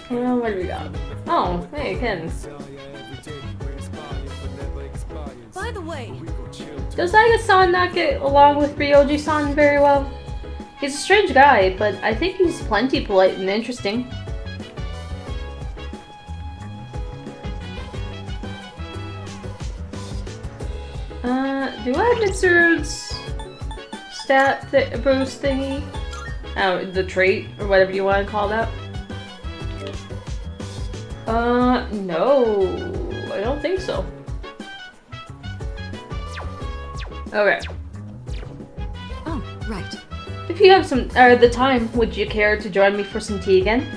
What do we got? Oh, hey, kittens. By the way, Does Aiga-san not get along with Ryoji-san very well? He's a strange guy, but I think he's plenty polite and interesting. Do I have Mitsuru's stat boost thingy? Oh, the trait, or whatever you want to call that? No, I don't think so. Okay. oh, right. If you have the time, would you care to join me for some tea again?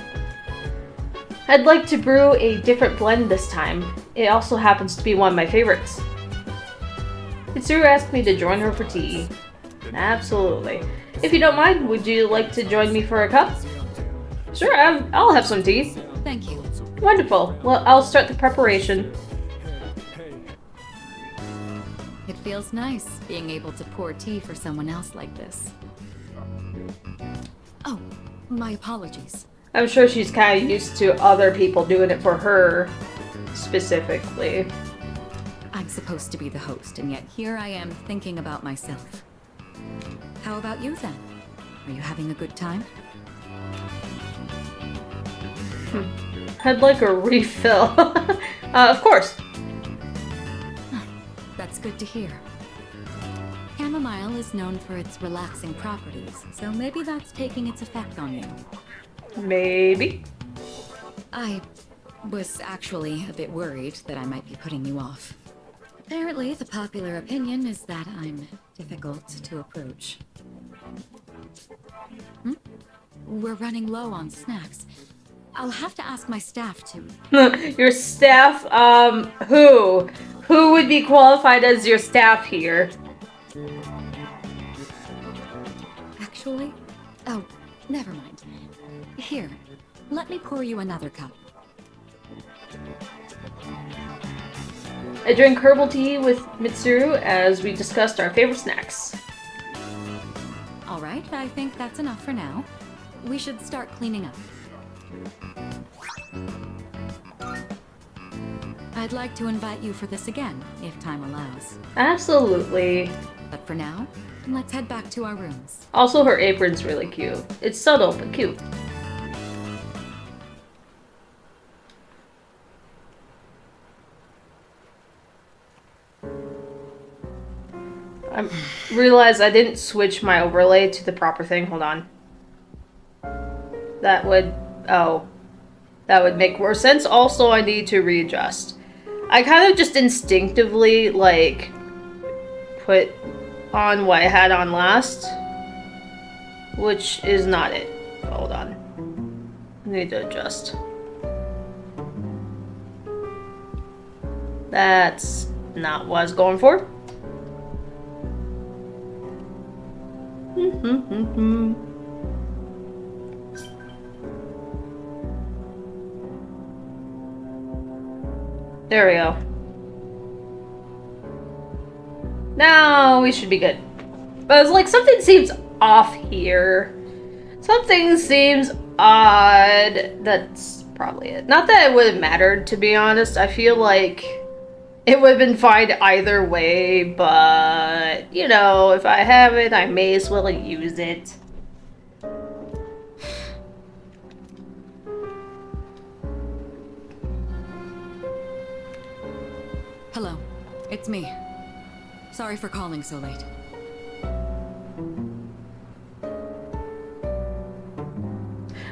I'd like to brew a different blend this time. It also happens to be one of my favorites. Mitsuru asked me to join her for tea. Absolutely. If you don't mind, would you like to join me for a cup? Sure, I'll have some tea. Thank you. Wonderful. Well, I'll start the preparation. It feels nice being able to pour tea for someone else like this. Oh, my apologies. I'm sure she's kind of used to other people doing it for her, specifically. I'm supposed to be the host, and yet here I am thinking about myself. How about you then? Are you having a good time? I'd like a refill. Of course. That's good to hear. Chamomile is known for its relaxing properties, so maybe that's taking its effect on you. Maybe. I was actually a bit worried that I might be putting you off. Apparently, the popular opinion is that I'm difficult to approach. We're running low on snacks. I'll have to ask my staff to... Your staff, who? Who would be qualified as your staff here? Actually? Oh, never mind. Here, let me pour you another cup. I drank herbal tea with Mitsuru as we discussed our favorite snacks. Alright, I think that's enough for now. We should start cleaning up. I'd like to invite you for this again, if time allows. Absolutely. But for now, let's head back to our rooms. Also, her apron's really cute. It's subtle, but cute. I realized I didn't switch my overlay to the proper thing. Hold on. That would... Oh. That would make more sense. Also, I need to readjust. I kind of just instinctively, like, put on what I had on last. Which is not it. Hold on. I need to adjust. That's not what I was going for. There we go. Now we should be good. But it's like something seems off here. Something seems odd. That's probably it. Not that it would have mattered, to be honest. I feel like it would have been fine either way, but, you know, if I have it, I may as well use it. Hello, it's me. Sorry for calling so late.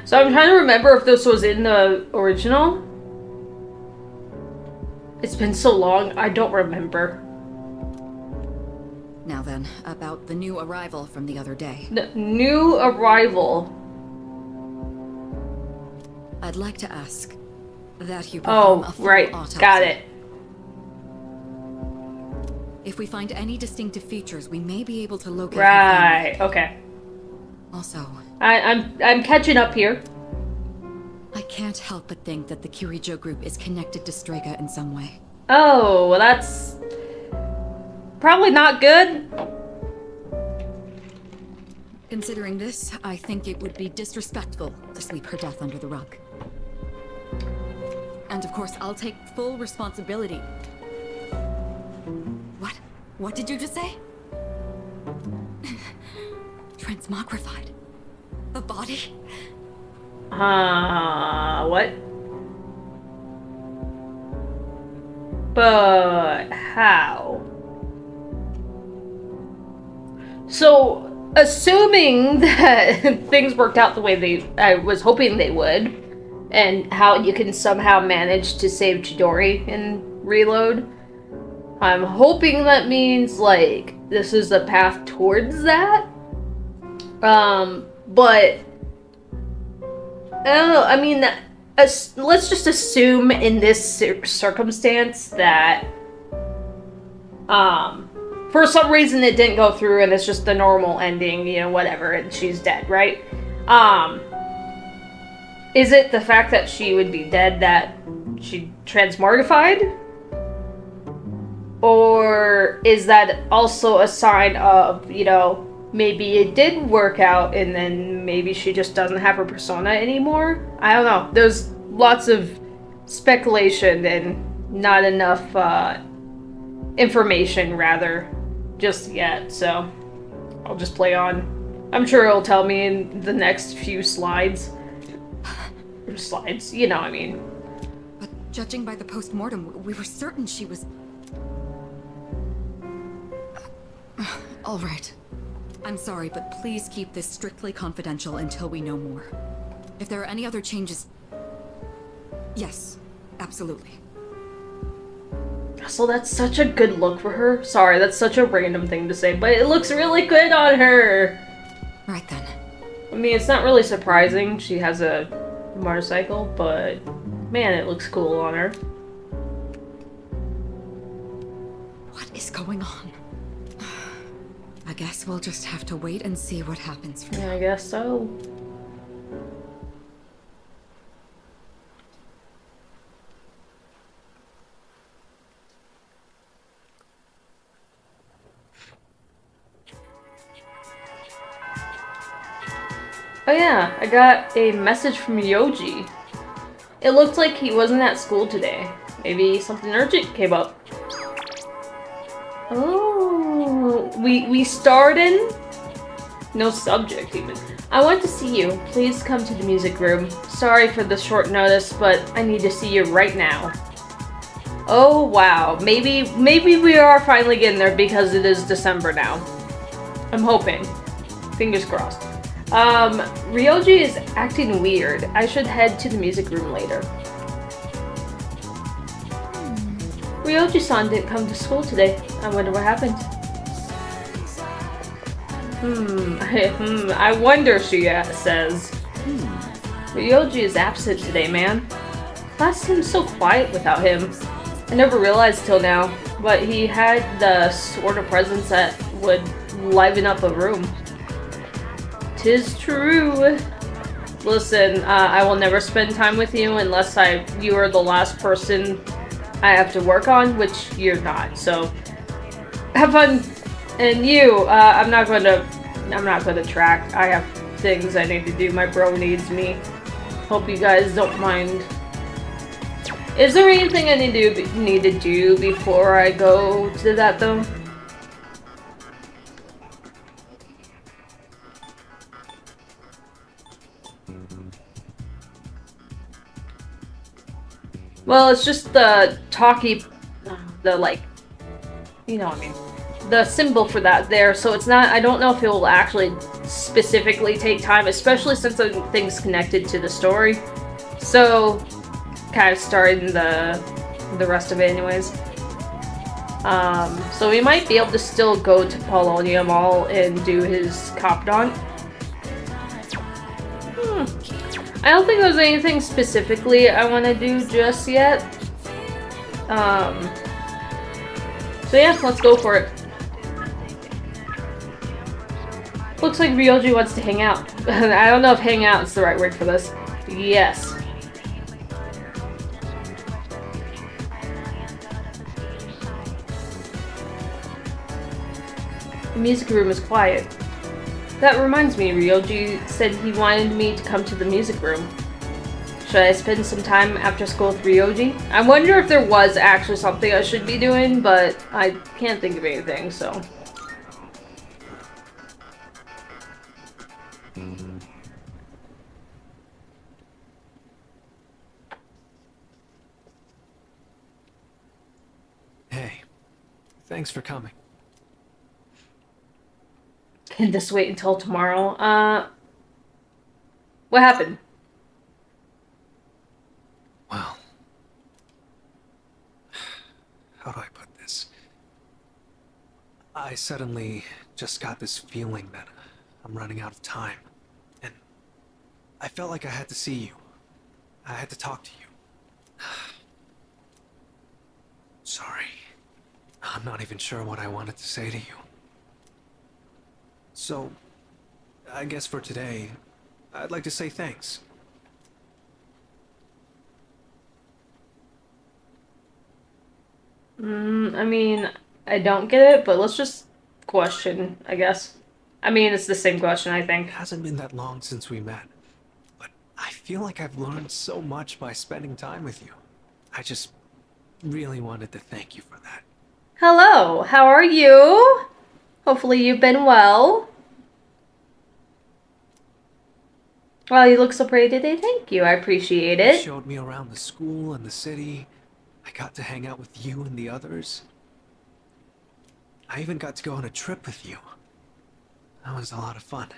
So I'm trying to remember if this was in the original. It's been so long, I don't remember. Now then, about the new arrival from the other day. The new arrival. I'd like to ask that you perform a Oh, full right. autopsy. Got it. If we find any distinctive features, we may be able to locate her family. Right. Okay. Also, I'm catching up here. I can't help but think that the Kirijo group is connected to Strega in some way. Oh, well that's probably not good. Considering this, I think it would be disrespectful to sweep her death under the rug. And of course, I'll take full responsibility. What? What did you just say? Transmogrified? The body? What? But how? So, assuming that things worked out the way I was hoping they would, and how you can somehow manage to save Chidori in Reload, I'm hoping that means, like, this is a path towards that. But I don't know, I mean, let's just assume in this circumstance that, for some reason it didn't go through and it's just the normal ending, you know, whatever, and she's dead, right? Is it the fact that she would be dead that she transmorgified? Or is that also a sign of, you know, maybe it did work out and then maybe she just doesn't have her persona anymore? I don't know. There's lots of speculation and not enough information, rather, just yet. So I'll just play on. I'm sure it'll tell me in the next few slides. Slides, you know what I mean. But judging by the post-mortem, we were certain she was... All right. I'm sorry, but please keep this strictly confidential until we know more. If there are any other changes... Yes, absolutely. So that's such a good look for her. Sorry, that's such a random thing to say, but it looks really good on her. Right then. I mean, it's not really surprising she has a motorcycle, but man, it looks cool on her. What is going on? I guess we'll just have to wait and see what happens from Yeah, I guess so. Oh yeah, I got a message from Ryoji. It looked like he wasn't at school today. Maybe something urgent came up. Oh, we started? No subject even. I want to see you. Please come to the music room. Sorry for the short notice, but I need to see you right now. Oh wow, maybe we are finally getting there because it is December now. I'm hoping. Fingers crossed. Ryoji is acting weird. I should head to the music room later. Ryoji-san didn't come to school today. I wonder what happened. I wonder, she says. Ryoji is absent today, man. Class seems so quiet without him. I never realized till now, but he had the sort of presence that would liven up a room. 'Tis true. Listen, I will never spend time with you unless you are the last person I have to work on, which you're not. So have fun. And you, I'm not gonna track. I have things I need to do. My bro needs me. Hope you guys don't mind. Is there anything I need to do before I go to that though? Well, it's just the like, you know what I mean, the symbol for that there, so it's not, I don't know if it will actually specifically take time, especially since the thing's connected to the story. So, kind of starting the rest of it anyways. So we might be able to still go to Polonia Mall and do his Copdont. I don't think there's anything specifically I want to do just yet. So yeah, let's go for it. Looks like Ryoji wants to hang out. I don't know if hang out is the right word for this. Yes. The music room is quiet. That reminds me, Ryoji said he wanted me to come to the music room. Should I spend some time after school with Ryoji? I wonder if there was actually something I should be doing, but I can't think of anything, so. Hey, thanks for coming. Can this wait until tomorrow? What happened? Well, how do I put this? I suddenly just got this feeling that I'm running out of time. And I felt like I had to see you. I had to talk to you. Sorry. I'm not even sure what I wanted to say to you. So, I guess for today, I'd like to say thanks. I mean, I don't get it, but let's just question, I guess. I mean, it's the same question, I think. It hasn't been that long since we met, but I feel like I've learned so much by spending time with you. I just really wanted to thank you for that. Hello, how are you? Hopefully you've been well. Well, you look so pretty today. Thank you. I appreciate You it. showed me around the school and the city. I got to hang out with you and the others. I even got to go on a trip with you. That was a lot of fun.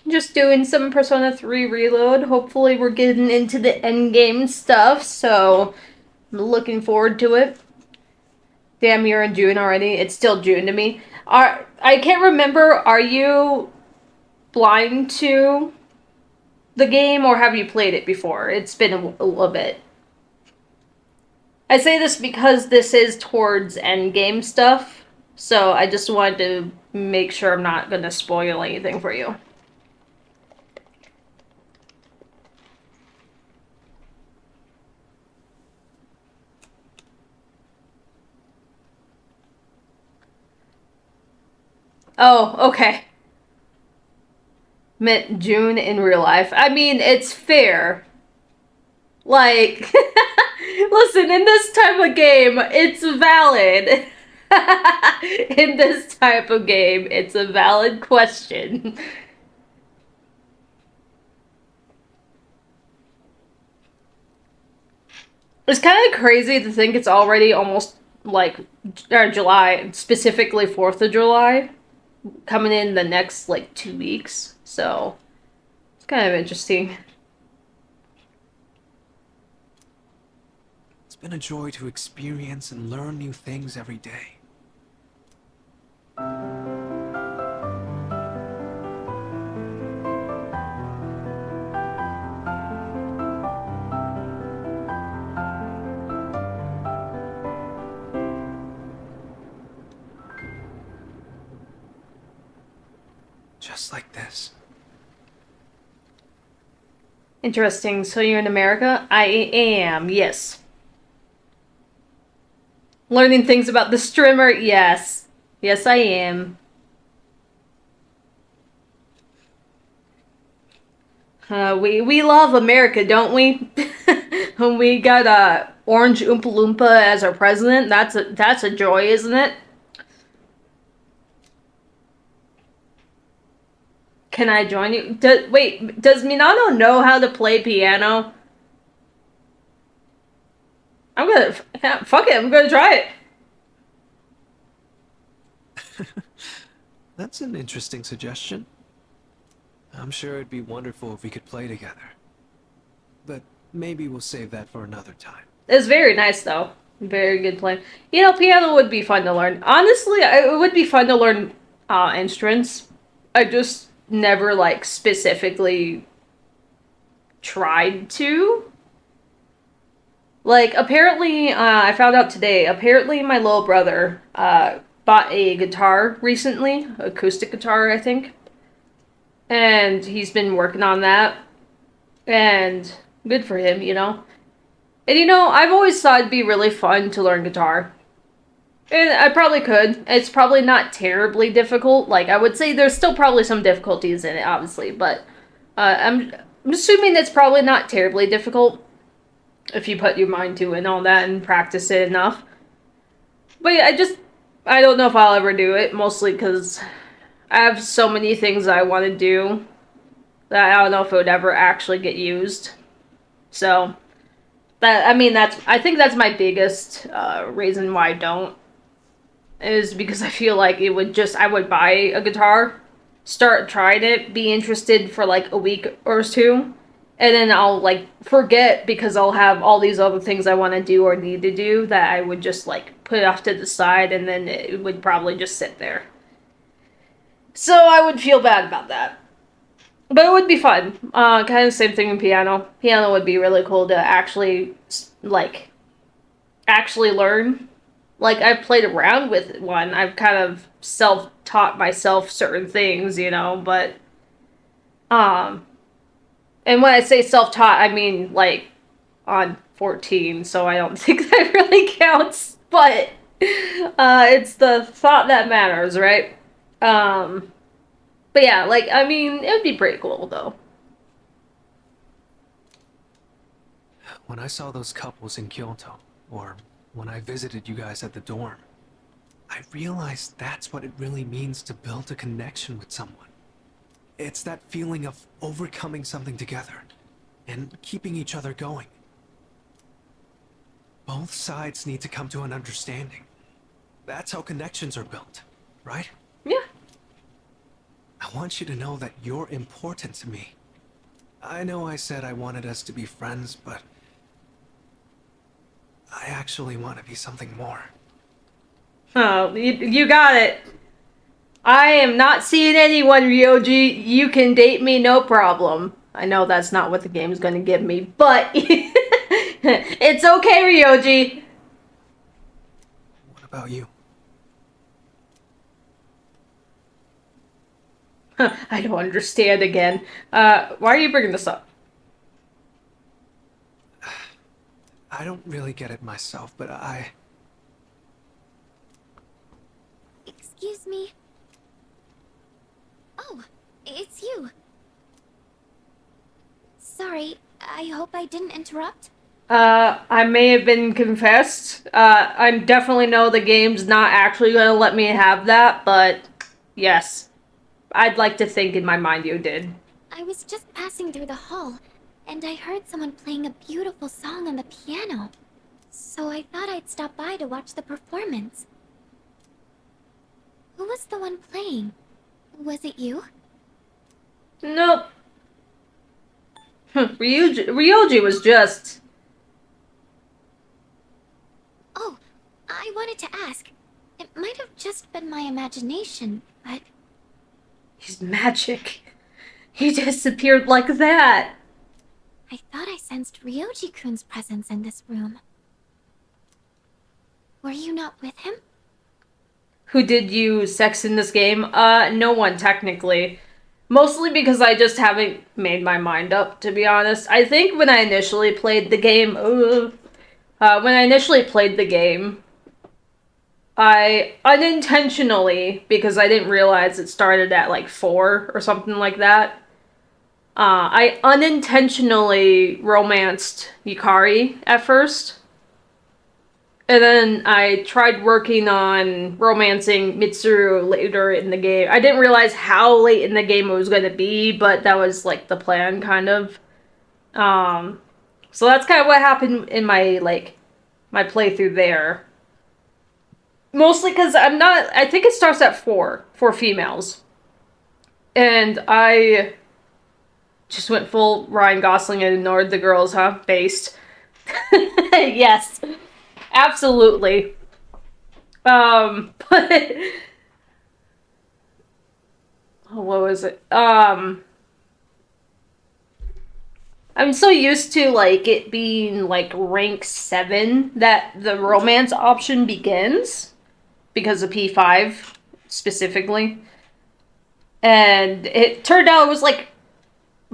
Just doing some Persona 3 Reload. Hopefully we're getting into the endgame stuff, so I'm looking forward to it. Damn, you're in June already. It's still June to me. I can't remember, are you blind to the game, or have you played it before? It's been a little bit. I say this because this is towards endgame stuff, so I just wanted to make sure I'm not going to spoil anything for you. Oh, okay. Meant June in real life. I mean, it's fair. Like, listen, in this type of game, it's valid. In this type of game, it's a valid question. It's kind of crazy to think it's already almost like July, specifically 4th of July, coming in the next like 2 weeks. So it's kind of interesting. It's been a joy to experience and learn new things every day. Just like this. Interesting. So you're in America? I am, yes. Learning things about the streamer? Yes. Yes, I am. We love America, don't we? When we got Orange Oompa Loompa as our president, that's a joy, isn't it? Can I join you? Wait, does Minano know how to play piano? I'm gonna fuck it. I'm gonna try it. That's an interesting suggestion. I'm sure it'd be wonderful if we could play together. But maybe we'll save that for another time. It's very nice though. Very good playing. You know, piano would be fun to learn. Honestly, it would be fun to learn instruments. I just never like specifically tried to. Like apparently, I found out today. Apparently, my little brother bought a guitar recently, acoustic guitar, I think, and he's been working on that. And good for him, you know. And you know, I've always thought it'd be really fun to learn guitar. And I probably could. It's probably not terribly difficult. Like, I would say there's still probably some difficulties in it, obviously. But I'm assuming it's probably not terribly difficult if you put your mind to it and all that and practice it enough. But yeah, I don't know if I'll ever do it, mostly because I have so many things I want to do that I don't know if it would ever actually get used. So, I think that's my biggest reason why I don't, is because I feel like I would buy a guitar, start trying it, be interested for like a week or two, and then I'll like forget because I'll have all these other things I want to do or need to do that I would just like put it off to the side, and then it would probably just sit there. So I would feel bad about that. But it would be fun. Kind of the same thing in piano. Piano would be really cool to actually learn. Like, I've played around with one. I've kind of self-taught myself certain things, but, and when I say self-taught, I mean, like, on 14, so I don't think that really counts, but, it's the thought that matters, right? But yeah, like, I mean, it would be pretty cool, though. When I saw those couples in Kyoto, or when I visited you guys at the dorm, I realized that's what it really means to build a connection with someone. It's that feeling of overcoming something together and keeping each other going. Both sides need to come to an understanding. That's how connections are built, right? Yeah. I want you to know that you're important to me. I know I said I wanted us to be friends, but I actually want to be something more. Oh, you got it. I am not seeing anyone, Ryoji. You can date me, no problem. I know that's not what the game's gonna give me, but it's okay, Ryoji. What about you? I don't understand again. Why are you bringing this up? I don't really get it myself, but Excuse me. Oh, it's you. Sorry, I hope I didn't interrupt. I may have been confessed. I definitely know the game's not actually gonna let me have that, but yes. I'd like to think in my mind you did. I was just passing through the hall, and I heard someone playing a beautiful song on the piano. So I thought I'd stop by to watch the performance. Who was the one playing? Was it you? Nope. Ryoji was just... Oh, I wanted to ask. It might have just been my imagination, but... He's magic. He disappeared like that. I thought I sensed Ryoji-kun's presence in this room. Were you not with him? Who did use sex in this game? No one, technically. Mostly because I just haven't made my mind up, to be honest. I think when I initially played the game... I unintentionally, because I didn't realize it started at like 4 or something like that, I unintentionally romanced Yukari at first. And then I tried working on romancing Mitsuru later in the game. I didn't realize how late in the game it was going to be, but that was like the plan, kind of. So that's kind of what happened in my playthrough there. Mostly because I think it starts at 4 for females. And I just went full Ryan Gosling and ignored the girls, huh? Based. Yes. Absolutely. But... Oh, what was it? I'm so used to, like, it being, like, rank 7 that the romance option begins. Because of P5, specifically. And it turned out it was, like,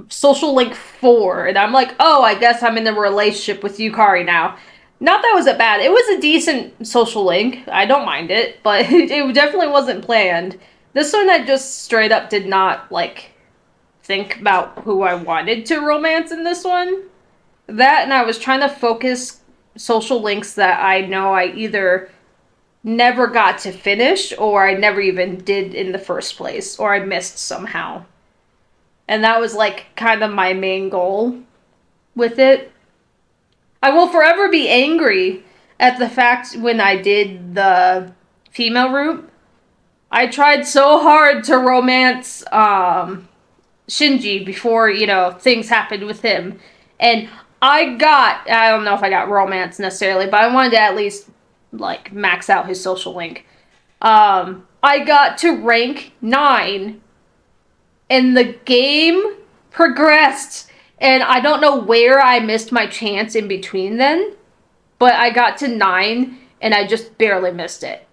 social link 4. And I'm like, oh, I guess I'm in a relationship with Yukari now. Not that it was that bad. It was a decent social link. I don't mind it. But it definitely wasn't planned. This one I just straight up did not, like, think about who I wanted to romance in this one. That, and I was trying to focus social links that I know I either never got to finish or I never even did in the first place, or I missed somehow. And that was like kind of my main goal with it. I will forever be angry at the fact when I did the female route. I tried so hard to romance Shinji before, you know, things happened with him. And I don't know if I got romance necessarily, but I wanted to at least, like, max out his social link. I got to rank 9, and the game progressed. And I don't know where I missed my chance in between then, but I got to 9, and I just barely missed it.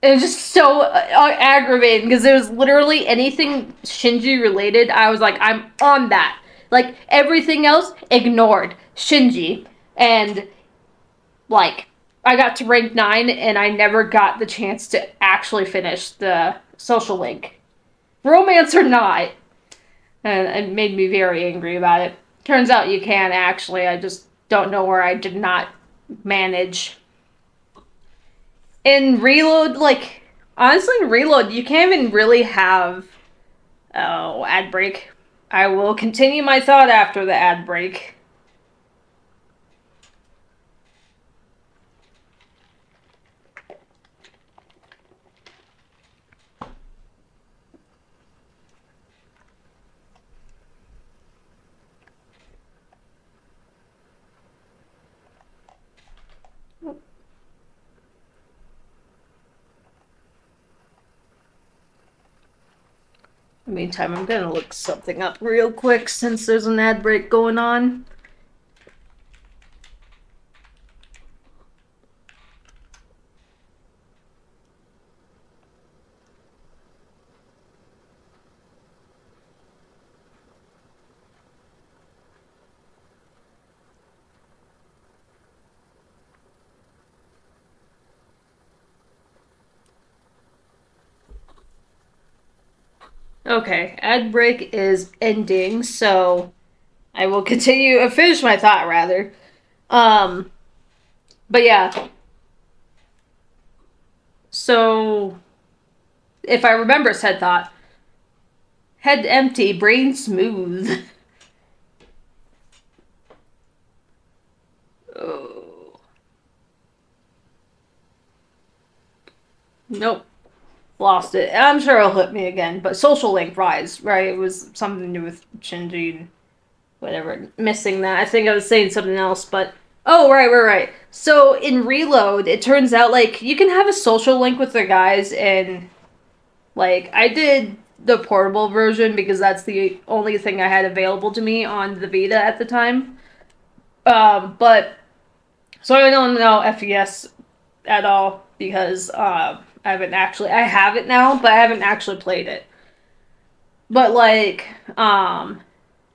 It was just so aggravating because there was literally anything Shinji related. I was like, I'm on that. Like, everything else, ignored. Shinji. And, like, I got to rank 9 and I never got the chance to actually finish the social link. Romance or not. And it made me very angry about it. Turns out you can actually. I just don't know where I did not manage. In Reload, like, honestly, in Reload, you can't even really have... Oh, ad break. I will continue my thought after the ad break. In the meantime, I'm gonna look something up real quick since there's an ad break going on. Okay, ad break is ending, so I will continue, finish my thought rather. But yeah. So, if I remember said thought, head empty, brain smooth. Oh. Nope. Lost it. I'm sure it'll hit me again, but social link rise, right? It was something to do with Shinji and whatever. Missing that. I think I was saying something else, but... Oh, right. So, in Reload, it turns out, like, you can have a social link with the guys, and, like, I did the portable version because that's the only thing I had available to me on the Vita at the time. But... So I don't know FES at all because, I have it now, but I haven't actually played it. But, like,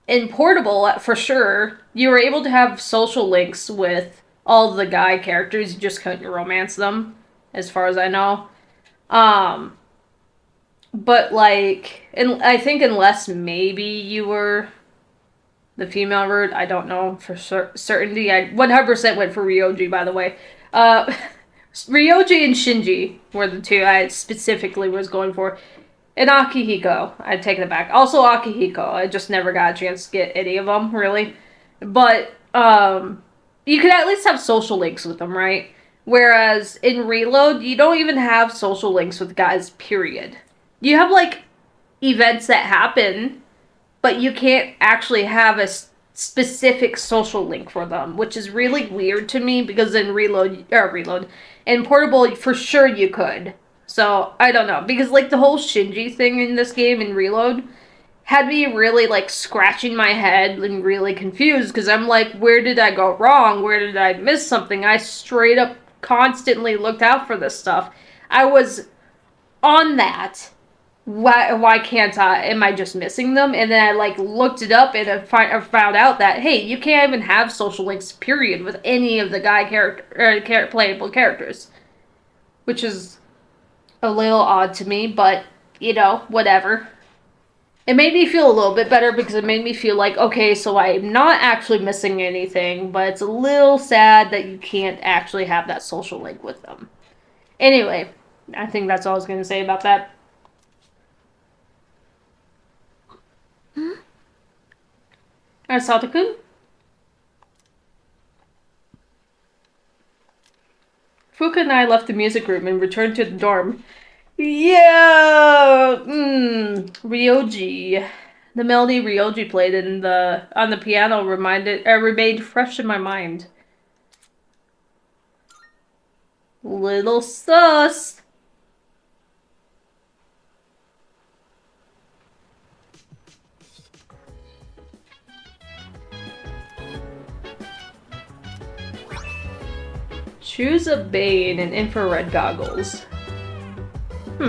in Portable, for sure, you were able to have social links with all the guy characters. You just couldn't romance them, as far as I know. But, like, I think unless maybe you were the female route, I don't know for certainty. I 100% went for Ryoji, by the way. Ryoji and Shinji were the two I specifically was going for. And Akihiko, I'd take it back. Also Akihiko, I just never got a chance to get any of them, really. But, you could at least have social links with them, right? Whereas in Reload, you don't even have social links with guys, period. You have, like, events that happen, but you can't actually have a specific social link for them, which is really weird to me because in in Portable, for sure you could. So, I don't know. Because, like, the whole Shinji thing in this game, in Reload, had me really, like, scratching my head and really confused. Because I'm like, where did I go wrong? Where did I miss something? I straight up constantly looked out for this stuff. I was on that. Why can't I? Am I just missing them? And then I, like, looked it up and I found out that, hey, you can't even have social links, period, with any of the guy playable characters. Which is a little odd to me, but, you know, whatever. It made me feel a little bit better because it made me feel like, okay, so I'm not actually missing anything, but it's a little sad that you can't actually have that social link with them. Anyway, I think that's all I was going to say about that. Arasata-kun? Fuka and I left the music room and returned to the dorm. Yeah! Ryoji. The melody Ryoji played on the piano remained fresh in my mind. Little sus. Choose a Bane and infrared goggles. I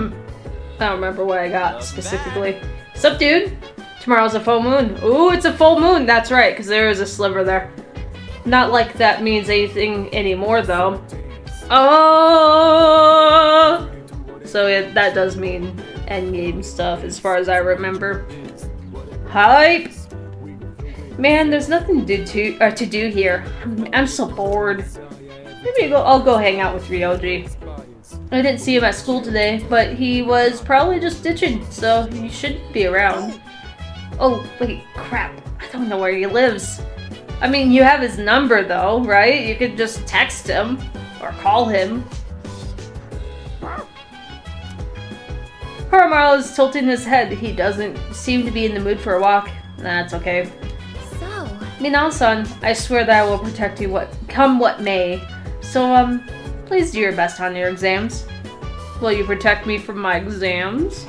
don't remember what I got specifically. Sup, dude? Tomorrow's a full moon. Ooh, it's a full moon. That's right, because there is a sliver there. Not like that means anything anymore, though. Oh! So that does mean endgame stuff, as far as I remember. Hype! Man, there's nothing to do here. I'm so bored. Maybe I'll go hang out with Ryoji. I didn't see him at school today, but he was probably just ditching, so he shouldn't be around. Oh, wait, crap. I don't know where he lives. I mean, you have his number, though, right? You could just text him or call him. Horomaru is tilting his head. He doesn't seem to be in the mood for a walk. That's okay. So... Minan-san, I swear that I will protect you come what may. So, please do your best on your exams. Will you protect me from my exams?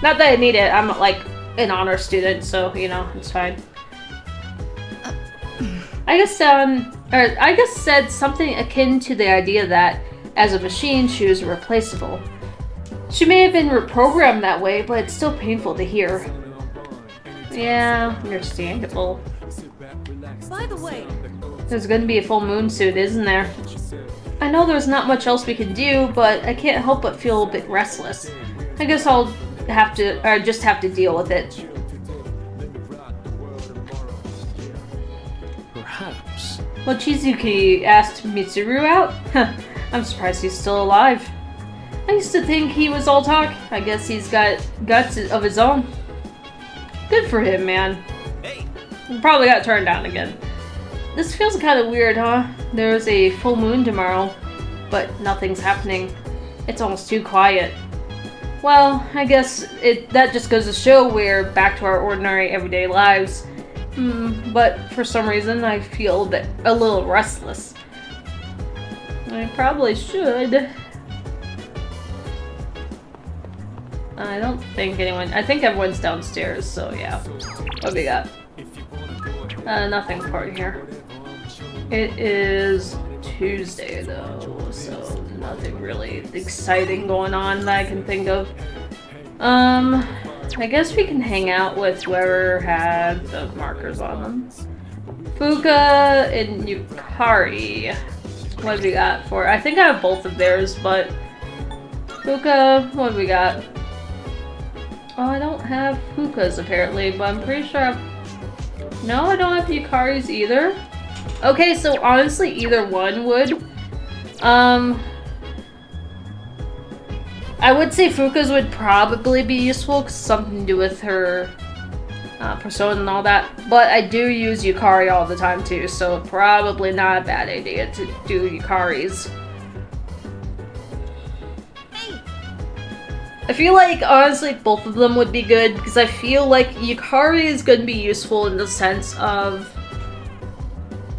Not that I need it. I'm, like, an honor student, so, you know, it's fine. I guess said something akin to the idea that, as a machine, she was replaceable. She may have been reprogrammed that way, but it's still painful to hear. Yeah, understandable. By the way, There's gonna be a full moon soon, isn't there? I know there's not much else we can do, but I can't help but feel a bit restless. I guess I'll just have to deal with it. Perhaps. Well, Chizuki asked Mitsuru out? I'm surprised he's still alive. I used to think he was all talk. I guess he's got guts of his own. Good for him, man. He probably got turned down again. This feels kind of weird, huh? There's a full moon tomorrow, but nothing's happening. It's almost too quiet. Well, I guess that just goes to show we're back to our ordinary everyday lives. But for some reason I feel a little restless. I probably should. I don't think I think everyone's downstairs, so yeah. What do we got? Nothing important here. It is Tuesday though, so nothing really exciting going on that I can think of. I guess we can hang out with whoever had the markers on them. Fuka and Yukari. What have we got for? I think I have both of theirs, but Fuka, what have we got? Oh, I don't have Fuka's apparently, but I'm pretty sure no, I don't have Yukari's either. Okay, so honestly, either one would. I would say Fuka's would probably be useful, because something to do with her persona and all that. But I do use Yukari all the time too, so probably not a bad idea to do Yukari's. I feel like, honestly, both of them would be good, because I feel like Yukari is going to be useful in the sense of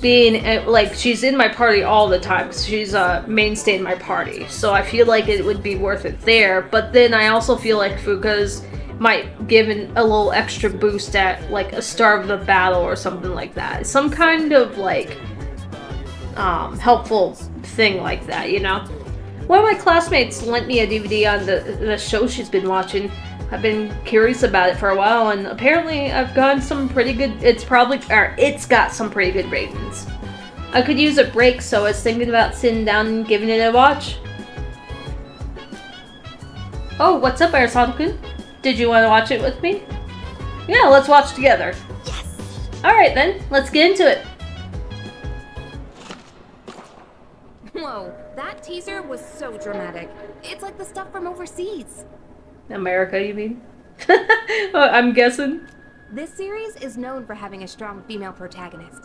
being, like, she's in my party all the time, because she's a mainstay in my party, so I feel like it would be worth it there, but then I also feel like Fuka's might give a little extra boost at, like, a start of the battle or something like that. Some kind of, like, helpful thing like that, you know? One of my classmates lent me a DVD on the show she's been watching. I've been curious about it for a while, and apparently I've gotten some pretty good. It's got some pretty good ratings. I could use a break, so I was thinking about sitting down and giving it a watch. Oh, what's up, Arasaka-kun? Did you want to watch it with me? Yeah, let's watch together. Yes! Alright then, let's get into it. Whoa, that teaser was so dramatic. It's like the stuff from overseas. America, you mean? I'm guessing. This series is known for having a strong female protagonist.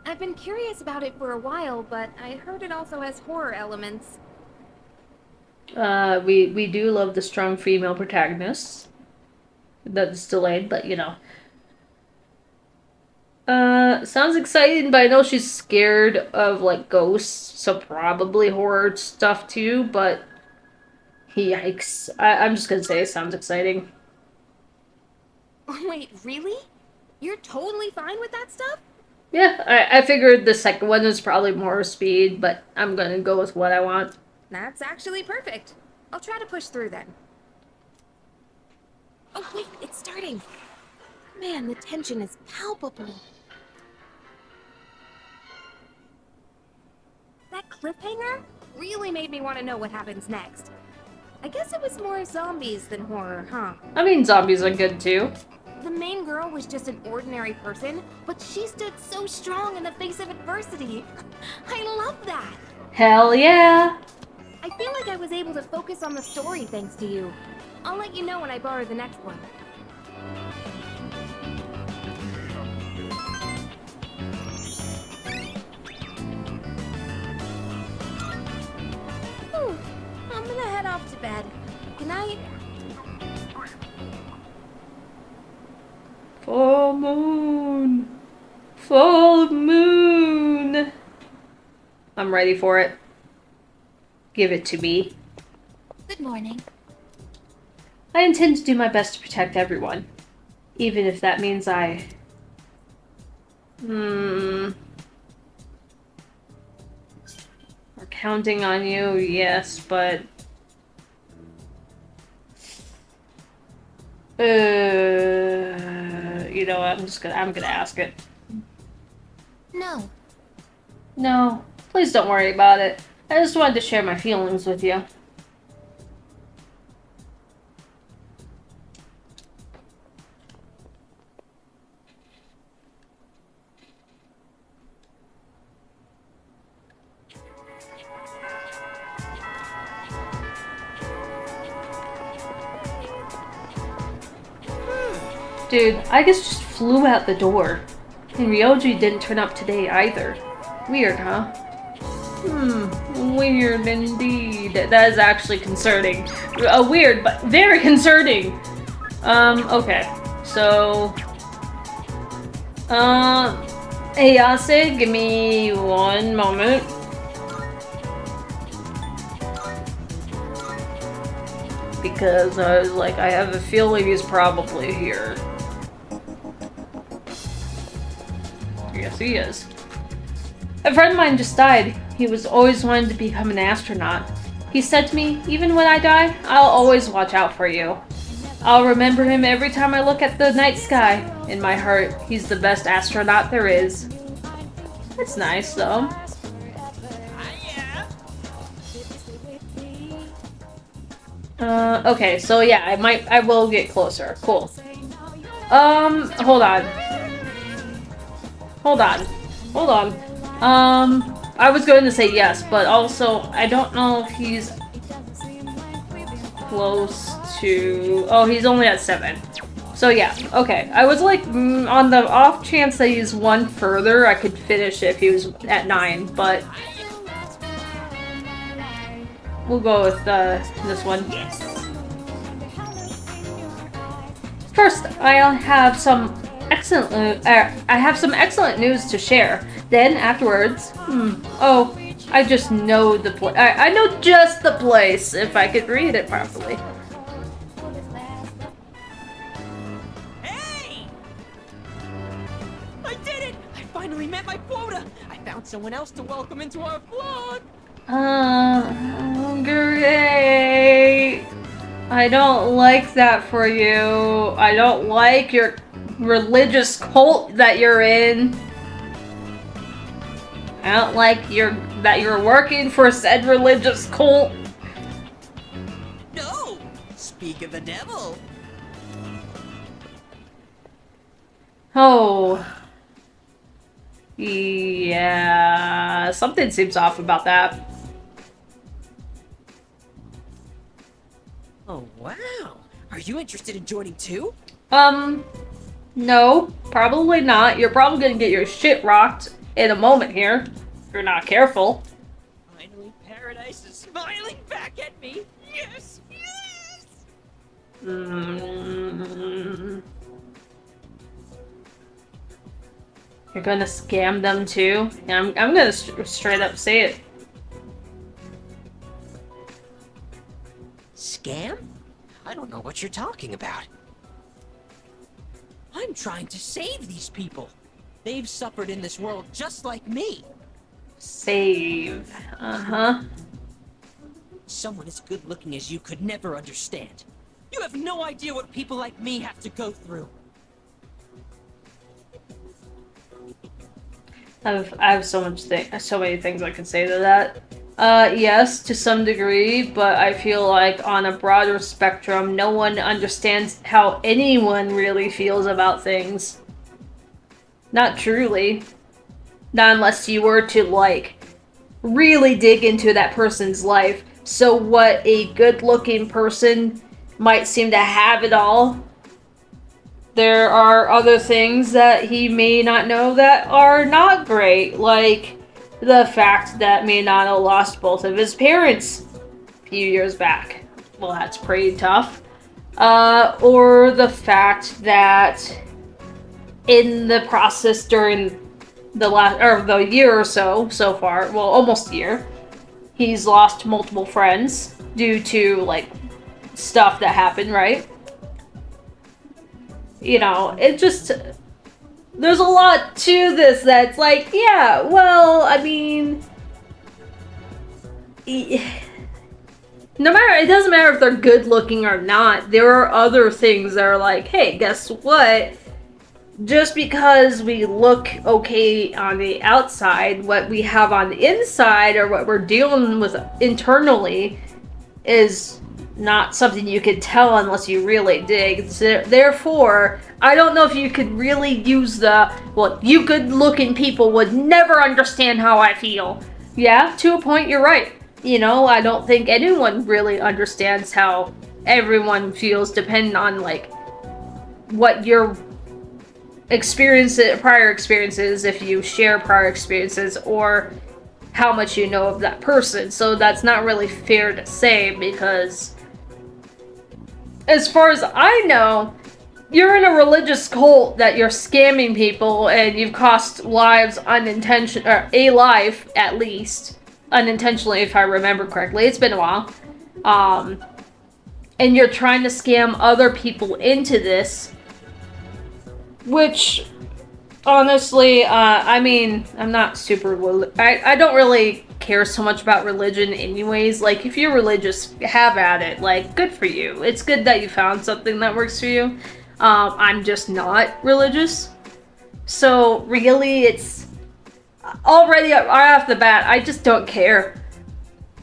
I've been curious about it for a while, but I heard it also has horror elements. We do love the strong female protagonists. That's delayed, but you know. Sounds exciting, but I know she's scared of, like, ghosts, so probably horror stuff too, but yikes. I'm just gonna say it sounds exciting. Wait, really? You're totally fine with that stuff? Yeah, I figured the second one was probably more speed, but I'm gonna go with what I want. That's actually perfect. I'll try to push through then. Oh wait, it's starting. Man, the tension is palpable. That cliffhanger really made me want to know what happens next. I guess it was more zombies than horror, huh? I mean, zombies are good too. The main girl was just an ordinary person, but she stood so strong in the face of adversity. I love that! Hell yeah! I feel like I was able to focus on the story thanks to you. I'll let you know when I borrow the next one. Whew, I'm gonna head off to bed. Good night. Full moon! Full moon! I'm ready for it. Give it to me. Good morning. I intend to do my best to protect everyone. Even if that means I... We're counting on you, yes, but... you know what, I'm gonna ask it. No. No, please don't worry about it. I just wanted to share my feelings with you. Dude, I guess just flew out the door. And Ryoji didn't turn up today either. Weird, huh? Weird indeed. That is actually concerning. Weird, but very concerning. Okay. So... Hey, Yase, give me one moment. Because I was like, I have a feeling he's probably here. Yes, he is. A friend of mine just died. He was always wanting to become an astronaut. He said to me, even when I die, I'll always watch out for you. I'll remember him every time I look at the night sky. In my heart, he's the best astronaut there is. That's nice, though. Okay, so yeah, I will get closer. Cool. Hold on. I was going to say yes, but also, I don't know if he's close to... Oh, he's only at 7. So yeah, okay. I was like, on the off chance that he's one further, I could finish if he was at 9, but... We'll go with, this one. First, I have some excellent news to share. Then, afterwards, oh, I just know the place. I know just the place, if I could read it properly. Hey! I did it! I finally met my quota! I found someone else to welcome into our flock! Great! I don't like that for you. I don't like your religious cult that you're in. I don't like that you're working for said religious cult. No! Speak of the devil! Oh. Yeah, something seems off about that. Oh, wow. Are you interested in joining too? No, probably not. You're probably gonna get your shit rocked in a moment here, if you're not careful. Finally, paradise is smiling back at me. Yes, yes. You're gonna scam them too? Yeah, I'm gonna straight up say it. Scam? I don't know what you're talking about. I'm trying to save these people. They've suffered in this world just like me. Save. Uh-huh. Someone as good looking as you could never understand. You have no idea what people like me have to go through. I have so many things I could say to that. Yes, to some degree, but I feel like on a broader spectrum, no one understands how anyone really feels about things. Not truly. Not unless you were to, like, really dig into that person's life. So what a good-looking person might seem to have it all, there are other things that he may not know that are not great, like the fact that Minato lost both of his parents a few years back. Well, that's pretty tough. Or the fact that in the process during the year or so far, well, almost a year, he's lost multiple friends due to, like, stuff that happened, right? You know, it just... There's a lot to this that's like, yeah, well, I mean... No matter, it doesn't matter if they're good looking or not, there are other things that are like, hey, guess what? Just because we look okay on the outside, what we have on the inside or what we're dealing with internally is not something you could tell unless you really dig. So, therefore, I don't know if you could really use the, well, you good-looking people would never understand how I feel. Yeah, to a point, you're right. You know, I don't think anyone really understands how everyone feels, depending on, like, what your prior experiences, if you share prior experiences, or how much you know of that person. So that's not really fair to say, because as far as I know, you're in a religious cult that you're scamming people and you've cost lives unintentionally, or a life at least, unintentionally if I remember correctly. It's been a while. And you're trying to scam other people into this, which, honestly, I mean, I'm not super... I don't really care so much about religion anyways. Like, if you're religious, have at it. Like, good for you. It's good that you found something that works for you. I'm just not religious. So, really, it's... Already, right off the bat, I just don't care.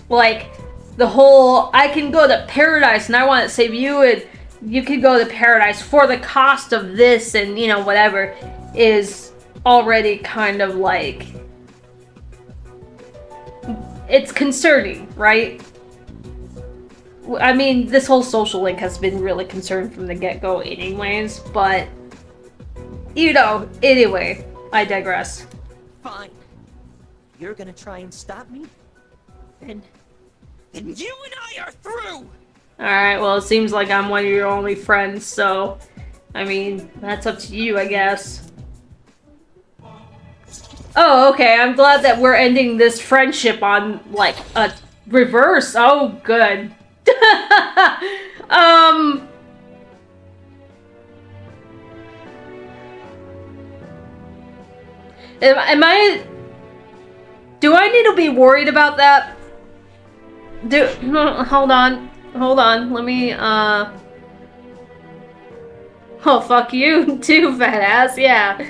Like, the whole, I can go to paradise and I want to save you, and you can go to paradise for the cost of this and, you know, whatever, is already kind of like... It's concerning, right? I mean, this whole social link has been really concerned from the get-go anyways, but... You know, anyway, I digress. Fine. You're gonna try and stop me? Then you and I are through! Alright, well, it seems like I'm one of your only friends, so... I mean, that's up to you, I guess. Oh, okay, I'm glad that we're ending this friendship on, like, a reverse. Oh, good. Am I... Do I need to be worried about that? Hold on. Hold on. Let me, Oh, fuck you too, fat ass. Yeah.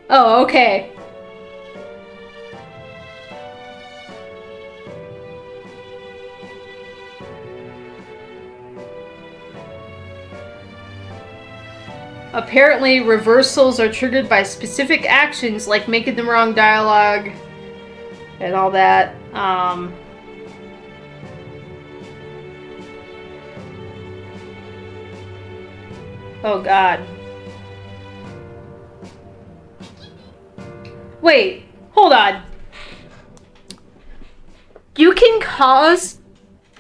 Oh, okay. Apparently, reversals are triggered by specific actions like making the wrong dialogue and all that. Oh god. Wait, hold on. You can cause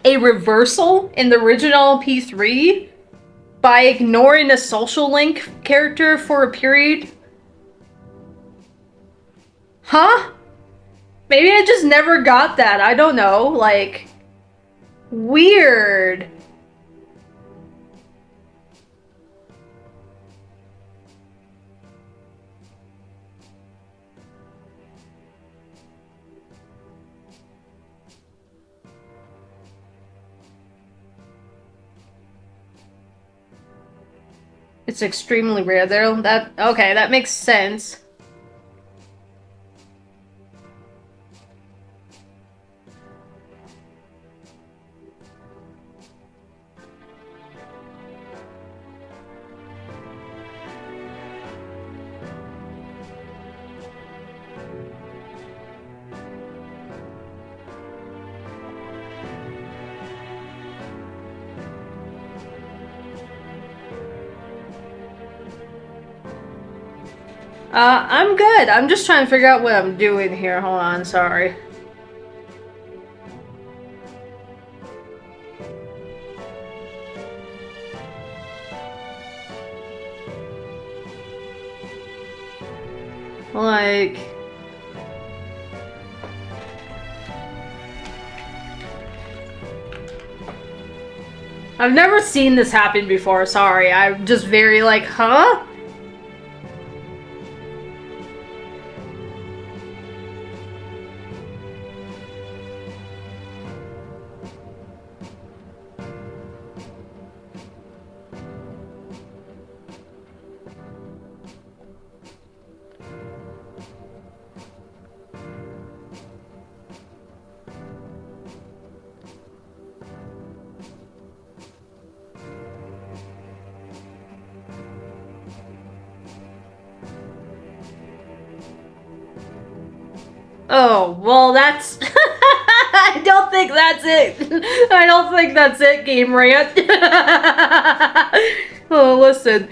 a reversal in the original P3 by ignoring a social link character for a period? Huh? Maybe I just never got that. I don't know. Like, weird. It's extremely rare though. Okay, that makes sense. I'm good. I'm just trying to figure out what I'm doing here. Hold on, sorry. Like... I've never seen this happen before, sorry. I'm just very like, huh? Oh, well that's... I don't think that's it. I don't think that's it, Game Rant. Oh, listen.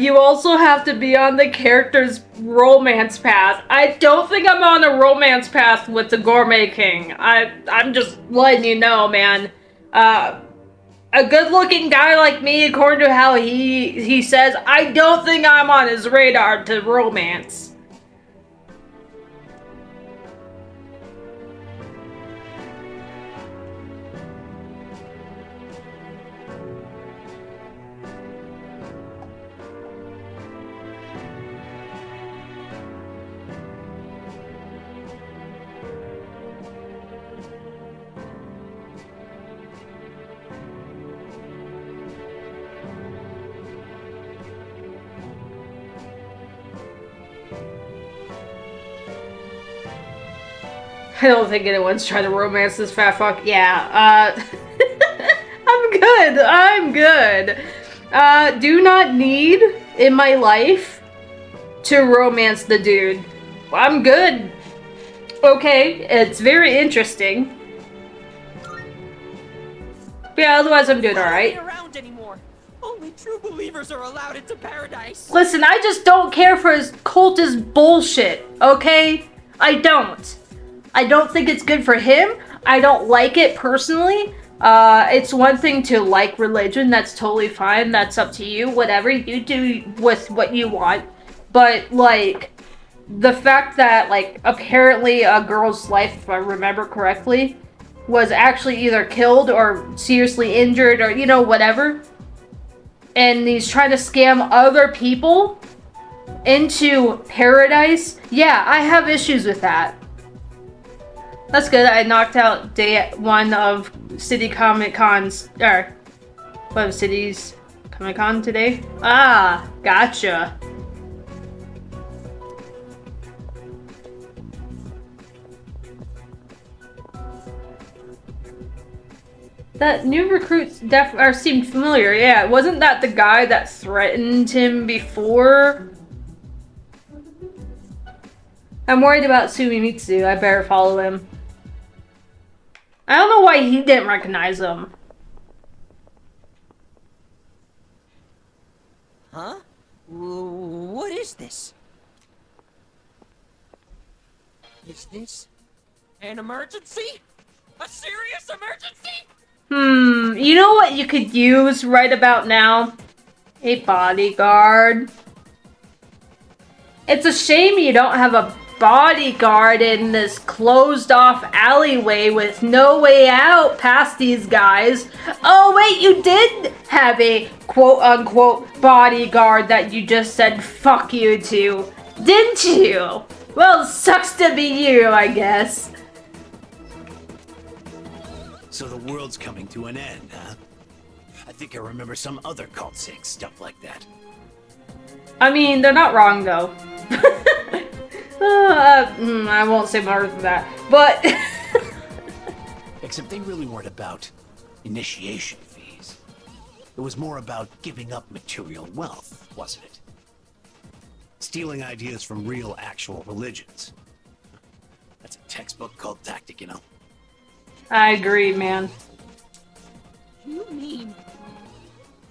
You also have to be on the character's romance path. I don't think I'm on a romance path with the Gourmet King. I'm just letting you know, man. A good-looking guy like me, according to how he says, I don't think I'm on his radar to romance. I don't think anyone's trying to romance this fat fuck. Yeah, I'm good. I'm good. Do not need in my life to romance the dude. I'm good. Okay, it's very interesting. Yeah, otherwise I'm doing alright. Around anymore. Only true believers are allowed into paradise. Listen, I just don't care for his cultist bullshit, okay? I don't. I don't think it's good for him. I don't like it personally. It's one thing to like religion. That's totally fine. That's up to you. Whatever you do with what you want. But, like, the fact that, like, apparently a girl's life, if I remember correctly, was actually either killed or seriously injured or, you know, whatever. And he's trying to scam other people into paradise. Yeah, I have issues with that. That's good. I knocked out day 1 of City Comic Cons, or what was City's Comic Con today? Ah, gotcha. That new recruit seemed familiar. Yeah, wasn't that the guy that threatened him before? I'm worried about Sumimitsu. I better follow him. I don't know why he didn't recognize him. Huh? What is this? Is this an emergency? A serious emergency? You know what you could use right about now? A bodyguard. It's a shame you don't have a bodyguard in this closed-off alleyway with no way out past these guys. Oh wait, you did have a quote-unquote bodyguard that you just said fuck you to, didn't you? Well, sucks to be you, I guess. So the world's coming to an end, huh? I think I remember some other cult saying stuff like that. I mean, they're not wrong, though. I won't say more than that, but... Except they really weren't about initiation fees. It was more about giving up material wealth, wasn't it? Stealing ideas from real, actual religions. That's a textbook cult tactic, you know? I agree, man. You mean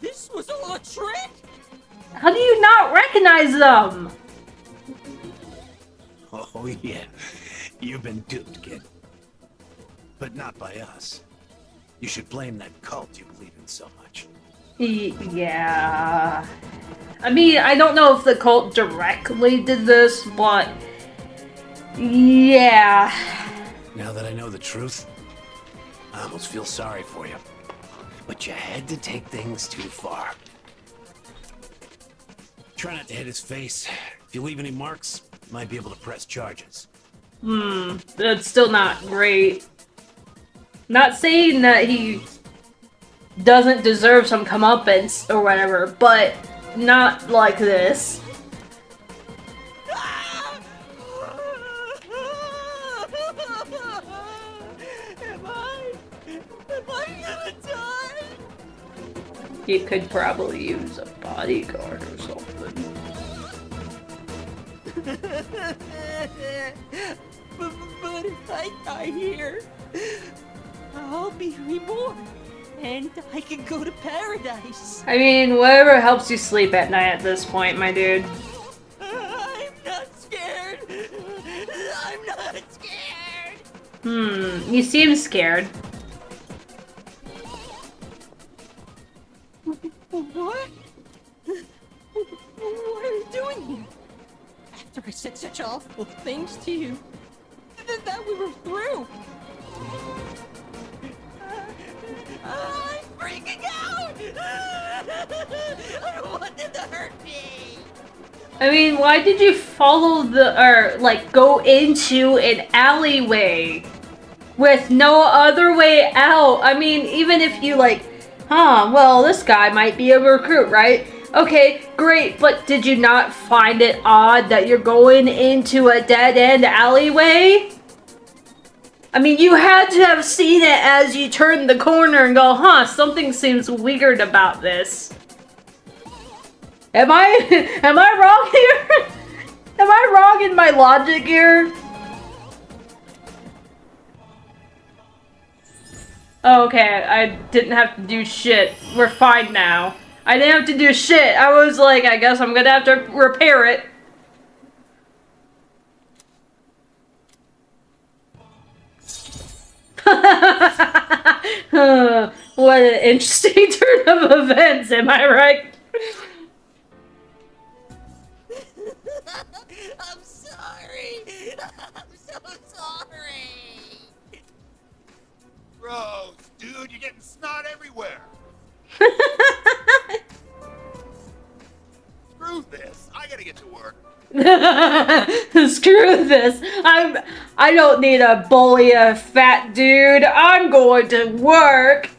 this was all a trick? How do you not recognize them? Oh yeah, you've been duped, kid. But not by us. You should blame that cult you believe in so much. Yeah. I mean, I don't know if the cult directly did this, but... yeah. Now that I know the truth, I almost feel sorry for you. But you had to take things too far. Try not to hit his face. If you leave any marks, you might be able to press charges. That's still not great. Not saying that he doesn't deserve some comeuppance or whatever, but not like this. Am I gonna die? You could probably use a bodyguard or something. But if I die here, I'll be reborn, and I can go to paradise. I mean, whatever helps you sleep at night at this point, my dude. I'm not scared. I'm not scared. You seem scared. What? What are you doing here? After I said such awful things to you, that we were through. I'm freaking out! I don't want them to hurt me! I mean, why did you follow go into an alleyway with no other way out? I mean, even if you well, this guy might be a recruit, right? Okay, great, but did you not find it odd that you're going into a dead-end alleyway? I mean, you had to have seen it as you turned the corner and go, huh, something seems weird about this. Am I wrong here? Am I wrong in my logic here? Oh, okay, I didn't have to do shit. We're fine now. I didn't have to do shit. I was like, I guess I'm gonna have to repair it. What an interesting turn of events, am I right? I'm sorry. I'm so sorry. Gross, dude, you're getting snot everywhere. Screw this. I gotta get to work. Screw this. I don't need to bully a fat dude. I'm going to work.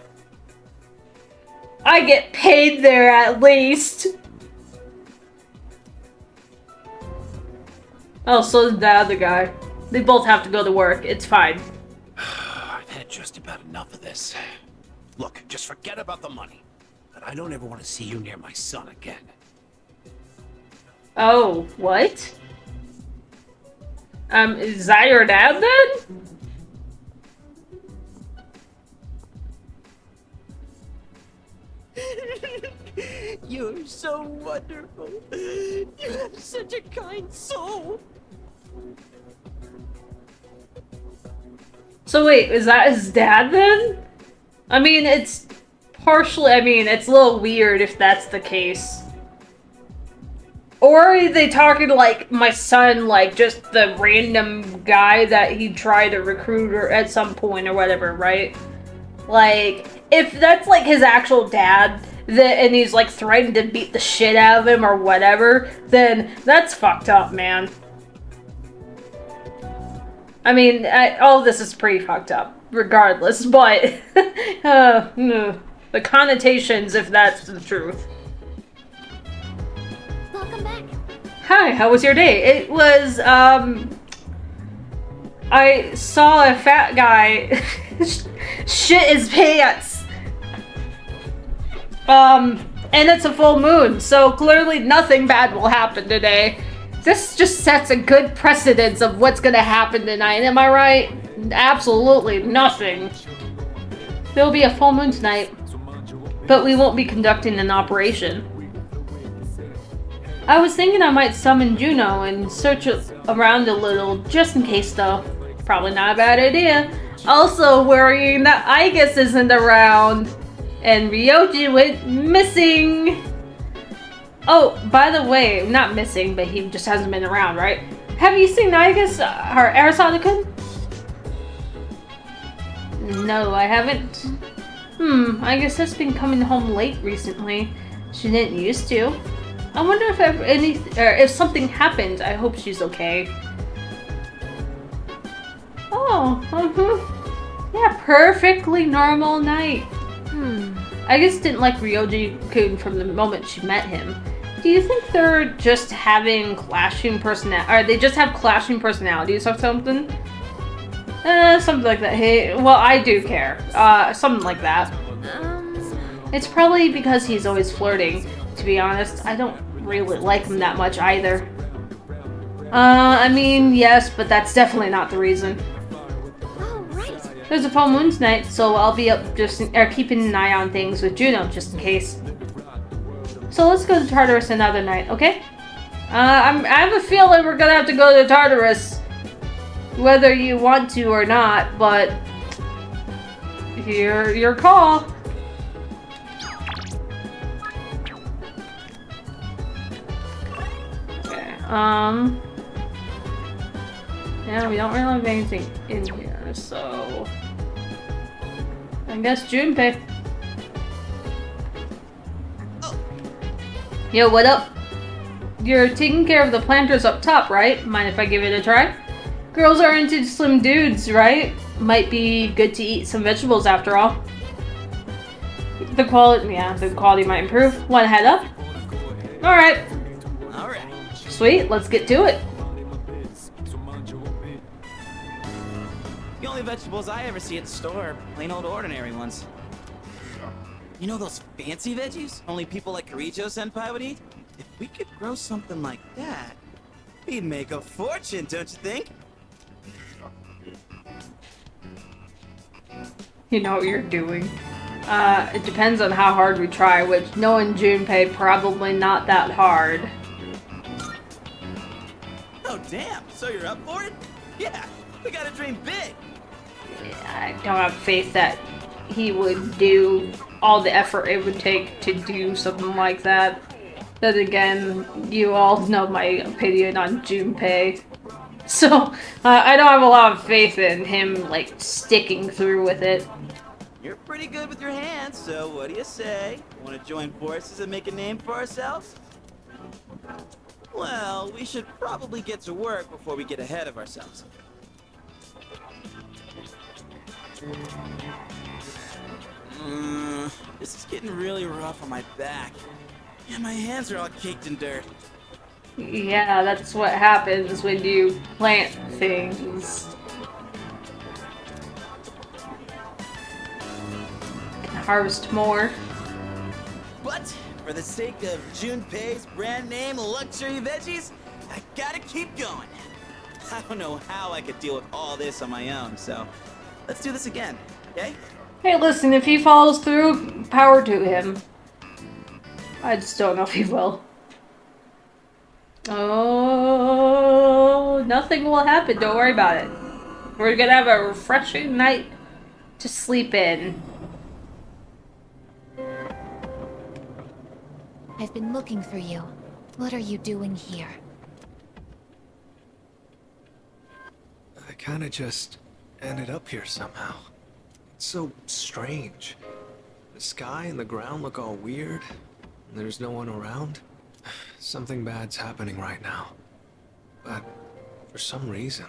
I get paid there at least. Oh, so does the other guy. They both have to go to work. It's fine. I've had just about enough of this. Look, just forget about the money. But I don't ever want to see you near my son again. Oh, what? Is that your dad then? You're so wonderful. You have such a kind soul. So wait, is that his dad then? I mean, it's partially, it's a little weird if that's the case. Or are they talking like my son, like just the random guy that he tried to recruit or at some point or whatever, right? Like, if that's like his actual dad, and he's like threatened to beat the shit out of him or whatever, then that's fucked up, man. I mean, all this is pretty fucked up, regardless, but the connotations, if that's the truth. Welcome back. Hi, how was your day? It was, I saw a fat guy shit his pants. And it's a full moon, so clearly nothing bad will happen today. This just sets a good precedence of what's gonna happen tonight, am I right? Absolutely nothing. There'll be a full moon tonight, but we won't be conducting an operation. I was thinking I might summon Juno and search around a little, just in case though. Probably not a bad idea. Also worrying that Igus isn't around, and Ryoji went missing. Oh, by the way, not missing, but he just hasn't been around, right? Have you seen Igus or Arasaka-kun? No, I haven't. Igus has been coming home late recently. She didn't used to. I wonder if something happened. I hope she's okay. Oh, yeah, perfectly normal night. Igus didn't like Ryoji-kun from the moment she met him. Do you think they're just having clashing personalities? Or they just have clashing personalities or something? Something like that. Hey, well, I do care. Something like that. It's probably because he's always flirting. To be honest, I don't really like him that much either. I mean, yes, but that's definitely not the reason. Oh, right. There's a full moon tonight, so I'll be up keeping an eye on things with Juno, just in case. So let's go to Tartarus another night, okay? I have a feeling we're gonna have to go to Tartarus, whether you want to or not, but your call. Okay, yeah, we don't really have anything in here, so I guess Junpei. Yo, what up? You're taking care of the planters up top, right? Mind if I give it a try? Girls are into slim dudes, right? Might be good to eat some vegetables after all. The quality might improve. Want to head up? Alright. Sweet, let's get to it. The only vegetables I ever see at the store are plain old ordinary ones. You know those fancy veggies only people like Kirijo-senpai would eat? If we could grow something like that, we'd make a fortune, don't you think? You know what you're doing. It depends on how hard we try, which knowing Junpei, probably not that hard. Oh damn, so you're up for it? Yeah, we gotta dream big! I don't have faith that he would do all the effort it would take to do something like that. Then again, you all know my opinion on Junpei. So, I don't have a lot of faith in him, like, sticking through with it. You're pretty good with your hands, so what do you say? Want to join forces and make a name for ourselves? Well, we should probably get to work before we get ahead of ourselves. This is getting really rough on my back. Yeah, my hands are all caked in dirt. Yeah, that's what happens when you plant things. harvest more. But for the sake of Junpei's brand name luxury veggies, I gotta keep going. I don't know how I could deal with all this on my own, so let's do this again, okay? Hey, listen, if he follows through, power to him. I just don't know if he will. Oh, nothing will happen. Don't worry about it. We're gonna have a refreshing night to sleep in. I've been looking for you. What are you doing here? I kinda just ended up here somehow. It's so strange. The sky and the ground look all weird, and there's no one around. Something bad's happening right now. But for some reason,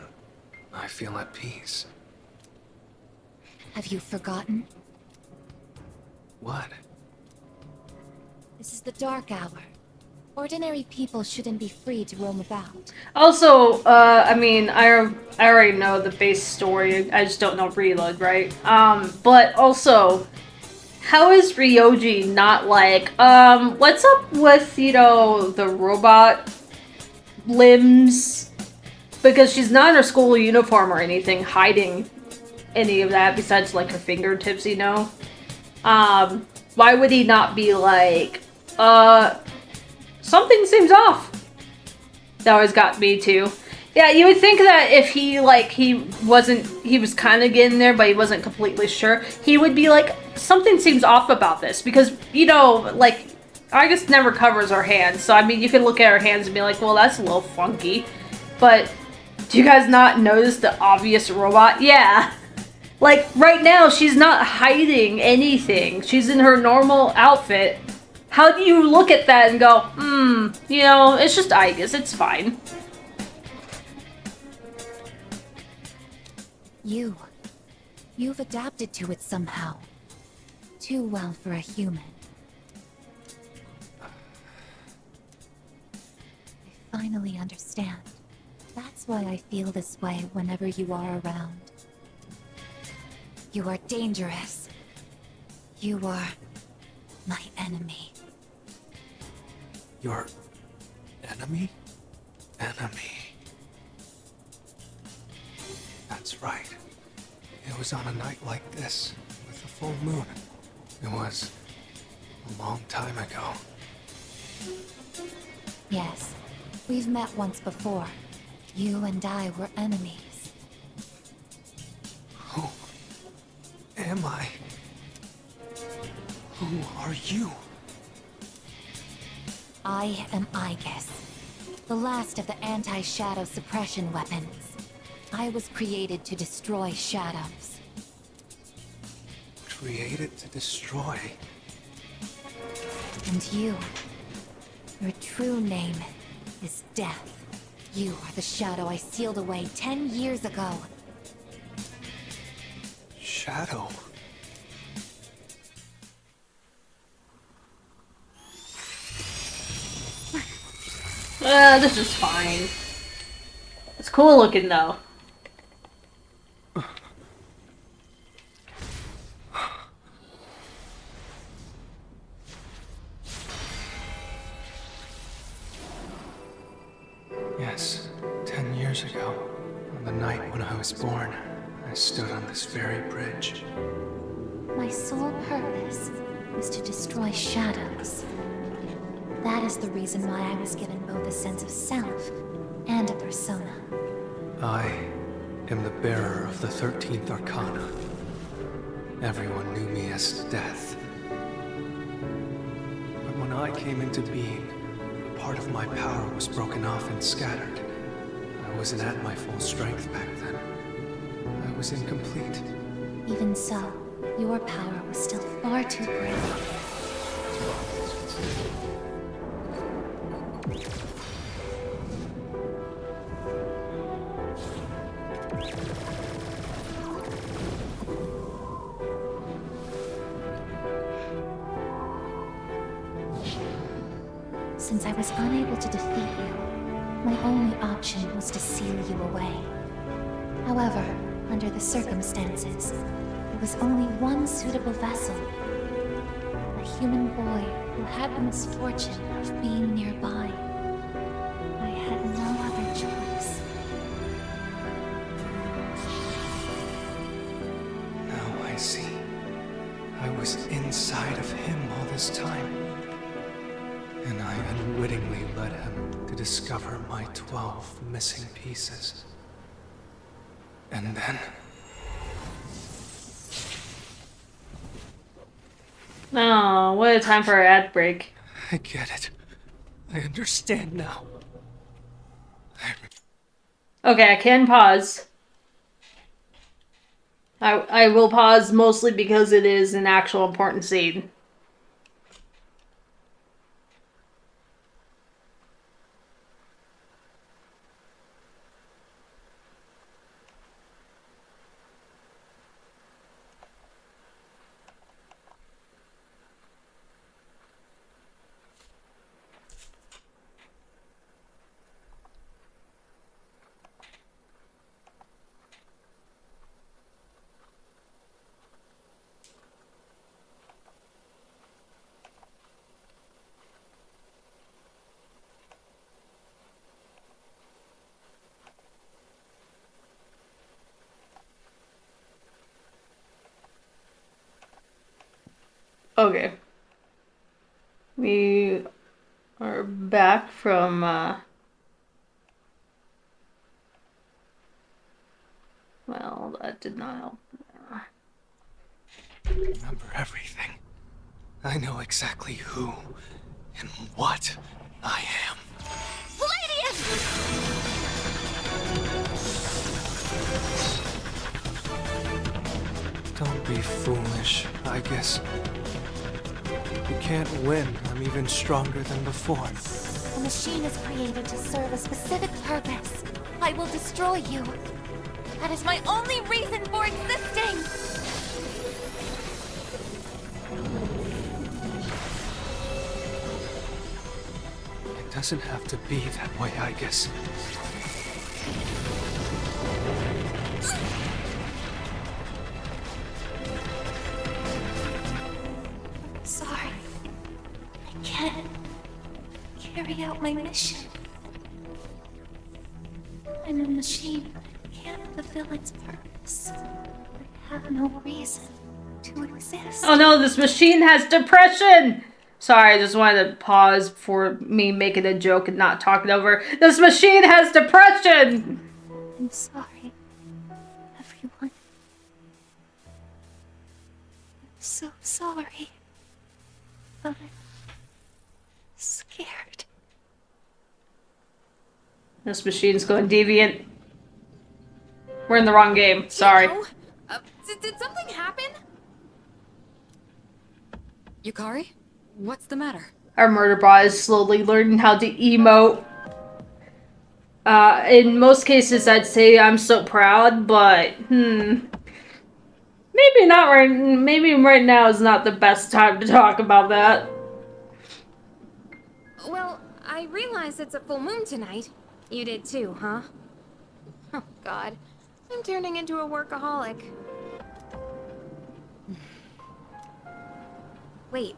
I feel at peace. Have you forgotten? What? This is the dark hour. Ordinary people shouldn't be free to roam about. Also, I mean, I already know the base story. I just don't know Reload, right? But also, how is Ryoji not like, what's up with, you know, the robot limbs? Because she's not in her school uniform or anything, hiding any of that besides, like, her fingertips, you know? Why would he not be like, something seems off? That always got me, too. Yeah, you would think that if he, like, he was kind of getting there, but he wasn't completely sure, he would be like, something seems off about this, because, you know, like, Argus never covers her hands, so, I mean, you can look at her hands and be like, well, that's a little funky, but do you guys not notice the obvious robot? Yeah. Like, right now, she's not hiding anything. She's in her normal outfit. How do you look at that and go, you know, it's just Argus, it's fine. You've adapted to it somehow. Too well for a human. I finally understand. That's why I feel this way whenever you are around. You are dangerous. You are my enemy. Your enemy? Enemy. That's right. It was on a night like this, with a full moon. It was a long time ago. Yes, we've met once before. You and I were enemies. Who am I? Who are you? I am Argus, the last of the anti-shadow suppression weapons. I was created to destroy shadows. Created to destroy. And you, your true name is Death. You are the shadow I sealed away 10 years ago. Shadow? This is fine. It's cool looking though. Yes, 10 years ago, on the night when I was born, I stood on this very bridge. My sole purpose was to destroy shadows. That is the reason why I was given both a sense of self and a persona. I am the bearer of the 13th Arcana. Everyone knew me as Death. But when I came into being, part of my power was broken off and scattered. I wasn't at my full strength back then. I was incomplete. Even so, your power was still far too great. Since I was unable to defeat you, my only option was to seal you away. However, under the circumstances, there was only one suitable vessel. A human boy who had the misfortune of being nearby. I had no other choice. Now I see. I was inside of him all this time. And I unwittingly led him to discover my 12 missing pieces. And then... Oh, what a time for an ad break. I get it. I understand now. Okay, I can pause. I will pause mostly because it is an actual important scene. Okay. We are back from, well, that did not help. Remember everything. I know exactly who and what I am. Don't be foolish, I guess. You can't win. I'm even stronger than before. The machine is created to serve a specific purpose. I will destroy you. That is my only reason for existing! It doesn't have to be that way, I guess. Sorry. I can't carry out my mission. I'm a machine that can't fulfill its purpose. I have no reason to exist. Oh no, this machine has depression! Sorry, I just wanted to pause for me making a joke and not talking over. This machine has depression! I'm sorry, everyone. I'm so sorry. I'm scared. This machine's going deviant. We're in the wrong game. Sorry. You know, did something happen? Yukari? What's the matter? Our murder bot is slowly learning how to emote. In most cases, I'd say I'm so proud, but maybe not right. Maybe right now is not the best time to talk about that. Well, I realize it's a full moon tonight. You did too, huh? Oh god, I'm turning into a workaholic. Wait,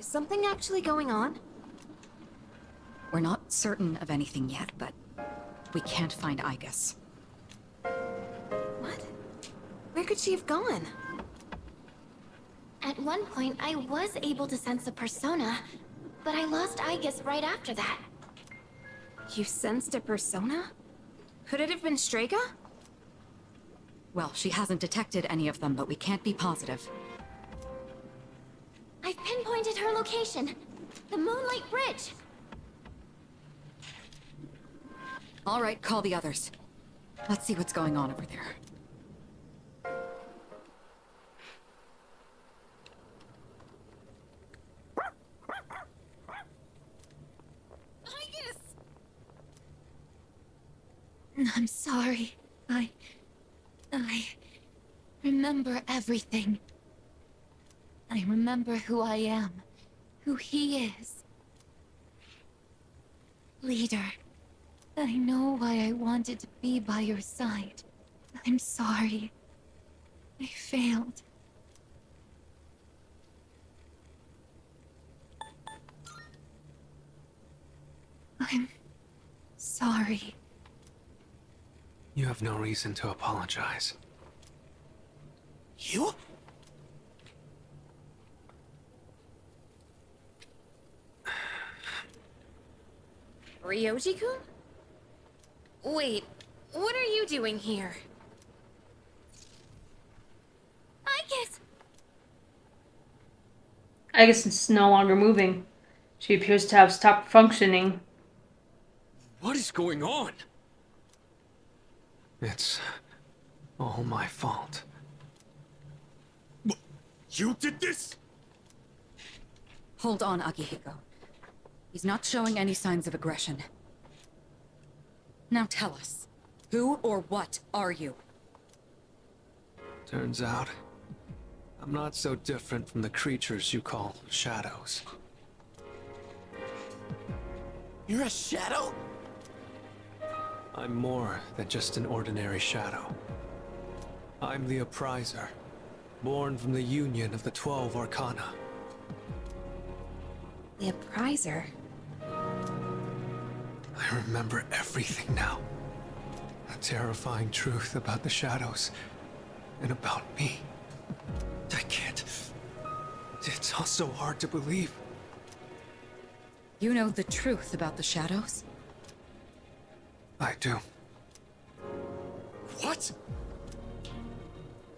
is something actually going on? We're not certain of anything yet, but we can't find Igus. What? Where could she have gone? At one point, I was able to sense a persona, but I lost Igus right after that. You sensed a persona? Could it have been Strega? Well, she hasn't detected any of them, but we can't be positive. I've pinpointed her location. The Moonlight Bridge. All right, call the others. Let's see what's going on over there. I'm sorry. I remember everything. I remember who I am, who he is. Leader, I know why I wanted to be by your side. I'm sorry. I failed. I'm sorry. You have no reason to apologize. You? Ryoji-kun? Wait, what are you doing here? I guess. Agus is no longer moving. She appears to have stopped functioning. What is going on? It's all my fault. You did this? Hold on, Akihiko. He's not showing any signs of aggression. Now tell us, who or what are you? Turns out, I'm not so different from the creatures you call shadows. You're a shadow? I'm more than just an ordinary shadow. I'm the Appriser, born from the union of the 12 Arcana. The Appriser? I remember everything now. The terrifying truth about the shadows, and about me. I can't... It's all so hard to believe. You know the truth about the shadows? I do. What?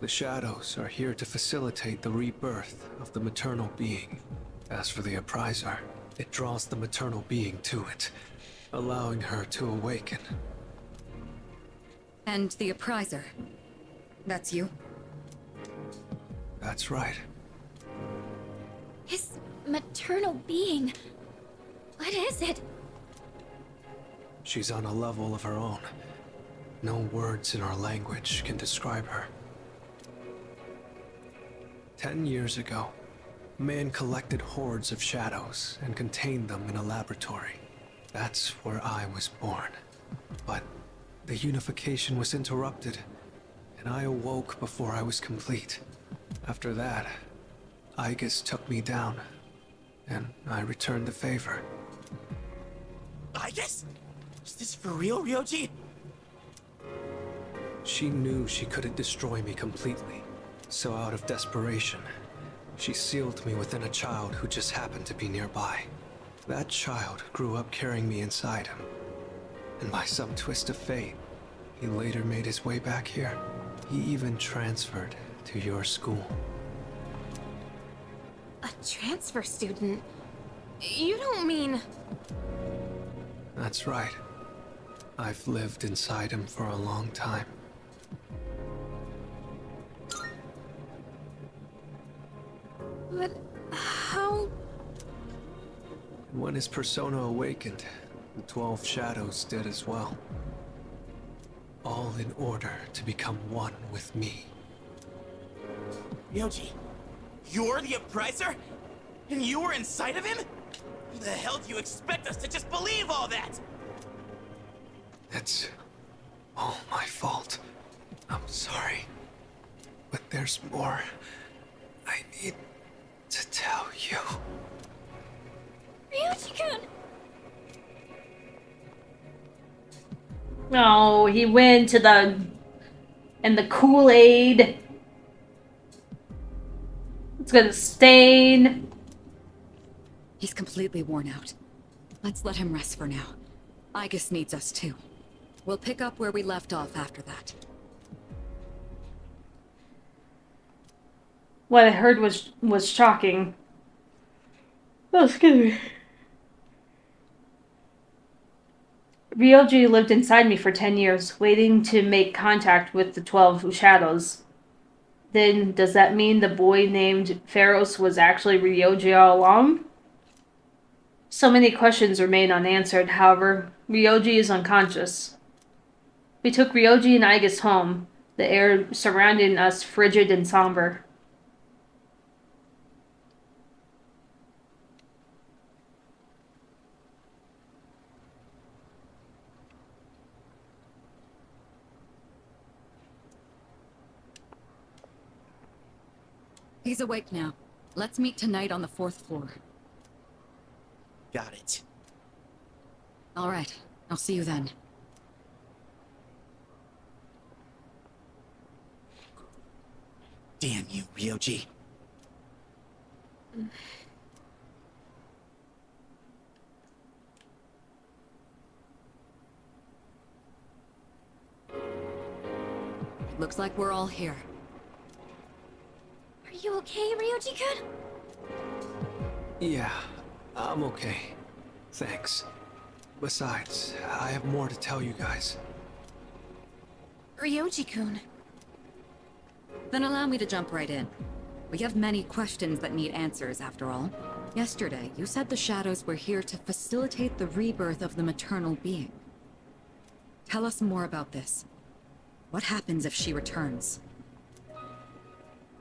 The shadows are here to facilitate the rebirth of the maternal being. As for the Appriser, it draws the maternal being to it, allowing her to awaken. And the Appriser, that's you? That's right. His maternal being. What is it? She's on a level of her own. No words in our language can describe her. 10 years ago, man collected hordes of shadows and contained them in a laboratory. That's where I was born. But the unification was interrupted, and I awoke before I was complete. After that, Aigis took me down, and I returned the favor. I guess? Is this for real, Ryoji? She knew she couldn't destroy me completely, so out of desperation, she sealed me within a child who just happened to be nearby. That child grew up carrying me inside him, and by some twist of fate, he later made his way back here. He even transferred to your school. A transfer student? You don't mean... That's right. I've lived inside him for a long time. But how... And when his persona awakened, the 12 shadows did as well. All in order to become one with me. Ryoji, you're the Appriser? And you were inside of him? Who the hell do you expect us to just believe all that? It's all my fault. I'm sorry. But there's more I need to tell you. Ryoji-kun! No, he went to the... and the Kool-Aid. It's gonna stain. He's completely worn out. Let's let him rest for now. Aigis needs us too. We'll pick up where we left off after that. What I heard was shocking. Oh, excuse me. Ryoji lived inside me for 10 years, waiting to make contact with the 12 shadows. Then, does that mean the boy named Pharos was actually Ryoji all along? So many questions remain unanswered. However, Ryoji is unconscious. We took Ryoji and Aigis home, the air surrounding us frigid and somber. He's awake now. Let's meet tonight on the 4th floor. Got it. All right. I'll see you then. Damn you, Ryoji. Looks like we're all here. Are you okay, Ryoji-kun? Yeah, I'm okay. Thanks. Besides, I have more to tell you guys. Ryoji-kun. Then allow me to jump right in. We have many questions that need answers, after all. Yesterday, you said the shadows were here to facilitate the rebirth of the maternal being. Tell us more about this. What happens if she returns?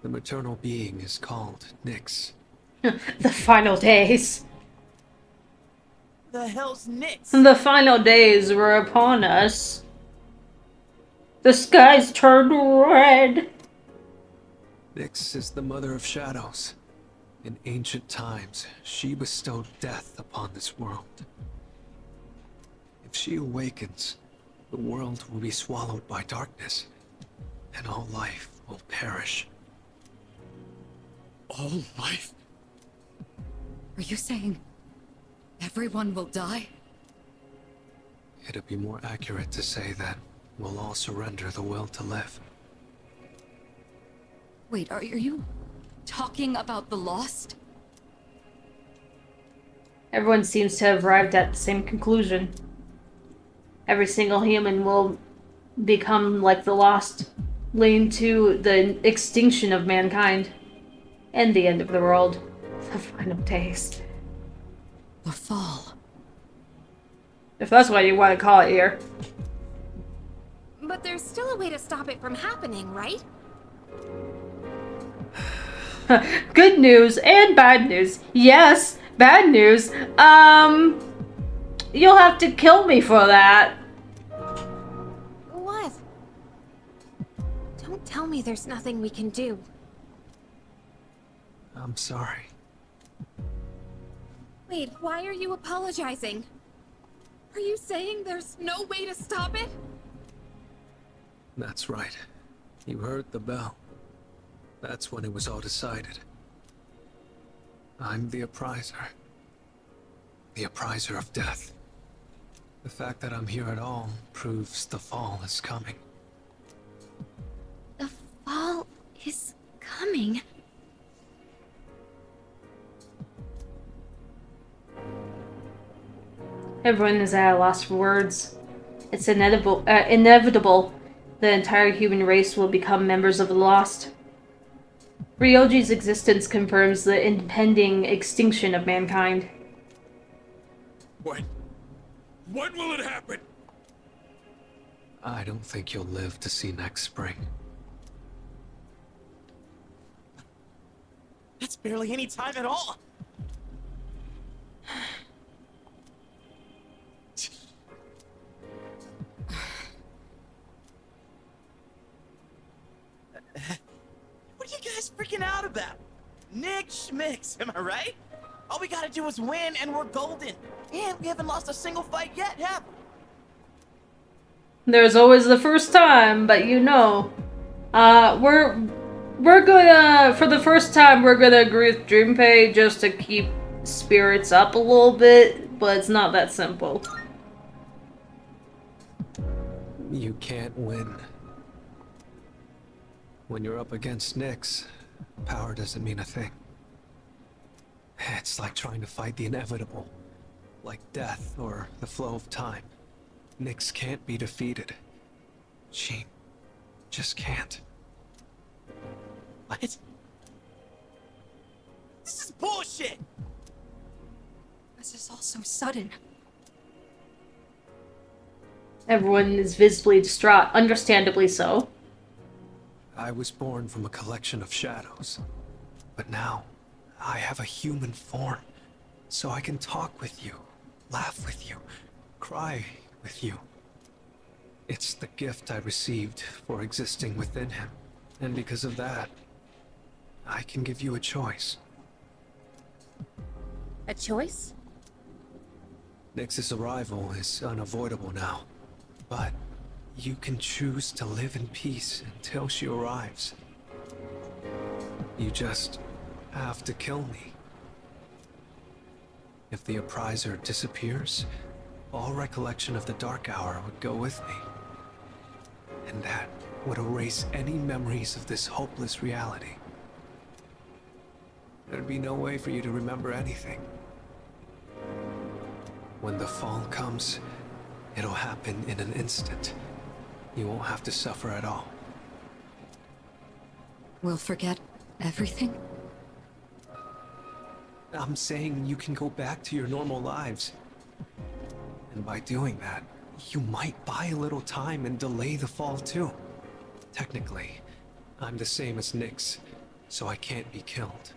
The maternal being is called Nyx. The final days. The hell's Nyx? The final days were upon us. The skies turned red. Nyx is the mother of shadows. In ancient times, she bestowed death upon this world. If she awakens, the world will be swallowed by darkness, and all life will perish. All life? Are you saying everyone will die? It'd be more accurate to say that we'll all surrender the will to live. Wait, are you talking about the Lost? Everyone seems to have arrived at the same conclusion. Every single human will become like the Lost, leading to the extinction of mankind and the end of the world. The final days. The Fall. If that's what you want to call it here. But there's still a way to stop it from happening, right? Good news and bad news. Yes, bad news. You'll have to kill me for that. What? Don't tell me there's nothing we can do. I'm sorry. Wait, why are you apologizing? Are you saying there's no way to stop it? That's right. You heard the bell. That's when it was all decided. I'm the appriser. The appriser of death. The fact that I'm here at all proves the fall is coming. The fall is coming. Everyone is at a loss for words. It's inevitable. The entire human race will become members of the Lost. Ryoji's existence confirms the impending extinction of mankind. When? When will it happen? I don't think you'll live to see next spring. That's barely any time at all. What are you guys freaking out about? Nick Schmicks, am I right? All we gotta do is win and we're golden. And we haven't lost a single fight yet, have we? There's always the first time, but you know, we're gonna, for the first time, we're gonna agree with Junpei just to keep spirits up a little bit, but it's not that simple. You can't win. When you're up against Nyx, power doesn't mean a thing. It's like trying to fight the inevitable, like death or the flow of time. Nyx can't be defeated. She just can't. What? This is bullshit! This is all so sudden. Everyone is visibly distraught, understandably so. I was born from a collection of shadows, but now I have a human form, so I can talk with you, laugh with you, cry with you. It's the gift I received for existing within him, and because of that, I can give you a choice. A choice? Nyx's arrival is unavoidable now, but you can choose to live in peace until she arrives. You just have to kill me. If the Appriser disappears, all recollection of the Dark Hour would go with me. And that would erase any memories of this hopeless reality. There'd be no way for you to remember anything. When the fall comes, it'll happen in an instant. You won't have to suffer at all. We'll forget everything? I'm saying you can go back to your normal lives. And by doing that, you might buy a little time and delay the fall too. Technically, I'm the same as Nyx, so I can't be killed.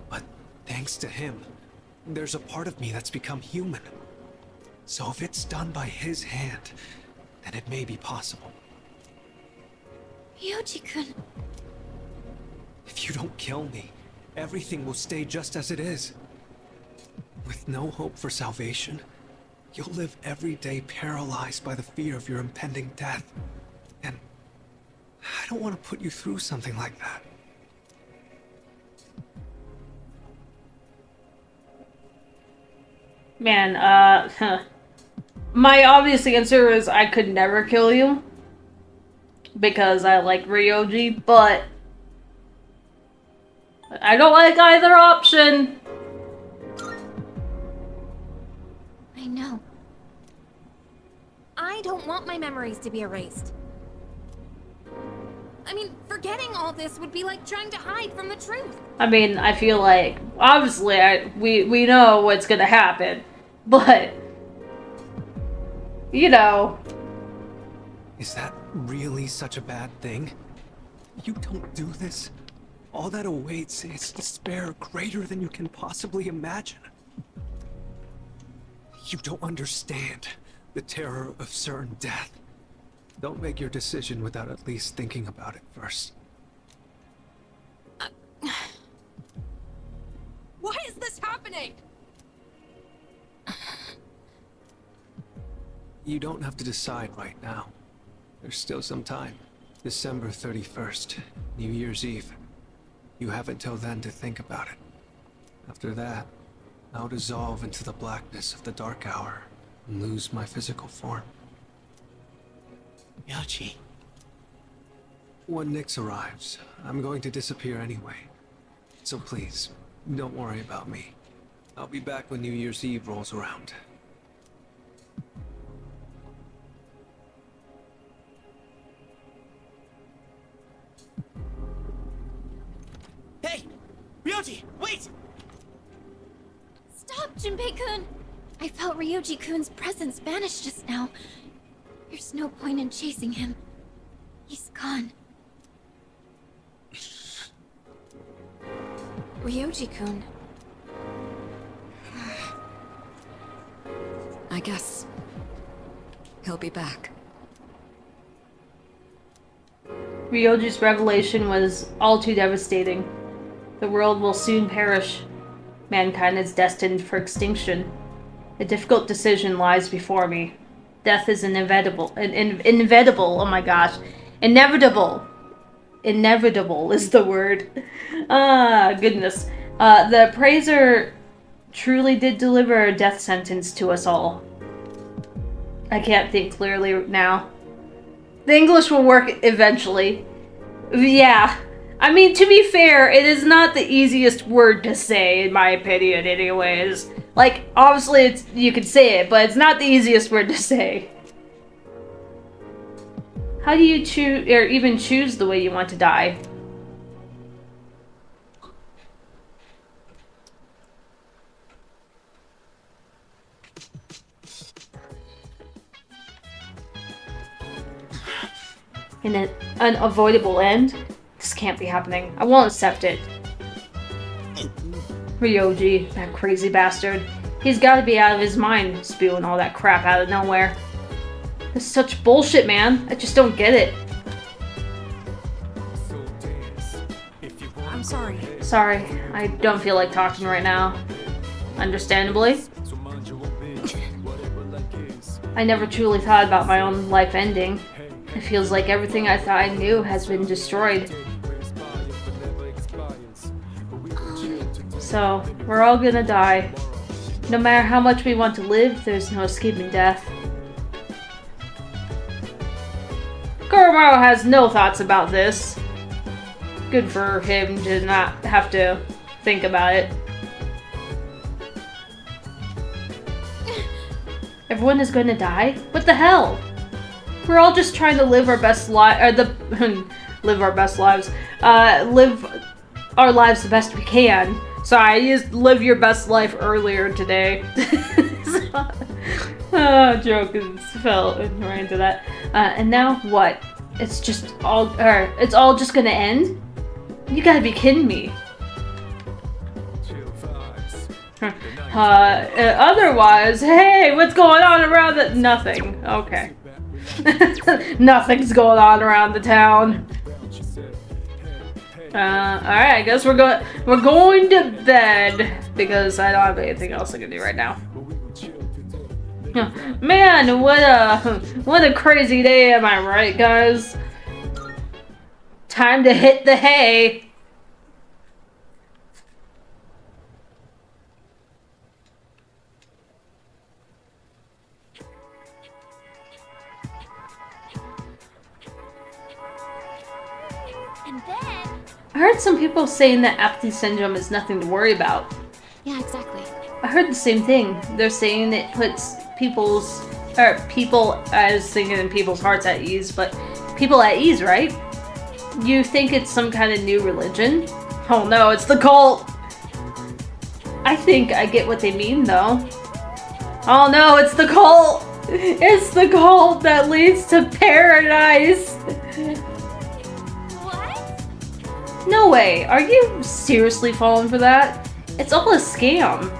But thanks to him, there's a part of me that's become human. So if it's done by his hand, then it may be possible. Ryoji-kun. If you don't kill me, everything will stay just as it is. With no hope for salvation, you'll live every day paralyzed by the fear of your impending death. And I don't want to put you through something like that. Man, my obvious answer is I could never kill you. Because I like Ryoji, but I don't like either option. I know. I don't want my memories to be erased. I mean, forgetting all this would be like trying to hide from the truth. I mean, I feel like, obviously, we know what's gonna happen, but, you know. Is that really such a bad thing? You don't do this. All that awaits is despair greater than you can possibly imagine. You don't understand the terror of certain death. Don't make your decision without at least thinking about it first. Why is this happening? You don't have to decide right now. There's still some time. December 31st, New Year's Eve. You have until then to think about it. After that, I'll dissolve into the blackness of the Dark Hour and lose my physical form. Ryoji. When Nyx arrives, I'm going to disappear anyway. So please, don't worry about me. I'll be back when New Year's Eve rolls around. Hey! Ryoji, wait! Stop, Junpei-kun! I felt Ryoji-kun's presence vanish just now. There's no point in chasing him. He's gone. Ryoji-kun. I guess he'll be back. Ryoji's revelation was all too devastating. The world will soon perish. Mankind is destined for extinction. A difficult decision lies before me. Death is inevitable. Inevitable. Oh my gosh. Inevitable. Inevitable is the word. Ah, goodness. The Appriser truly did deliver a death sentence to us all. I can't think clearly now. The English will work eventually. Yeah. I mean, to be fair, it is not the easiest word to say, in my opinion, anyways. Like, obviously, you could say it, but it's not the easiest word to say. How do you choose, or even choose the way you want to die? In an unavoidable end? This can't be happening. I won't accept it. Ryoji, that crazy bastard. He's gotta be out of his mind, spewing all that crap out of nowhere. This is such bullshit, man. I just don't get it. So sorry. Sorry, I don't feel like talking right now. Understandably. I never truly thought about my own life ending. It feels like everything I thought I knew has been destroyed. So, we're all gonna die. No matter how much we want to live, there's no escaping death. Koromaru has no thoughts about this. Good for him to not have to think about it. Everyone is going to die? What the hell? We're all just trying to live our best lives, live our best lives. Live our lives the best we can. Sorry, I used live your best life earlier today. Joke fell right into that. And now what? It's all just gonna end? You gotta be kidding me. Otherwise, hey, what's going on around the— Nothing. Okay. Nothing's going on around the town. Alright, I guess we're going to bed because I don't have anything else I can do right now. Man, what a crazy day, am I right, guys? Time to hit the hay. And then... I heard some people saying that apathy syndrome is nothing to worry about. Yeah, exactly. I heard the same thing. They're saying it puts people, I was thinking in people's hearts at ease, but people at ease, right? You think it's some kind of new religion? Oh no, it's the cult! I think I get what they mean, though. Oh no, it's the cult! It's the cult that leads to paradise! What? No way, are you seriously falling for that? It's all a scam.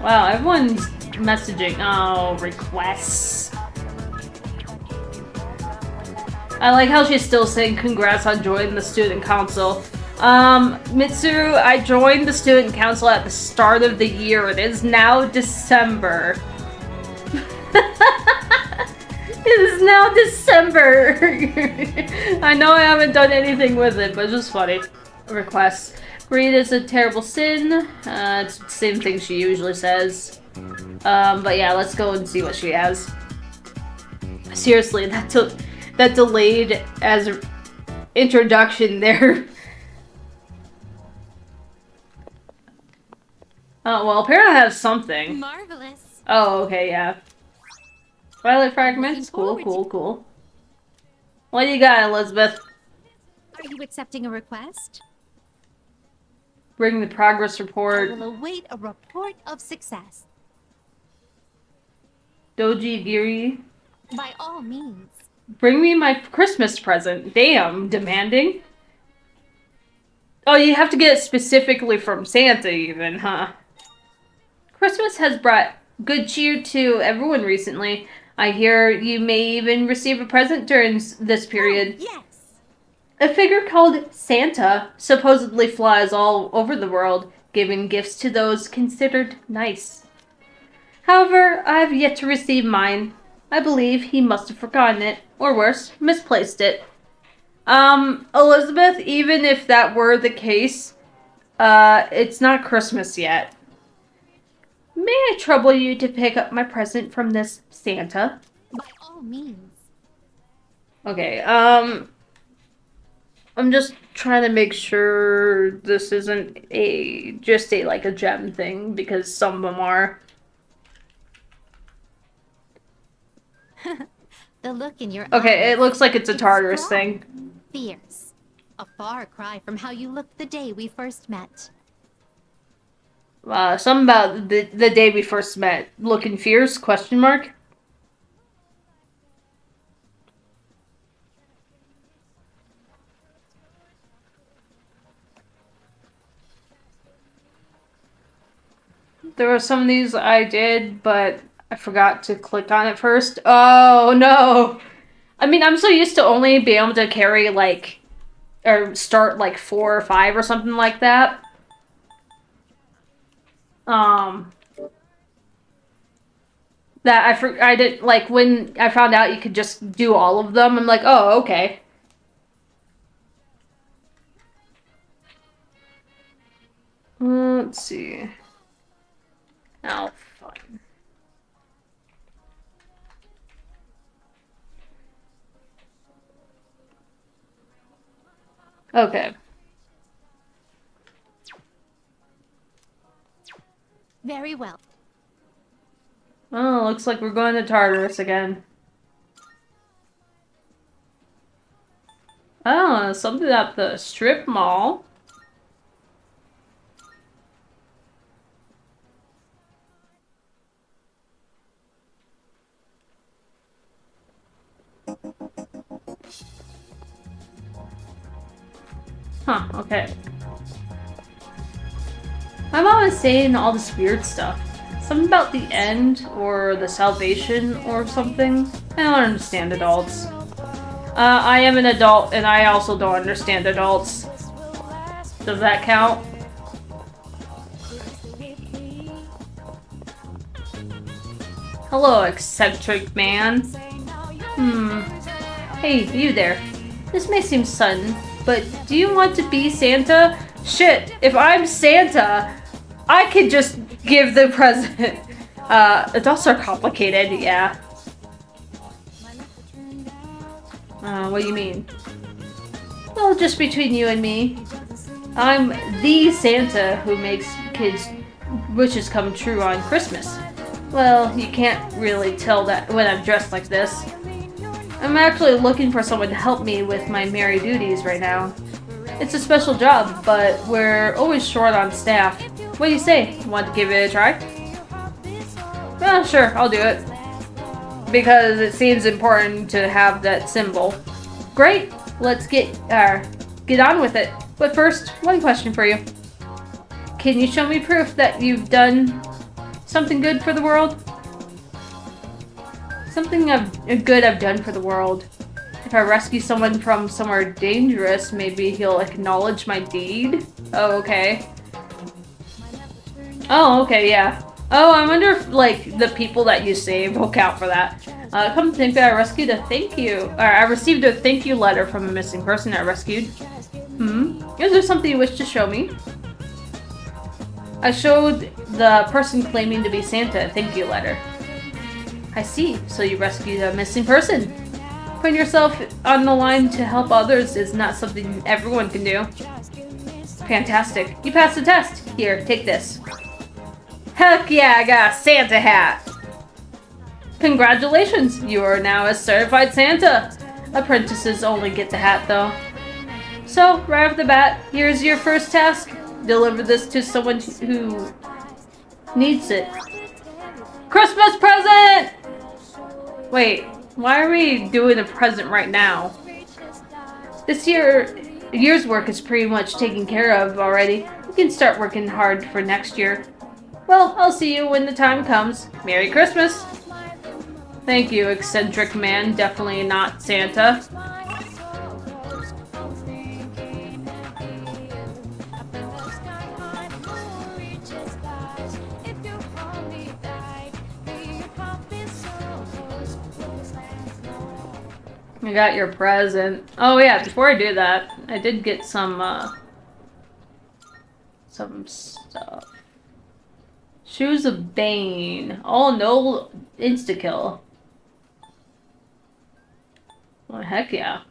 Wow, everyone's messaging. Oh, requests. I like how she's still saying congrats on joining the student council. Mitsuru, I joined the student council at the start of the year. It is now December. It is now December. I know I haven't done anything with it, but it's just funny. Requests. Greed is a terrible sin. It's the same thing she usually says. But yeah, let's go and see what she has. Seriously, that delayed as introduction there. Oh, well, apparently I have something. Marvelous. Oh, okay, yeah. Twilight fragments? Cool. What do you got, Elizabeth? Are you accepting a request? Bring the progress I report. will await a report of success. Doji Giri. By all means. Bring me my Christmas present. Damn, demanding. Oh, you have to get it specifically from Santa even, huh? Christmas has brought good cheer to everyone recently. I hear you may even receive a present during this period. Oh, yes. A figure called Santa supposedly flies all over the world, giving gifts to those considered nice. However, I have yet to receive mine. I believe he must have forgotten it, or worse, misplaced it. Elizabeth, even if that were the case, it's not Christmas yet. May I trouble you to pick up my present from this Santa? By all means. Okay, I'm just trying to make sure this isn't just a gem thing, because some of them are. The look in your Okay, eyes. it looks like it's a Tartarus strong, thing. Fierce. A far cry from how you looked the day we first met. Something about the day we first met. Looking fierce, question mark? There were some of these I did, but I forgot to click on it first. Oh, no. I mean, I'm so used to only being able to carry, like, or start, like, 4 or 5 or something like that. That I didn't, like, when I found out you could just do all of them, I'm like, oh, okay. Let's see. Oh, fine. Okay. Very well. Oh, looks like we're going to Tartarus again. Oh, something at the strip mall. Huh, okay. My mom is saying all this weird stuff. Something about the end, or the salvation, or something. I don't understand adults. I am an adult, and I also don't understand adults. Does that count? Hello, eccentric man. Hey, you there. This may seem sudden, but do you want to be Santa? Shit, if I'm Santa, I could just give the present. Adults are complicated, yeah. What do you mean? Well, just between you and me. I'm the Santa who makes kids' wishes come true on Christmas. Well, you can't really tell that when I'm dressed like this. I'm actually looking for someone to help me with my merry duties right now. It's a special job, but we're always short on staff. What do you say? Want to give it a try? Sure, I'll do it. Because it seems important to have that symbol. Great, let's get on with it. But first, one question for you. Can you show me proof that you've done something good for the world? Something good I've done for the world. If I rescue someone from somewhere dangerous, maybe he'll acknowledge my deed? Oh, okay. Oh, okay, yeah. Oh, I wonder if, like, the people that you save will count for that. Come to think that I received a thank you letter from a missing person I rescued. Is there something you wish to show me? I showed the person claiming to be Santa a thank you letter. I see, so you rescued a missing person. Putting yourself on the line to help others is not something everyone can do. Fantastic. You passed the test. Here, take this. Heck yeah, I got a Santa hat! Congratulations, you are now a certified Santa. Apprentices only get the hat though. So, right off the bat, here's your first task. Deliver this to someone who needs it. Christmas present! Wait, why are we doing a present right now? This year's work is pretty much taken care of already. We can start working hard for next year. Well, I'll see you when the time comes. Merry Christmas! Thank you, eccentric man. Definitely not Santa. I got your present. Oh yeah, before I do that, I did get some stuff. Shoes of Bane. Oh, no insta-kill. Oh, heck yeah.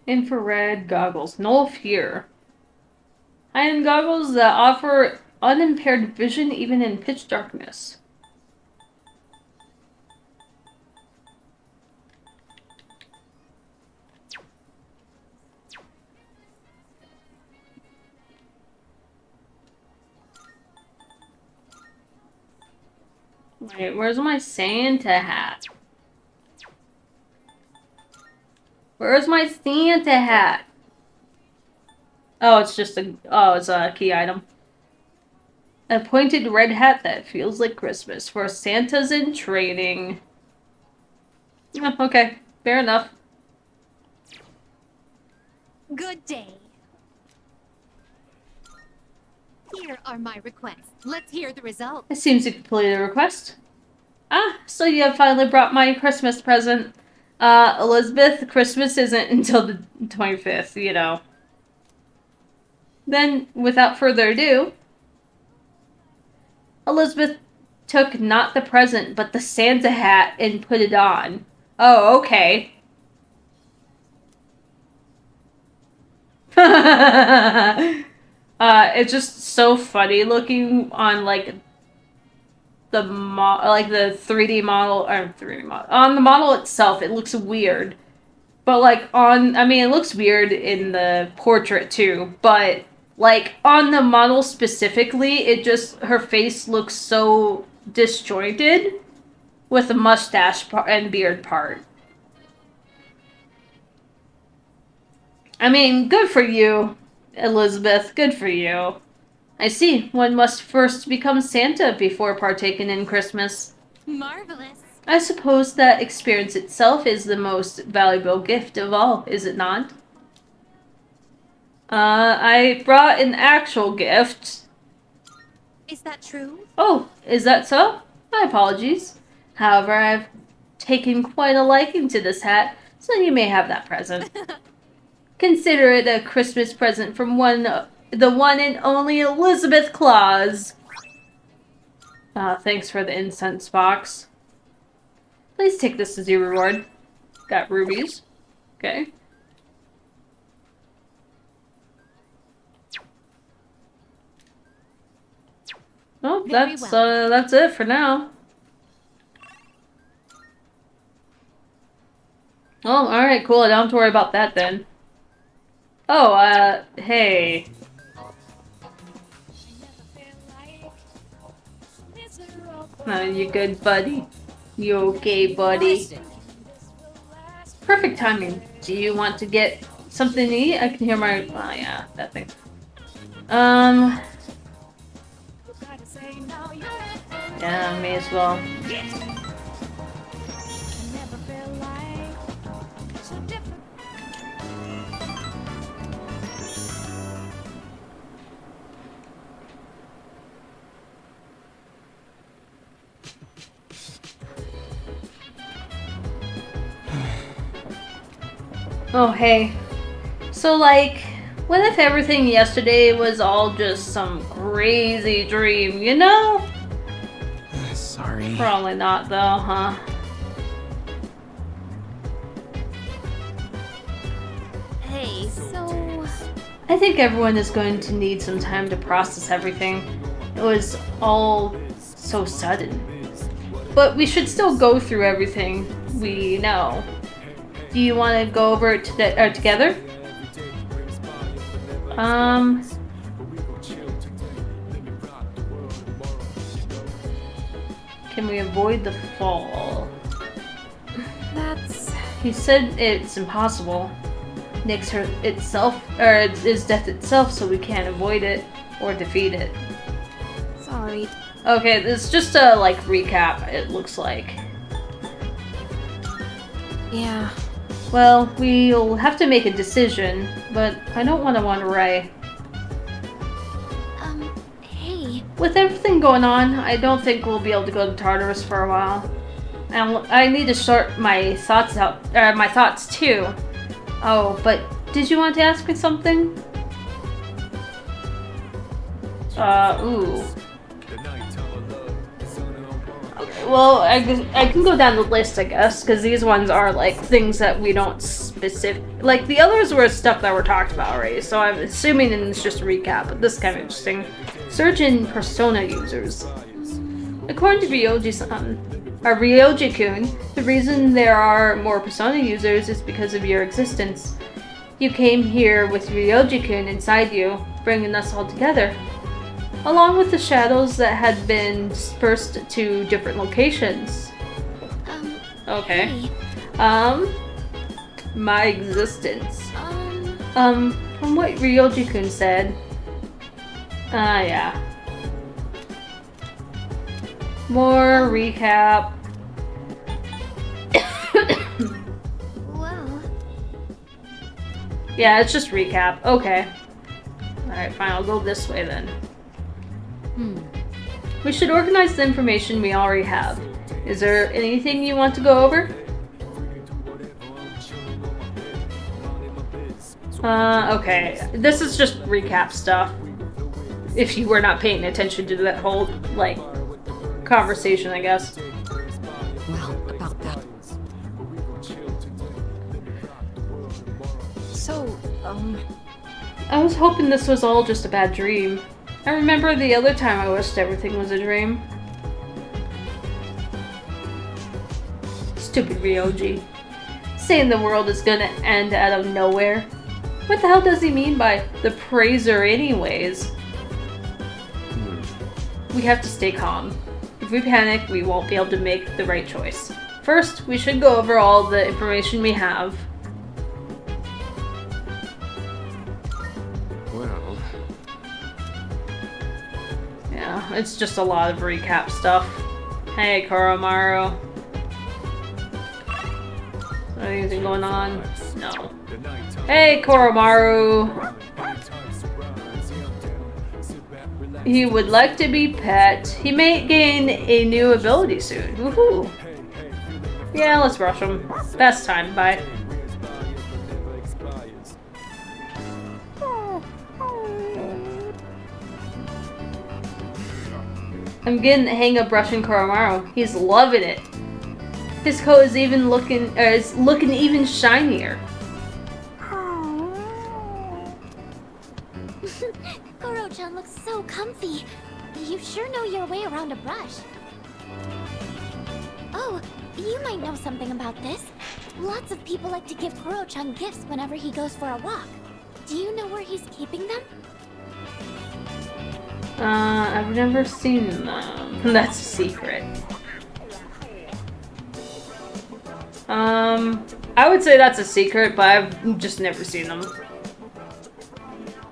Infrared goggles. No fear. High-end goggles that offer unimpaired vision even in pitch darkness. Wait, where's my Santa hat? Where's my Santa hat? Oh, it's just a... Oh, it's a key item. A pointed red hat that feels like Christmas for Santas in training. Oh, okay, fair enough. Good day. Here are my requests. Let's hear the results. It seems you completed a request. Ah, so you have finally brought my Christmas present. Elizabeth, Christmas isn't until the 25th, you know. Then, without further ado, Elizabeth took not the present, but the Santa hat and put it on. Oh, okay. It's just so funny looking on, like, the 3D model, or 3D model. On the model itself, it looks weird. But, like, I mean, it looks weird in the portrait, too. But, like, on the model specifically, her face looks so disjointed with the mustache and beard part. I mean, good for you, Elizabeth. Good for you. I see. One must first become Santa before partaking in Christmas. Marvelous. I suppose that experience itself is the most valuable gift of all, is it not? I brought an actual gift. Is that true? Oh, is that so? My apologies. However, I've taken quite a liking to this hat, so you may have that present. Consider it a Christmas present from the one and only Elizabeth Claus. Thanks for the incense box. Please take this as your reward. Got rubies. Okay. Oh, that's it for now. Oh, alright, cool. I don't have to worry about that then. Oh, hey. You good, buddy? You okay, buddy? Perfect timing. Do you want to get something to eat? I can hear my... Oh, yeah, that thing. Yeah, may as well. Oh, hey. So, like, what if everything yesterday was all just some crazy dream, you know? Sorry. Probably not, though, huh? Hey, so... I think everyone is going to need some time to process everything. It was all so sudden. But we should still go through everything we know. Do you want to go over it together? Can we avoid the fall? He said it's impossible. Nick's hurt itself, or is death itself, so we can't avoid it or defeat it. Sorry. Okay, this is just a, like, recap, it looks like. Yeah. Well, we'll have to make a decision, but I don't want to wander away. Hey. With everything going on, I don't think we'll be able to go to Tartarus for a while. And I need to sort my thoughts out, my thoughts too. Oh, but did you want to ask me something? Ooh. Well, I can go down the list, I guess, because these ones are, like, things that we don't like, the others were stuff that were talked about already, so I'm assuming it's just a recap, but this is kind of interesting. Surgeon persona users. According to Ryoji-kun, the reason there are more persona users is because of your existence. You came here with Ryoji-kun inside you, bringing us all together. Along with the shadows that had been dispersed to different locations. Okay. Hey, My existence. From what Ryoji-kun said. Yeah. More recap. Whoa. Yeah, it's just recap. Okay. Alright, fine, I'll go this way then. We should organize the information we already have. Is there anything you want to go over? Okay. This is just recap stuff. If you were not paying attention to that whole, like, conversation, I guess. Well, about that. So, I was hoping this was all just a bad dream. I remember the other time I wished everything was a dream. Stupid Ryoji. Saying the world is gonna end out of nowhere. What the hell does he mean by the praiser anyways? We have to stay calm. If we panic, we won't be able to make the right choice. First, we should go over all the information we have. Well, Yeah, it's just a lot of recap stuff. Hey, Koromaru. Anything going on? No. Hey, Koromaru! He would like to be pet. He may gain a new ability soon. Woohoo! Yeah, let's rush him. Best time, bye. I'm getting the hang of brushing Koromaru. He's loving it. His coat is even looking even shinier. Koro-chan looks so comfy. You sure know your way around a brush. Oh, you might know something about this. Lots of people like to give Koro-chan gifts whenever he goes for a walk. Do you know where he's keeping them? I've never seen them. That's a secret. I would say that's a secret, but I've just never seen them.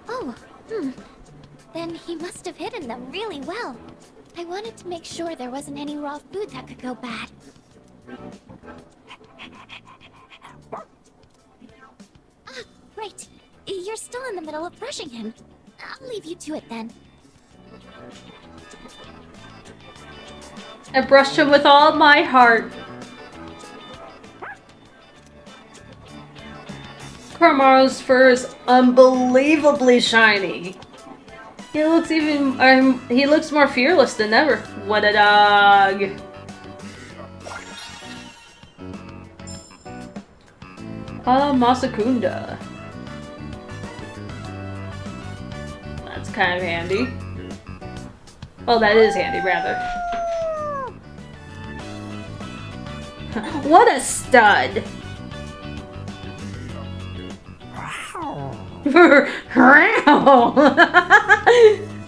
Oh, Then he must have hidden them really well. I wanted to make sure there wasn't any raw food that could go bad. Ah, right. You're still in the middle of brushing him. I'll leave you to it then. I brushed him with all my heart. Koromaru's fur is unbelievably shiny. He looks more fearless than ever. What a dog. Masakunda. That's kind of handy. Well, that is handy, rather. What a stud!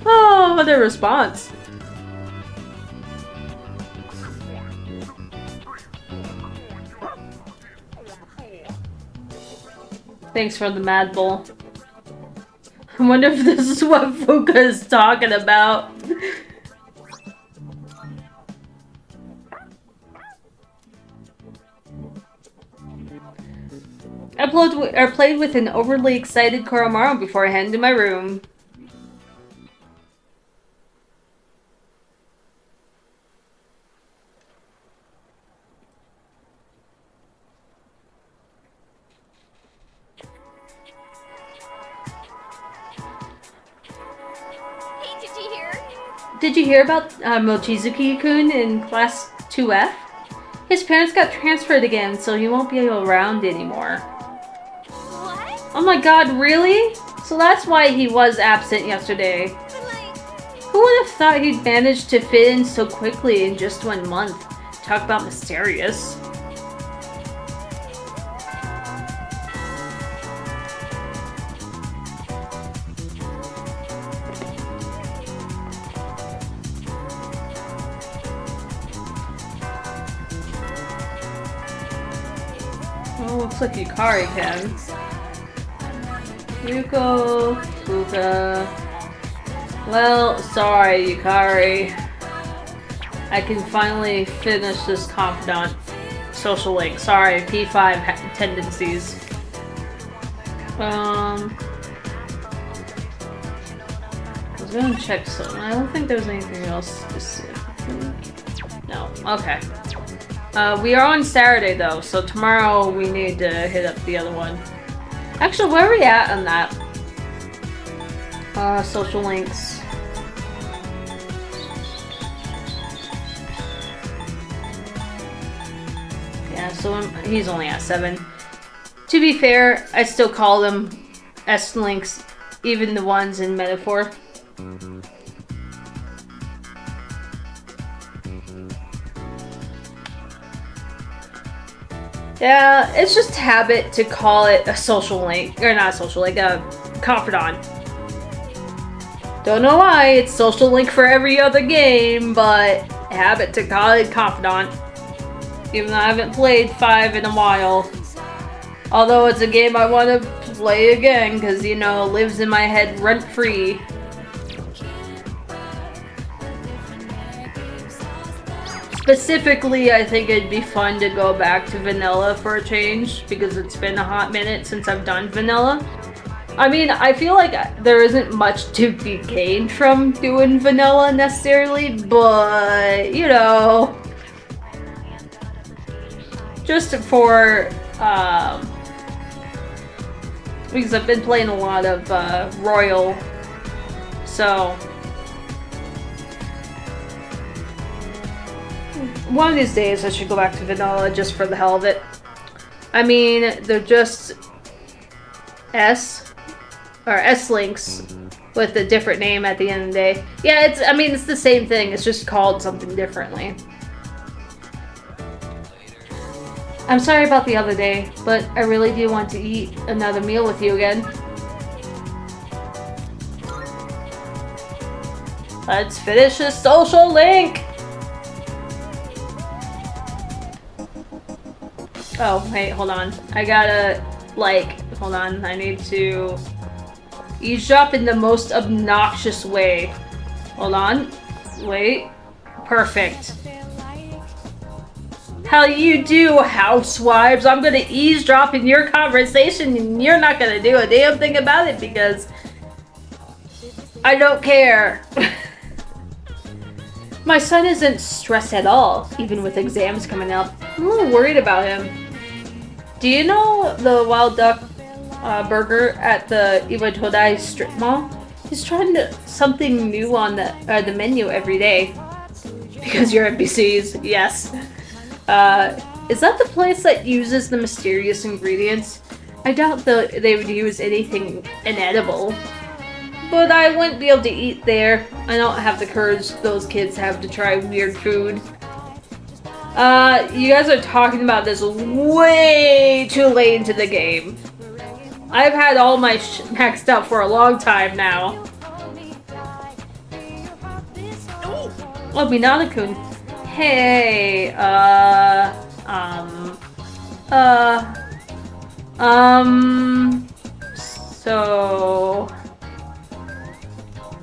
Oh, what a response. Thanks for the Mad Bull. I wonder if this is what Fuka is talking about. I played with an overly excited Koromaru before I headed to my room. Hey, did you hear? Did you hear about Mochizuki-kun in Class 2F? His parents got transferred again, so he won't be around anymore. What? Oh my god, really? So that's why he was absent yesterday. But like, Who would have thought he'd managed to fit in so quickly in just 1 month? Talk about mysterious. Oh, looks like Yukari can. Yuko, Fuka. Well, sorry, Yukari. I can finally finish this confidant social link. Sorry, P5 tendencies. I was gonna check something. I don't think there's anything else specific. No. Okay. We are on Saturday though, so tomorrow we need to hit up the other one. Actually, where are we at on that? Social links. Yeah, so he's only at 7. To be fair, I still call them S-links, even the ones in Metaphor. Yeah, it's just habit to call it a social link, or not a social link, a confidant. Don't know why, it's social link for every other game, but habit to call it confidant. Even though I haven't played 5 in a while. Although it's a game I want to play again, because, you know, it lives in my head rent-free. Specifically, I think it'd be fun to go back to vanilla for a change, because it's been a hot minute since I've done vanilla. I mean, I feel like there isn't much to be gained from doing vanilla necessarily, but, you know, just for, because I've been playing a lot of Royal, so one of these days I should go back to vanilla just for the hell of it. I mean, they're just S-links with a different name at the end of the day. Yeah, it's the same thing, it's just called something differently. I'm sorry about the other day, but I really do want to eat another meal with you again. Let's finish this social link! Oh, wait, hold on. I gotta, hold on. I need to eavesdrop in the most obnoxious way. Hold on. Wait. Perfect. How you do, housewives? I'm gonna eavesdrop in your conversation and you're not gonna do a damn thing about it because I don't care. My son isn't stressed at all, even with exams coming up. I'm a little worried about him. Do you know the Wild Duck burger at the Iwatodai strip mall? He's trying something new on the menu every day. Because you're NPCs, yes. Is that the place that uses the mysterious ingredients? I doubt they would use anything inedible. But I wouldn't be able to eat there. I don't have the courage those kids have to try weird food. You guys are talking about this way too late into the game. I've had all my maxed out for a long time now. Oh, Minata-kun. Hey, so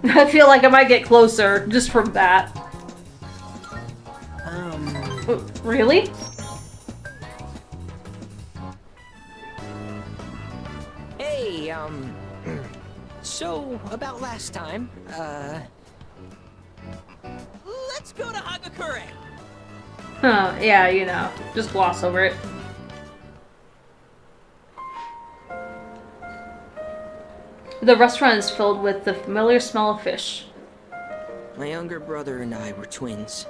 I feel like I might get closer just from that. Really? Hey, so about last time, let's go to Hagakure. Huh, yeah, you know, just gloss over it. The restaurant is filled with the familiar smell of fish. My younger brother and I were twins,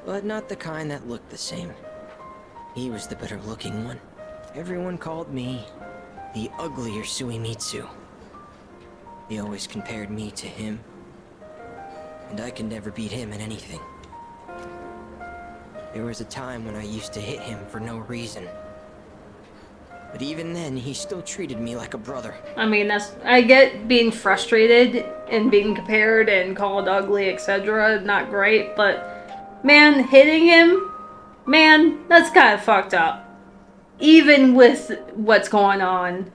but not the kind that looked the same. He was the better looking one. Everyone called me the uglier Suimitsu. They always compared me to him. and I can never beat him in anything. There was a time when I used to hit him for no reason. But even then, he still treated me like a brother. I mean, I get being frustrated and being compared and called ugly, etc. Not great, but man, hitting him, man, that's kind of fucked up. Even with what's going on.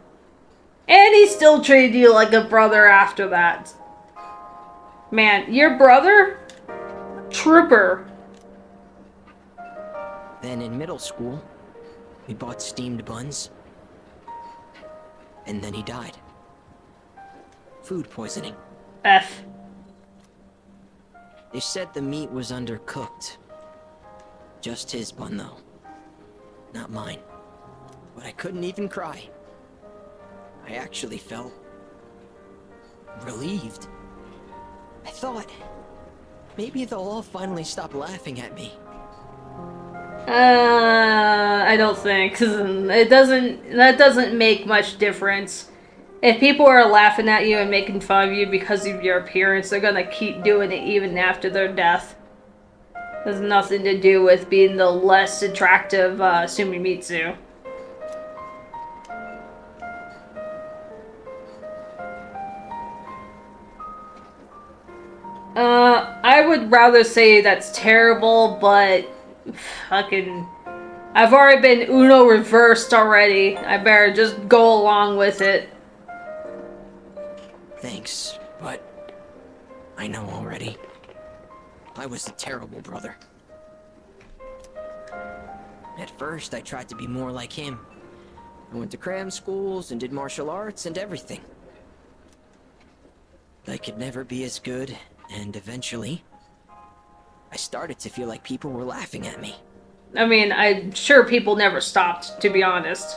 And he still treated you like a brother after that. Man, your brother? Trooper. Then in middle school, we bought steamed buns. And then he died. Food poisoning. F. They said the meat was undercooked. Just his bun, though. Not mine. But I couldn't even cry. I actually felt relieved. I thought maybe they'll all finally stop laughing at me. I don't think. That doesn't make much difference. If people are laughing at you and making fun of you because of your appearance, they're gonna keep doing it even after their death. It has nothing to do with being the less attractive Sumimitsu. I would rather say that's terrible, but fucking, I've already been Uno reversed already. I better just go along with it. Thanks, but I know already. I was a terrible brother. At first, I tried to be more like him. I went to cram schools and did martial arts and everything. I could never be as good, and eventually, I started to feel like people were laughing at me. I mean, I'm sure people never stopped, to be honest.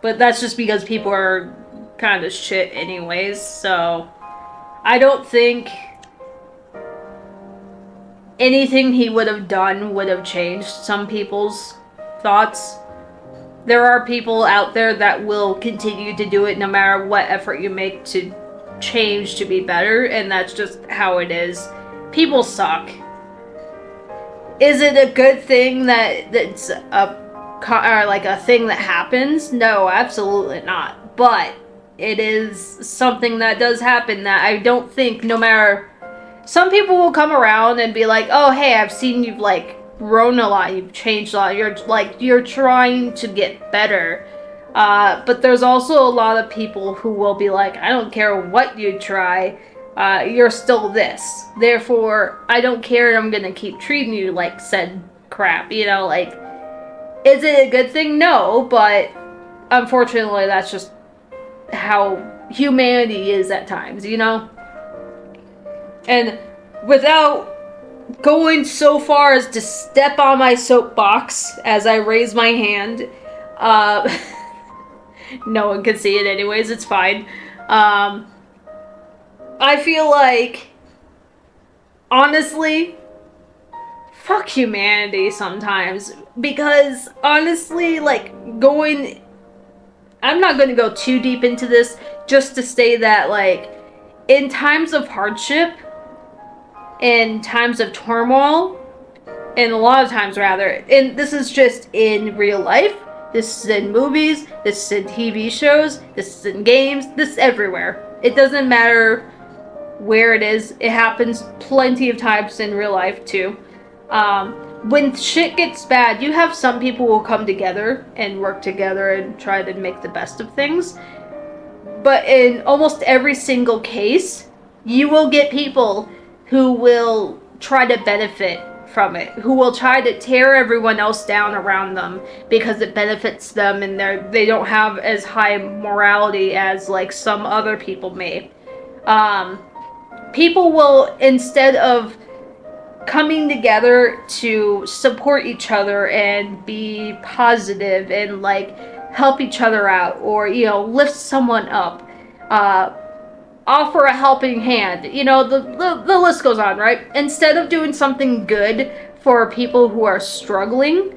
But that's just because people are kind of shit anyways, so I don't think anything he would have done would have changed some people's thoughts. There are people out there that will continue to do it no matter what effort you make to change to be better, and that's just how it is. People suck. Is it a good thing that's a thing that happens? No, absolutely not. But it is something that does happen that I don't think, no matter, some people will come around and be like, oh hey, I've seen you've like grown a lot, you've changed a lot, you're trying to get better. But there's also a lot of people who will be like, I don't care what you try, you're still this. Therefore, I don't care, I'm gonna keep treating you like said crap, you know, like, is it a good thing? No, but unfortunately that's just how humanity is at times, you know? And without going so far as to step on my soapbox as I raise my hand, no one can see it anyways, it's fine. I feel like, honestly, fuck humanity sometimes. Because, honestly, like, I'm not going to go too deep into this, just to say that, like, in times of hardship, in times of turmoil, and a lot of times rather, and this is just in real life, this is in movies, this is in TV shows, this is in games, this is everywhere. It doesn't matter where it is, it happens plenty of times in real life too. When shit gets bad, you have some people who will come together and work together and try to make the best of things. But in almost every single case, you will get people who will try to benefit from it, who will try to tear everyone else down around them because it benefits them and they don't have as high morality as like some other people may. People will, instead of coming together to support each other and be positive and like help each other out, or you know, lift someone up, offer a helping hand, you know, the list goes on, right? Instead of doing something good for people who are struggling,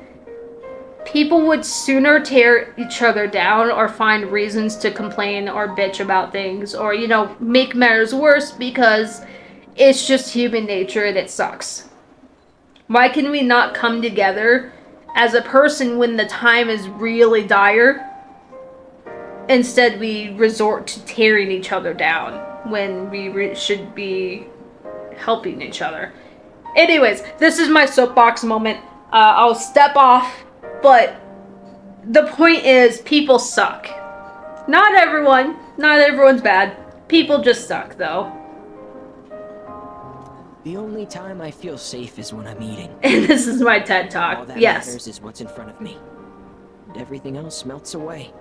people would sooner tear each other down or find reasons to complain or bitch about things, or, you know, make matters worse because It's just human nature and it sucks. Why can we not come together as a person when the time is really dire? Instead, we resort to tearing each other down when we should be helping each other. Anyways, this is my soapbox moment. I'll step off, but the point is, people suck. Not everyone. Not everyone's bad. People just suck, though. The only time I feel safe is when I'm eating. And this is my TED Talk. All that Yes. matters is what's in front of me. And everything else melts away.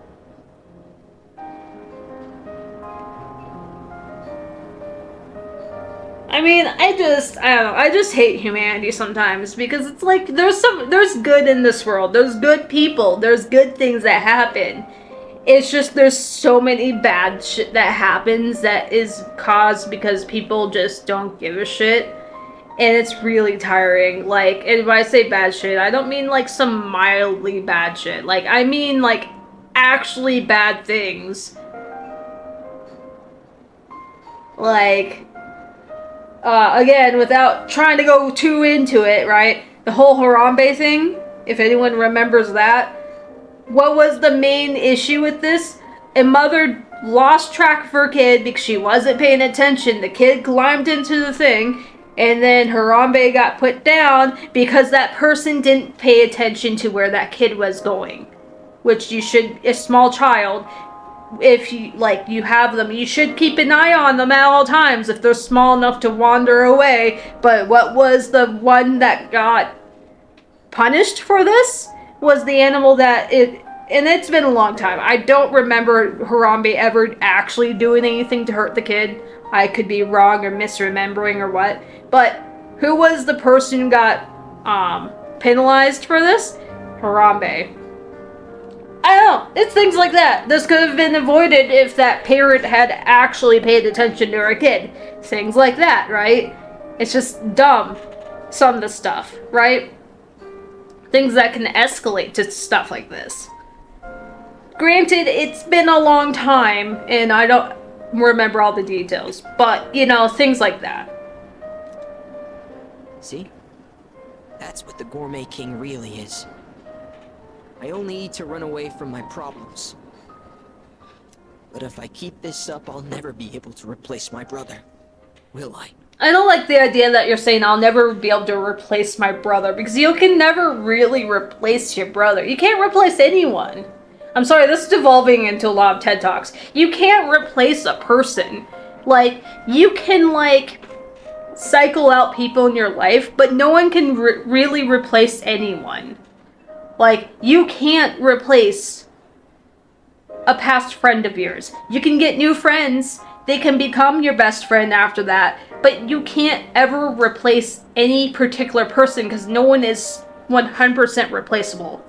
I mean, I don't know, I just hate humanity sometimes because it's like there's good in this world. There's good people. There's good things that happen. It's just there's so many bad shit that happens that is caused because people just don't give a shit. And it's really tiring. Like, and when I say bad shit, I don't mean like some mildly bad shit. Like, I mean like actually bad things. Like, again, without trying to go too into it, right? The whole Harambe thing, if anyone remembers that. What was the main issue with this? A mother lost track of her kid because she wasn't paying attention. The kid climbed into the thing, and then Harambe got put down because that person didn't pay attention to where that kid was going. Which you should, a small child, if you, like, you have them, you should keep an eye on them at all times if they're small enough to wander away. But what was the one that got punished for this? Was the animal that and it's been a long time. I don't remember Harambe ever actually doing anything to hurt the kid. I could be wrong or misremembering or what. But who was the person who got penalized for this? Harambe. I don't know. It's things like that. This could have been avoided if that parent had actually paid attention to her kid. Things like that, right? It's just dumb. Some of the stuff, right? Things that can escalate to stuff like this. Granted, it's been a long time, and I don't remember all the details. But, you know, things like that. See? That's what the Gourmet King really is. I only eat to run away from my problems. But if I keep this up, I'll never be able to replace my brother. Will I? I don't like the idea that you're saying I'll never be able to replace my brother, because you can never really replace your brother. You can't replace anyone. I'm sorry, this is devolving into a lot of TED Talks. You can't replace a person. Like, you can, like, cycle out people in your life, but no one can really replace anyone. Like, you can't replace a past friend of yours. You can get new friends. They can become your best friend after that. But you can't ever replace any particular person because no one is 100% replaceable.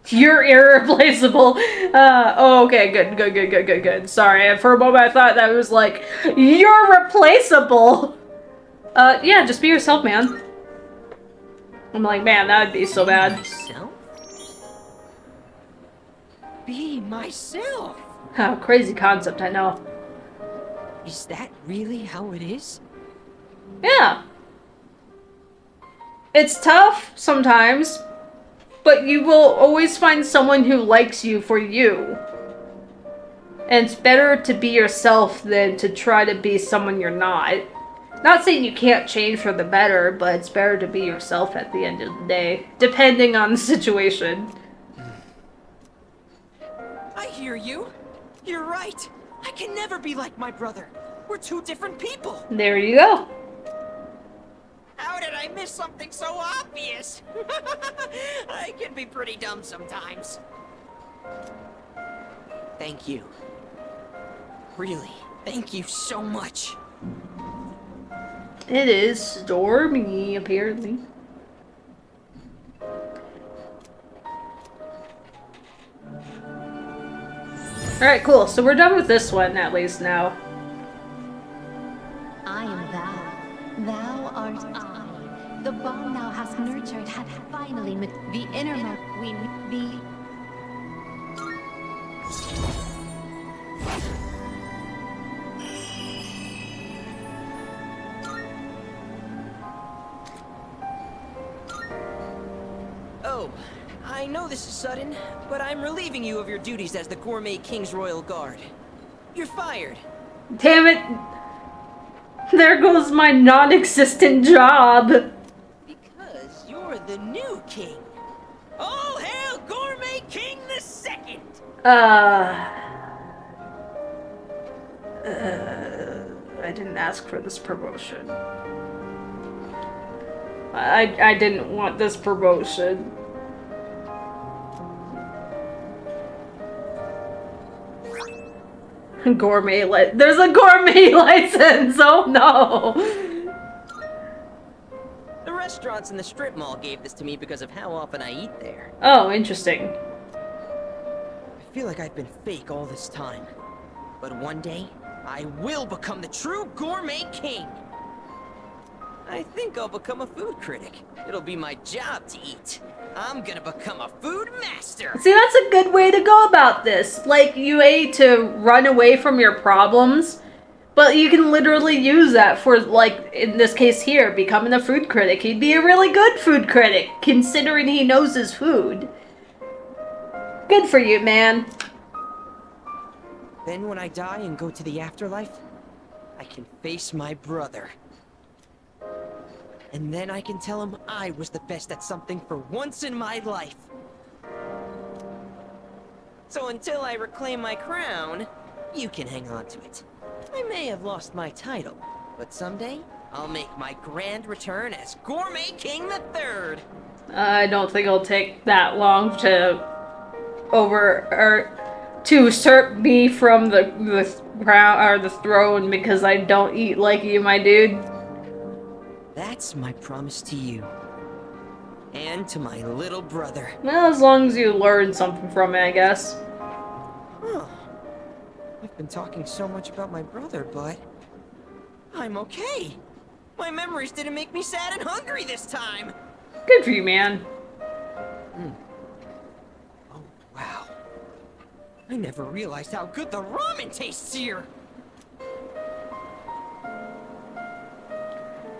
You're irreplaceable. Oh, okay, good. Sorry, for a moment I thought that was like, you're replaceable. Yeah, just be yourself, man. I'm like, man, that would be so bad. Myself? Be myself? Oh, crazy concept, I know. Is that really how it is? Yeah. It's tough sometimes, but you will always find someone who likes you for you. And it's better to be yourself than to try to be someone you're not. Not saying you can't change for the better, but it's better to be yourself at the end of the day, depending on the situation. I hear you. You're right. I can never be like my brother. We're two different people. There you go. How did I miss something so obvious? I can be pretty dumb sometimes. Thank you. Really, thank you so much. It is stormy, apparently. Alright, cool. So we're done with this one, at least now. I am thou. Thou art I. The bond thou hast nurtured hath finally met the innermost we the Oh, I know this is sudden, but I'm relieving you of your duties as the Gourmet King's Royal Guard. You're fired. Damn it! There goes my non-existent job! Because you're the new king. All hail Gourmet King the Second! I didn't ask for this promotion. I didn't want this promotion. There's a gourmet license! Oh no! The restaurants in the strip mall gave this to me because of how often I eat there. Oh, interesting. I feel like I've been fake all this time. But one day, I will become the true Gourmet King! I think I'll become a food critic. It'll be my job to eat. I'm gonna become a food master! See, that's a good way to go about this. Like, you ate to run away from your problems, but you can literally use that for, like, in this case here, becoming a food critic. He'd be a really good food critic, considering he knows his food. Good for you, man. Then when I die and go to the afterlife, I can face my brother. And then I can tell him I was the best at something for once in my life. So until I reclaim my crown, you can hang on to it. I may have lost my title, but someday I'll make my grand return as Gourmet King the Third. I don't think it'll take that long to usurp me from the crown or the throne because I don't eat like you, my dude. That's my promise to you. And to my little brother. Well, as long as you learn something from it, I guess. Huh. I've been talking so much about my brother, but I'm okay. My memories didn't make me sad and hungry this time. Good for you, man. Oh, wow. I never realized how good the ramen tastes here.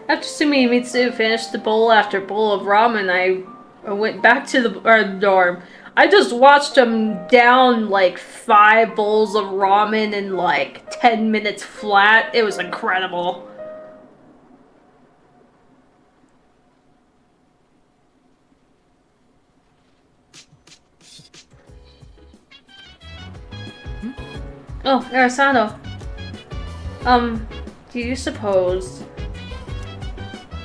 After Sumi and Mitsu finished the bowl after bowl of ramen, I went back to the dorm. I just watched them down like 5 bowls of ramen in like 10 minutes flat. It was incredible. Oh, Arasano. Do you suppose...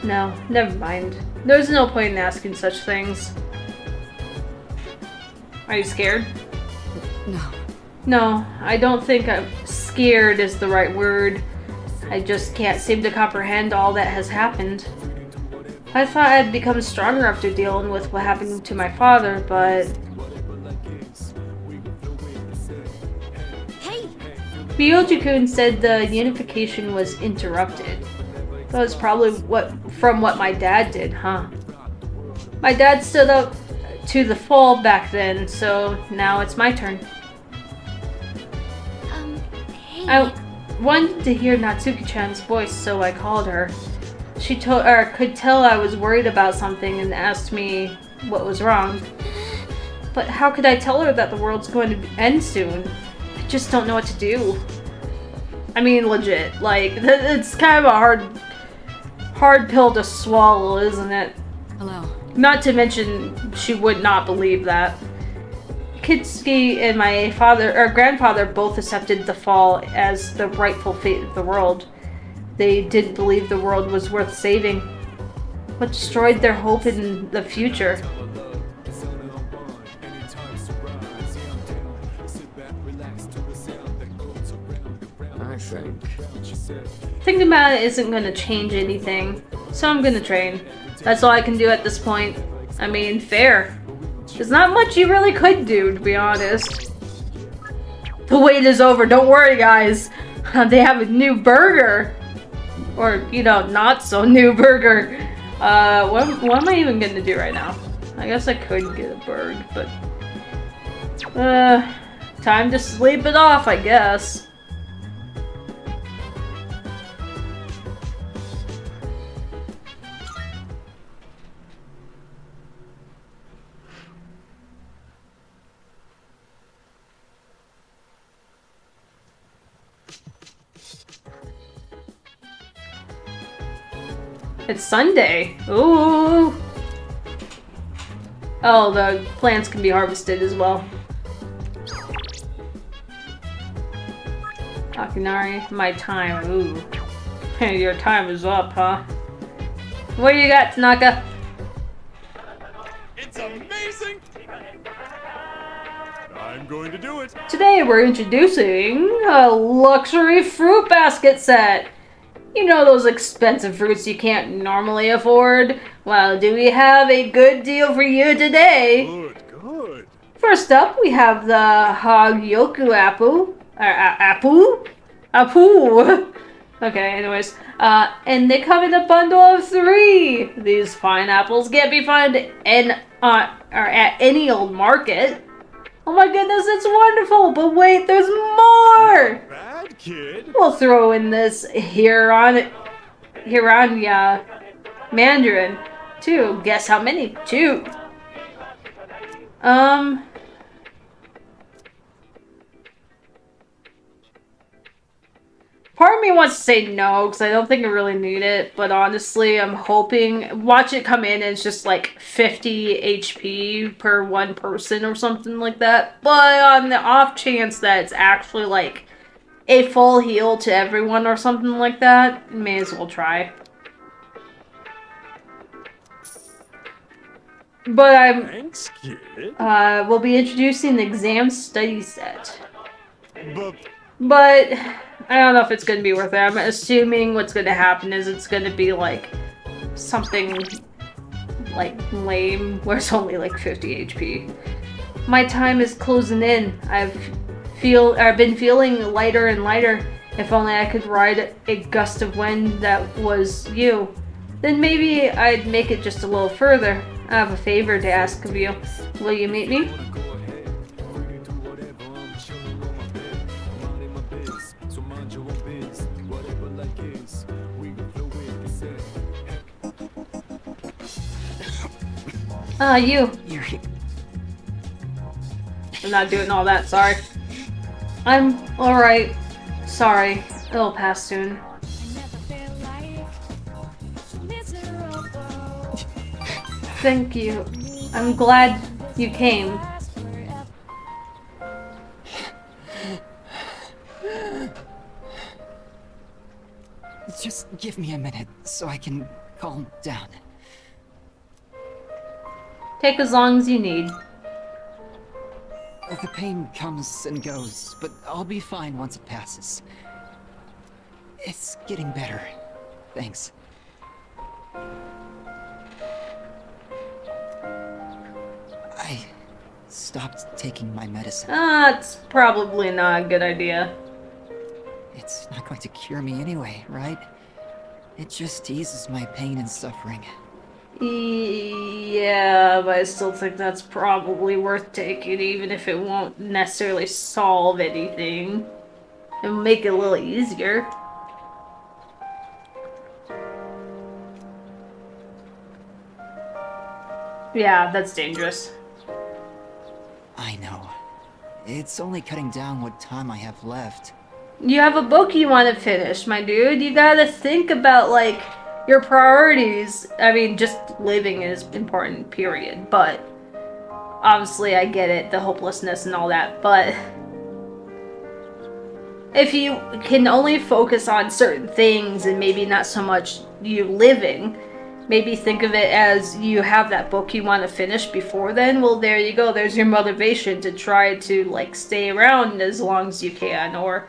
No, never mind. There's no point in asking such things. Are you scared? No. No, I don't think scared is the right word. I just can't seem to comprehend all that has happened. I thought I'd become stronger after dealing with what happened to my father, but... Hey! Ryoji-kun said the unification was interrupted. That was probably from what my dad did, huh? My dad stood up to the fall back then, so now it's my turn. Hey. I wanted to hear Natsuki-chan's voice, so I called her. She could tell I was worried about something and asked me what was wrong. But how could I tell her that the world's going to end soon? I just don't know what to do. I mean, legit. Like, it's kind of a hard pill to swallow, isn't it? Hello. Not to mention, she would not believe that. Kitsuki and my grandfather both accepted the fall as the rightful fate of the world. They didn't believe the world was worth saving. What destroyed their hope in the future? I think. Thinking about it isn't going to change anything, so I'm going to train. That's all I can do at this point. I mean, fair. There's not much you really could do, to be honest. The wait is over, don't worry guys. They have a new burger. Or, you know, not so new burger. What am I even going to do right now? I guess I could get a burger, but... time to sleep it off, I guess. It's Sunday. Ooh. Oh, the plants can be harvested as well. Arkaniae, my time. Ooh. Your time is up, huh? What do you got, Tanaka? It's amazing! I'm going to do it. Today we're introducing a luxury fruit basket set. You know those expensive fruits you can't normally afford? Well, do we have a good deal for you today? Good, good. First up, we have the Hagyoku apple. Apu? Okay, anyways. And they come in a bundle of 3. These fine apples can't be found at any old market. Oh my goodness, it's wonderful! But wait, there's more! Bad kid. We'll throw in this Hiranya Mandarin, too. Guess how many? 2. Part of me wants to say no, because I don't think I really need it, but honestly, I'm hoping, watch it come in and it's just like 50 HP per one person or something like that, but on the off chance that it's actually like a full heal to everyone or something like that, may as well try. But Thanks, kid. we'll be introducing the exam study set. But But I don't know if it's going to be worth it. I'm assuming what's going to happen is it's going to be like something like lame where it's only like 50 HP. My time is closing in. I've been feeling lighter and lighter. If only I could ride a gust of wind that was you. Then maybe I'd make it just a little further. I have a favor to ask of you. Will you meet me? You. I'm not doing all that, sorry. I'm alright. Sorry. It'll pass soon. Thank you. I'm glad you came. Just give me a minute so I can calm down. Take as long as you need. The pain comes and goes, but I'll be fine once it passes. It's getting better. Thanks. I stopped taking my medicine. It's probably not a good idea. It's not going to cure me anyway, right? It just eases my pain and suffering. Yeah, but I still think that's probably worth taking, even if it won't necessarily solve anything. It'll make it a little easier. Yeah, that's dangerous. I know. It's only cutting down what time I have left. You have a book you want to finish, my dude. You gotta think about, like, your priorities. I mean, just living is important, period. But obviously, I get it, the hopelessness and all that. But if you can only focus on certain things and maybe not so much you living, maybe think of it as you have that book you want to finish before then. Well, there you go. There's your motivation to try to, like, stay around as long as you can, or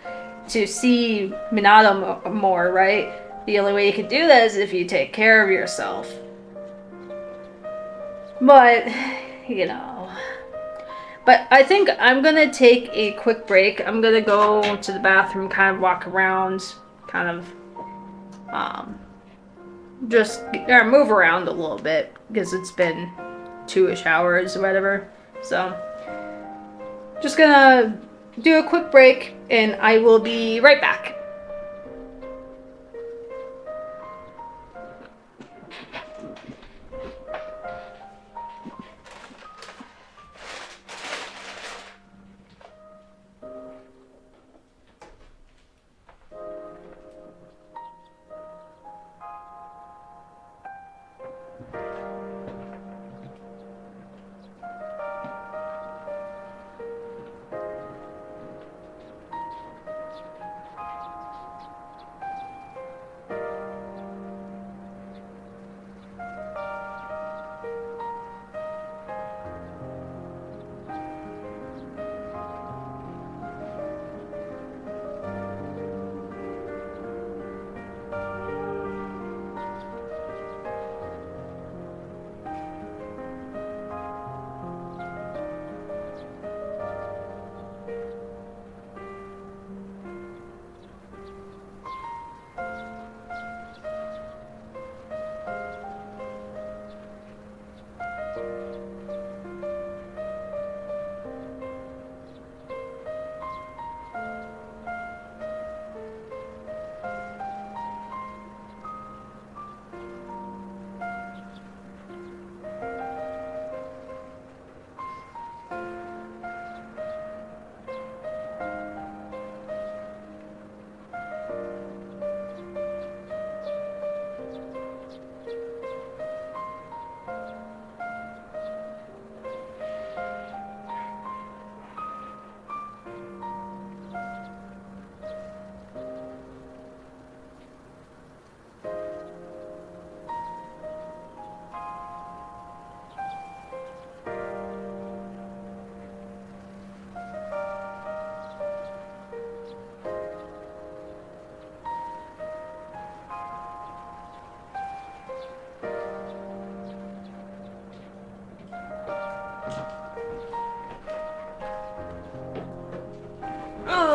to see Minato more, right? The only way you can do that is if you take care of yourself. But, you know. But I think I'm gonna take a quick break. I'm gonna go to the bathroom, kind of walk around, kind of, just move around a little bit, because it's been 2-ish hours or whatever. So, just gonna do a quick break, and I will be right back.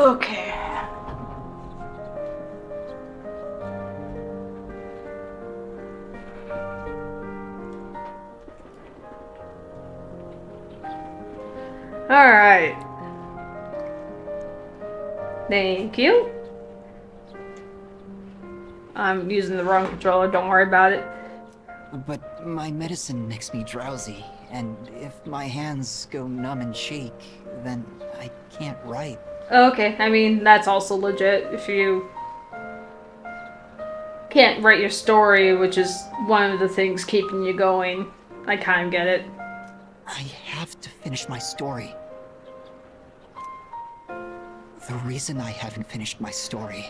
Okay. Alright. Thank you. I'm using the wrong controller, don't worry about it. But my medicine makes me drowsy, and if my hands go numb and shake, then I can't write. Okay, I mean, that's also legit. If you can't write your story, which is one of the things keeping you going, I kind of get it. I have to finish my story. The reason I haven't finished my story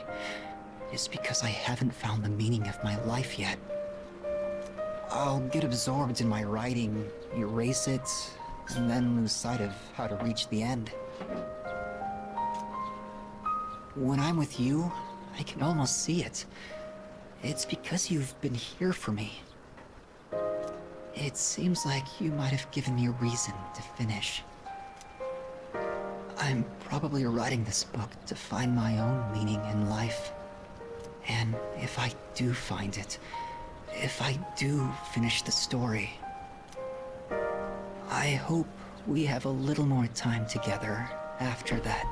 is because I haven't found the meaning of my life yet. I'll get absorbed in my writing, erase it, and then lose sight of how to reach the end. When I'm with you, I can almost see it. It's because you've been here for me. It seems like you might have given me a reason to finish. I'm probably writing this book to find my own meaning in life. And if I do find it, if I do finish the story, I hope we have a little more time together after that.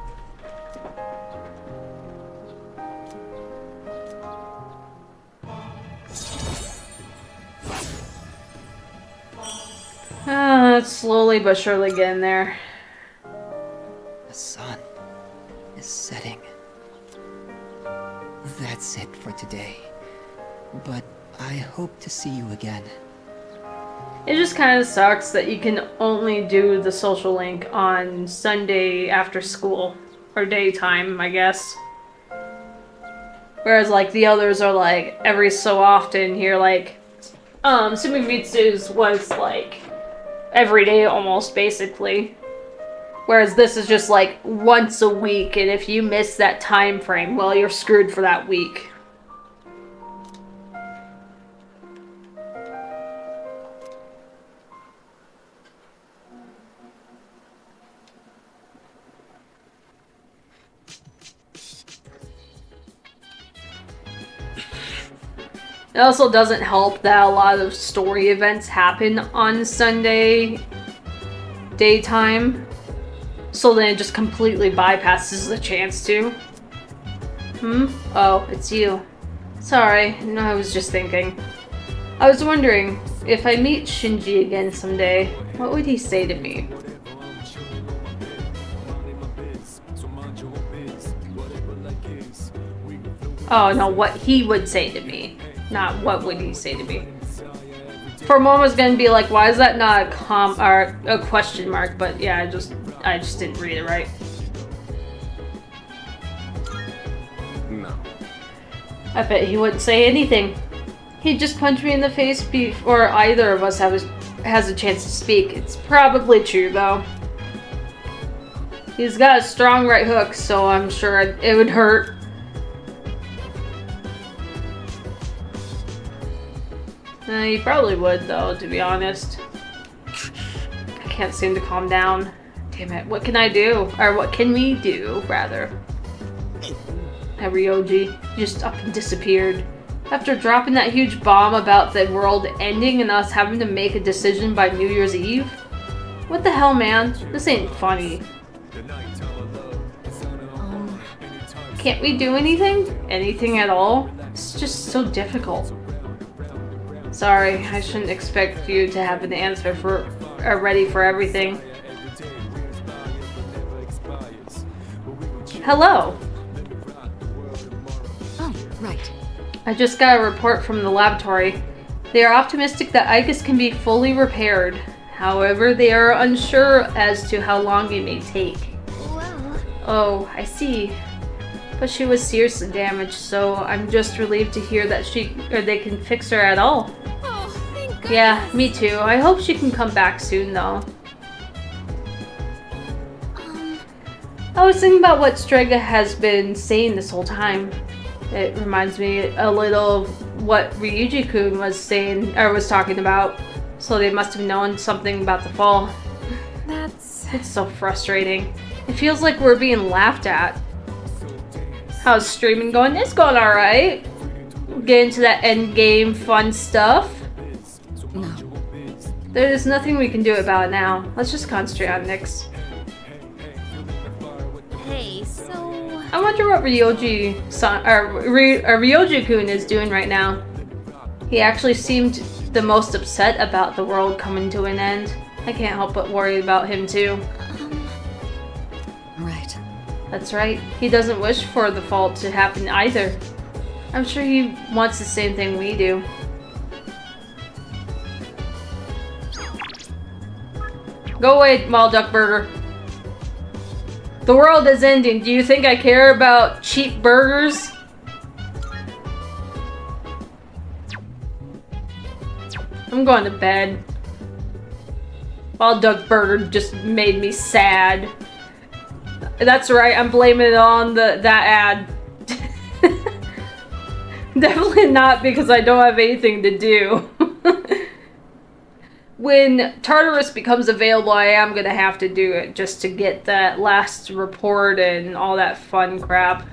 It's slowly but surely getting there. The sun is setting. That's it for today. But I hope to see you again. It just kind of sucks that you can only do the social link on Sunday after school. Or daytime, I guess. Whereas, like, the others are, like, every so often here, like, Sumimitsu's was, like, every day almost, basically. Whereas this is just, like, once a week, and if you miss that time frame, well, you're screwed for that week. It also doesn't help that a lot of story events happen on Sunday daytime. so then it just completely bypasses the chance to. Oh, it's you. Sorry, no, I was just thinking. I was wondering, if I meet Shinji again someday, what would he say to me? Oh no, what he would say to me, not what would he say to me. For a moment I was gonna be like, why is that not a question mark? But yeah, I just didn't read it right. No. I bet he wouldn't say anything. He'd just punch me in the face before either of us has a chance to speak. It's probably true though. He's got a strong right hook, so I'm sure it would hurt. He probably would, though, to be honest. I can't seem to calm down. Damn it, what can I do? Or what can we do, rather? Ryoji just up and disappeared. After dropping that huge bomb about the world ending and us having to make a decision by New Year's Eve? What the hell, man? This ain't funny. Can't we do anything? Anything at all? It's just so difficult. Sorry, I shouldn't expect you to have an answer ready for everything. Hello. Oh, right. I just got a report from the laboratory. They are optimistic that Icus can be fully repaired. However, they are unsure as to how long it may take. Well, Oh, I see. But she was seriously damaged, so I'm just relieved to hear that they can fix her at all. oh, thank goodness. Yeah, me too. I hope she can come back soon, though. I was thinking about what Strega has been saying this whole time. It reminds me a little of what Ryoji-kun was saying, or was talking about. So they must have known something about the fall. It's so frustrating. It feels like we're being laughed at. How's streaming going? It's going alright. Get into that end game fun stuff. No. There's nothing we can do about it now. Let's just concentrate on Nyx. Hey, so... I wonder what Ryoji-kun is doing right now. He actually seemed the most upset about the world coming to an end. I can't help but worry about him too. Right. That's right. He doesn't wish for the fall to happen either. I'm sure he wants the same thing we do. Go away, Malduck Burger. The world is ending. Do you think I care about cheap burgers? I'm going to bed. Malduck Burger just made me sad. That's right, I'm blaming it on that ad. Definitely not because I don't have anything to do. When Tartarus becomes available, I am gonna have to do it just to get that last report and all that fun crap.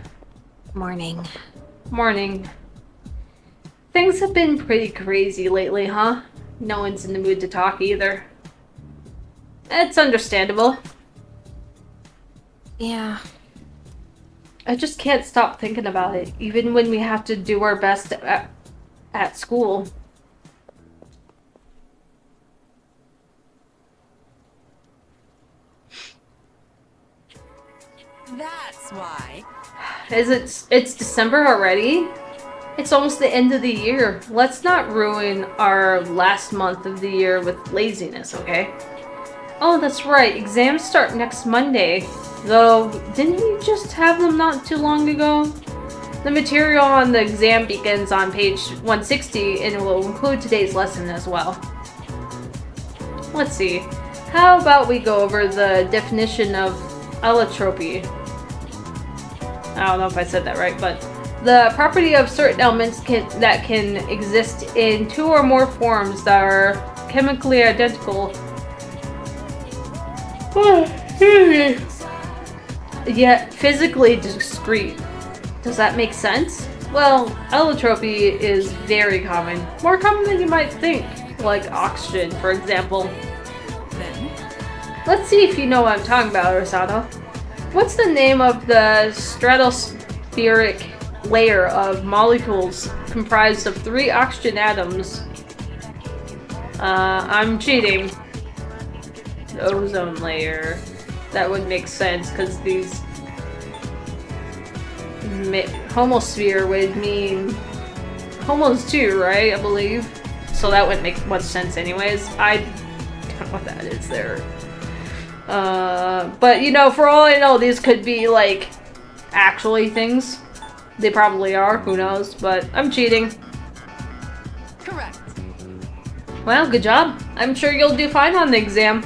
Morning. Morning. Things have been pretty crazy lately, huh? No one's in the mood to talk either. It's understandable. Yeah. I just can't stop thinking about it, even when we have to do our best at school. That's why. It's December already? It's almost the end of the year. Let's not ruin our last month of the year with laziness, okay? Oh, that's right. Exams start next Monday. Though, didn't we just have them not too long ago? The material on the exam begins on page 160 and it will include today's lesson as well. Let's see. How about we go over the definition of allotropy? I don't know if I said that right, but the property of certain elements that can exist in two or more forms that are chemically identical, yet physically discrete. Does that make sense? Well, allotropy is very common. More common than you might think, like oxygen, for example. Then, Let's see if you know what I'm talking about, Rosato. What's the name of the stratospheric layer of molecules comprised of 3 oxygen atoms? I'm cheating. The ozone layer. That would make sense, because these... homosphere would mean... homos too, right? I believe. So that wouldn't make much sense anyways. I don't know what that is there. But you know, for all I know, these could be like actually things. They probably are, who knows, but I'm cheating. Correct. Well, good job. I'm sure you'll do fine on the exam.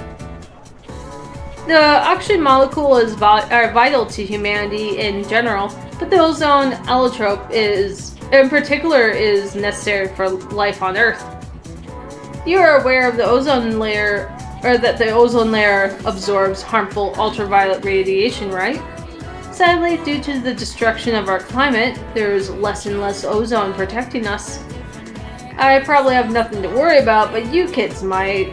The oxygen molecule is vital to humanity in general, but the ozone allotrope is, in particular, is necessary for life on Earth. You are aware of the ozone layer, or that the ozone layer absorbs harmful ultraviolet radiation, right? Sadly, due to the destruction of our climate, there's less and less ozone protecting us. I probably have nothing to worry about, but you kids might.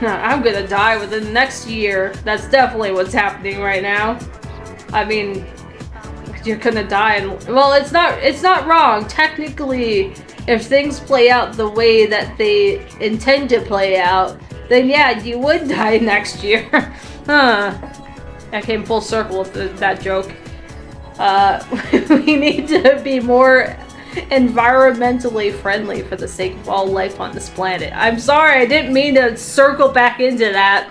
I'm gonna die within the next year. That's definitely what's happening right now. I mean, you're gonna die and, well, it's not wrong. Technically, if things play out the way that they intend to play out, then yeah, you would die next year. Huh. I came full circle with that joke. We need to be more environmentally friendly for the sake of all life on this planet. I'm sorry, I didn't mean to circle back into that.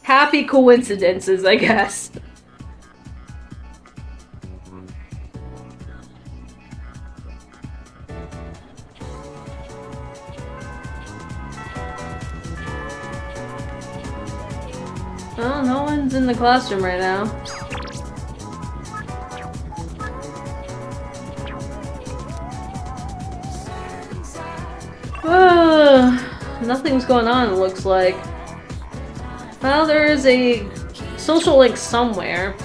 Happy coincidences, I guess. Well, no one's in the classroom right now. Nothing's going on, it looks like. Well, there is a social link somewhere.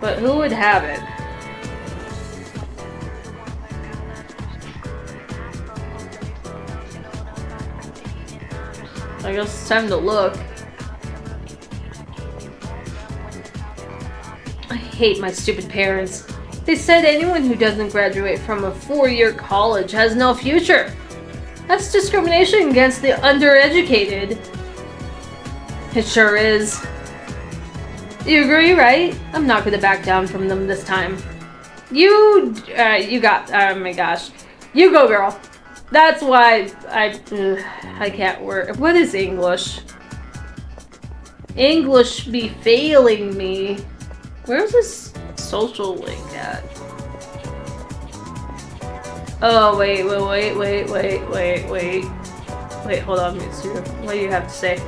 But who would have it? I guess it's time to look. I hate my stupid parents. They said anyone who doesn't graduate from a 4-year college has no future. That's discrimination against the undereducated. It sure is. You agree, right? I'm not gonna back down from them this time. You got, oh my gosh. You go, girl. That's why I can't work. What is English? English be failing me. Where's this social link at? Oh, wait, hold on, Mitsu. What do you have to say?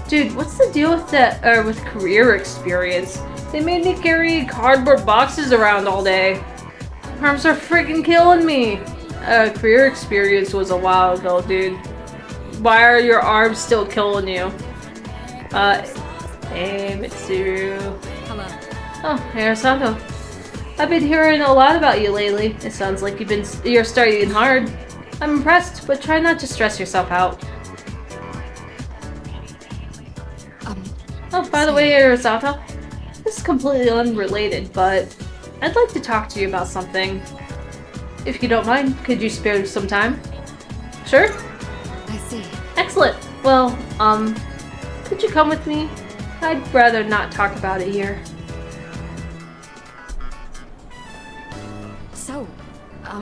Dude, what's the deal with that, with career experience? They made me carry cardboard boxes around all day. Arms are freaking killing me. Career experience was a while ago, dude. Why are your arms still killing you? Hey, Mitsuru. Hello. Oh, hey, Santo. I've been hearing a lot about you lately. It sounds like you're studying hard. I'm impressed, but try not to stress yourself out. Oh, by the way, Arisato, this is completely unrelated, but I'd like to talk to you about something. If you don't mind, could you spare some time? Sure? I see. Excellent. Well, could you come with me? I'd rather not talk about it here. So, I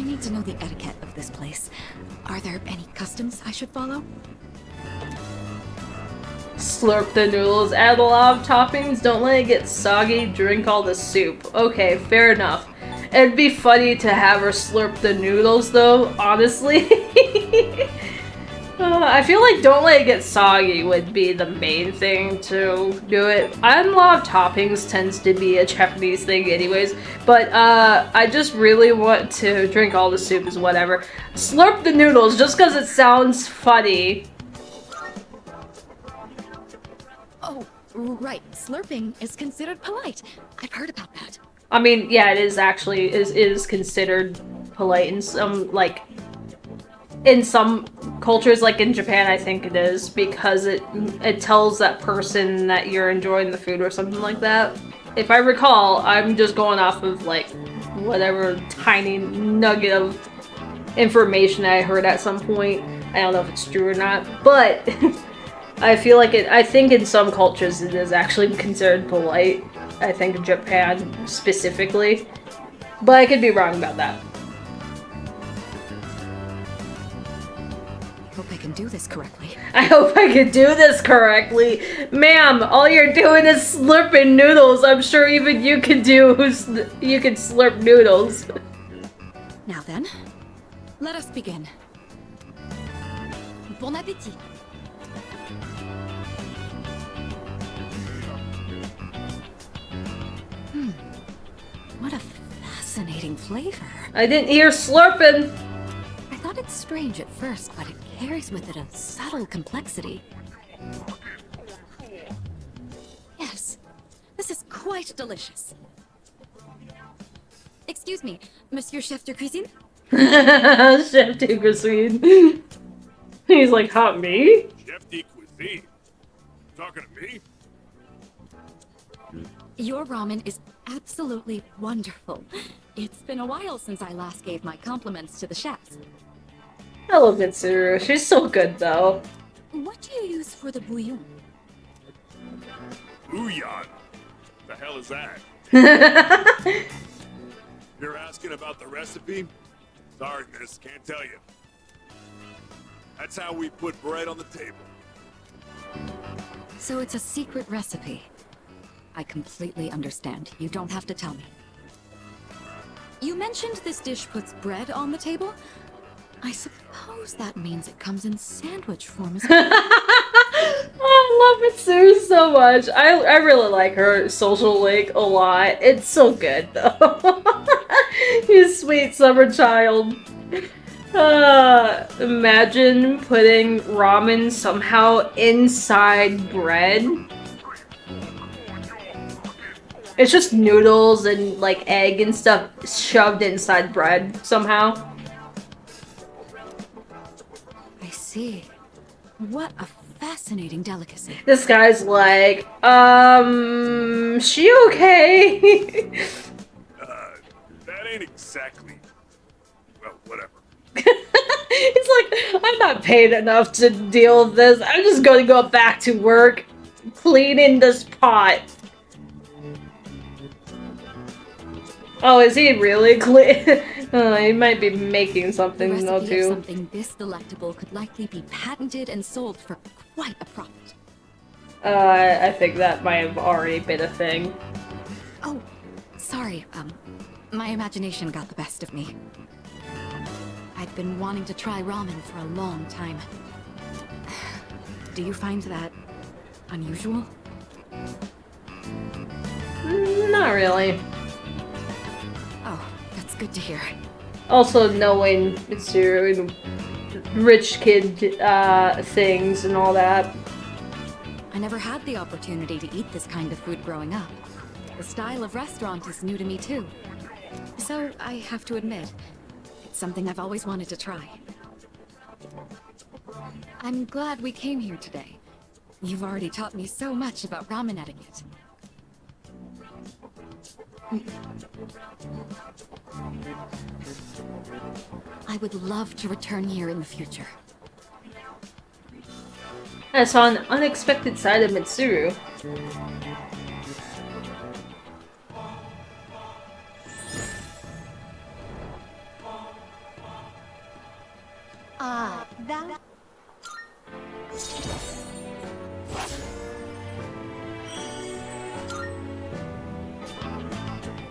need to know the etiquette of this place. Are there any customs I should follow? Slurp the noodles, add a lot of toppings, don't let it get soggy, drink all the soup. Okay, fair enough. It'd be funny to have her slurp the noodles though, honestly. I feel like don't let it get soggy would be the main thing to do it. Adding a lot of toppings tends to be a Japanese thing anyways, but I just really want to drink all the soup is whatever. Slurp the noodles just because it sounds funny. Oh, right. Slurping is considered polite. I've heard about that. I mean, yeah, it is actually is considered polite in some in some cultures, like in Japan, I think it is, because it tells that person that you're enjoying the food or something like that. If I recall, I'm just going off of like whatever tiny nugget of information I heard at some point. I don't know if it's true or not, but I feel like I think in some cultures it is actually considered polite. I think in Japan specifically, but I could be wrong about that. I hope I can do this correctly. I hope I can do this correctly. Ma'am, all you're doing is slurping noodles. I'm sure even you can slurp noodles. Now then, let us begin. Bon appétit. What a fascinating flavor. I didn't hear slurping. I thought it's strange at first, but it carries with it a subtle complexity. Yes, this is quite delicious. Excuse me, Monsieur Chef de Cuisine? Chef de Cuisine. He's like, huh, me? Chef de Cuisine? Talking to me? Your ramen is absolutely wonderful. It's been a while since I last gave my compliments to the chefs. I love Mitsuru. She's so good, though. What do you use for the bouillon? Bouillon? The hell is that? You're asking about the recipe? Sorry, miss, can't tell you. That's how we put bread on the table. So it's a secret recipe. I completely understand. You don't have to tell me. You mentioned this dish puts bread on the table? I suppose that means it comes in sandwich form as well. I love Mitsuru so much. I really like her social link a lot. It's so good, though. You sweet summer child. Imagine putting ramen somehow inside bread. It's just noodles and like egg and stuff shoved inside bread somehow. I see. What a fascinating delicacy. This guy's like, she okay? That ain't exactly... Well, whatever. He's like, I'm not paid enough to deal with this. I'm just going to go back to work cleaning this pot. Oh, is he really clean? He might be making something though too. Something this delectable could likely be patented and sold for quite a profit. I think that might have already been a thing. Oh, sorry. My imagination got the best of me. I've been wanting to try ramen for a long time. Do you find that unusual? Not really. Oh, that's good to hear. Also, knowing Mitsuru and rich kid things and all that. I never had the opportunity to eat this kind of food growing up. The style of restaurant is new to me too. So, I have to admit, it's something I've always wanted to try. I'm glad we came here today. You've already taught me so much about ramen etiquette. I would love to return here in the future. I saw an unexpected side of Mitsuru. That...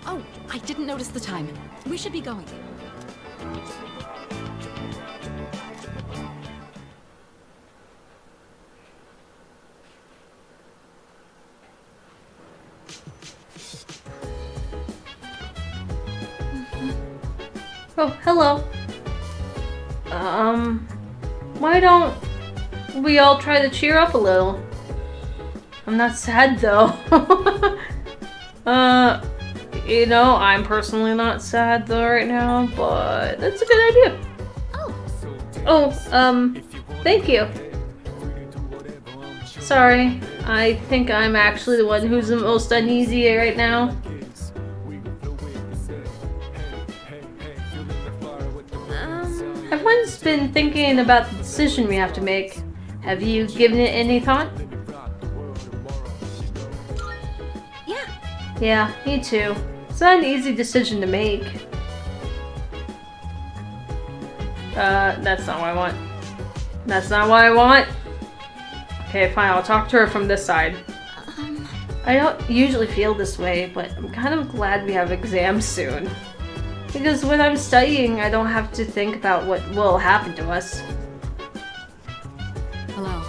Oh, I didn't notice the time. We should be going. Oh, hello. Why don't we all try to cheer up a little? I'm not sad though. You know, I'm personally not sad though right now, but that's a good idea. Oh, thank you. Sorry, I think I'm actually the one who's the most uneasy right now. Everyone's been thinking about the decision we have to make. Have you given it any thought? Yeah, me too. It's not an easy decision to make. That's not what I want. That's not what I want. Okay, fine, I'll talk to her from this side. I don't usually feel this way, but I'm kind of glad we have exams soon. Because when I'm studying, I don't have to think about what will happen to us. Hello.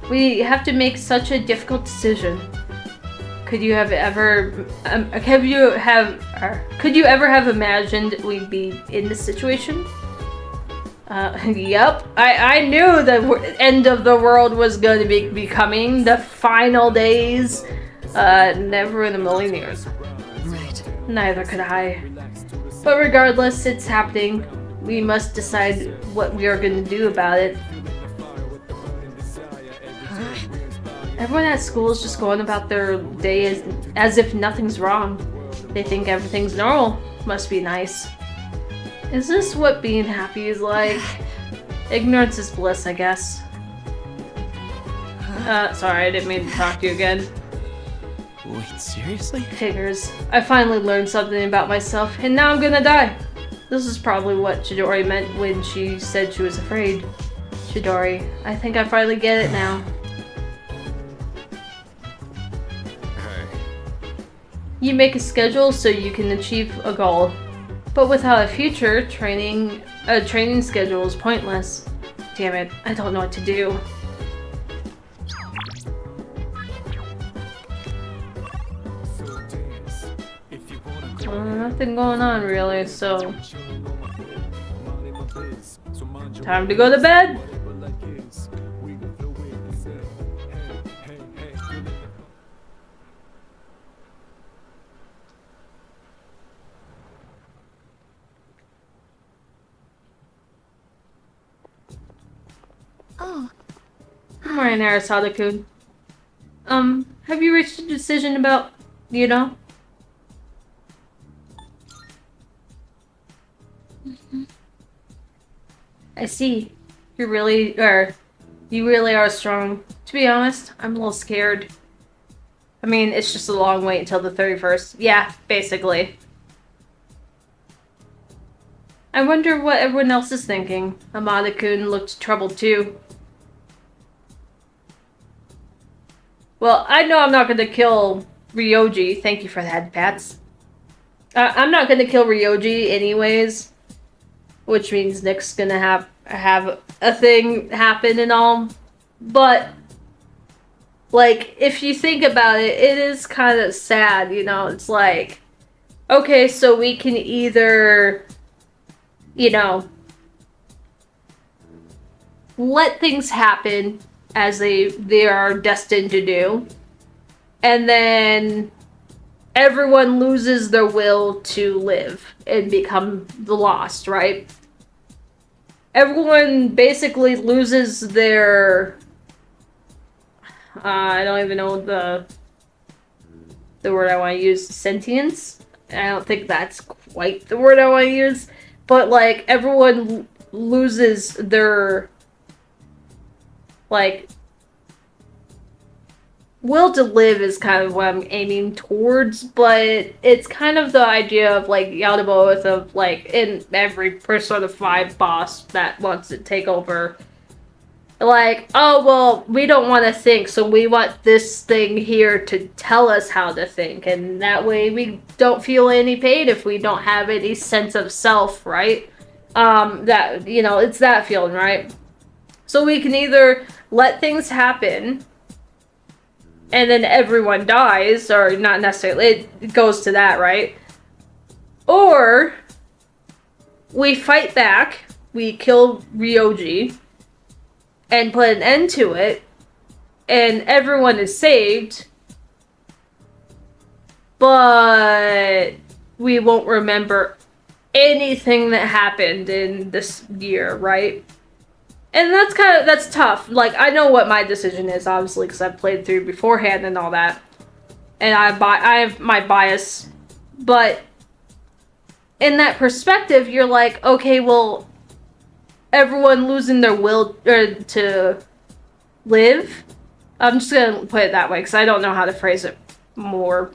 We have to make such a difficult decision. Could you ever have imagined we'd be in this situation? Yep. I knew the end of the world was going to be coming. The final days. Never in a million years. Right. Neither could I. But regardless, it's happening. We must decide what we are going to do about it. Everyone at school is just going about their day as if nothing's wrong. They think everything's normal. Must be nice. Is this what being happy is like? Ignorance is bliss, I guess. Sorry, I didn't mean to talk to you again. Wait, seriously? Figures. I finally learned something about myself, and now I'm gonna die. This is probably what Chidori meant when she said she was afraid. Chidori, I think I finally get it now. You make a schedule so you can achieve a goal. But without a future, a training schedule is pointless. Damn it, I don't know what to do. Nothing going on really, so... Time to go to bed! Oh. Good morning, Arasada-kun. Have you reached a decision about, you know? I see. You really are strong. To be honest, I'm a little scared. I mean, it's just a long wait until the 31st. Yeah, basically. I wonder what everyone else is thinking. Amada-kun looked troubled too. Well, I know I'm not going to kill Ryoji. Thank you for that, Pats. I'm not going to kill Ryoji anyways. Which means Nick's going to have a thing happen and all. But, like, if you think about it, it is kind of sad, you know? It's like, okay, so we can either, you know, let things happen as they are destined to do. And then everyone loses their will to live and become the lost, right? Everyone basically loses their... I don't even know the word I want to use. Sentience? I don't think that's quite the word I want to use. But, like, everyone loses their... like, will to live is kind of what I'm aiming towards, but it's kind of the idea of, like, Yaldabaoth of, like, in every Persona 5 boss that wants to take over. Like, oh, well, we don't want to think, so we want this thing here to tell us how to think, and that way we don't feel any pain if we don't have any sense of self, right? That, you know, it's that feeling, right? So we can either let things happen, and then everyone dies, or not necessarily, it goes to that, right? Or we fight back, we kill Ryoji, and put an end to it, and everyone is saved, but we won't remember anything that happened in this year, right? And that's tough. Like, I know what my decision is, obviously, because I've played through beforehand and all that. And I have my bias. But in that perspective, you're like, okay, well, everyone losing their will to live. I'm just gonna put it that way, because I don't know how to phrase it more.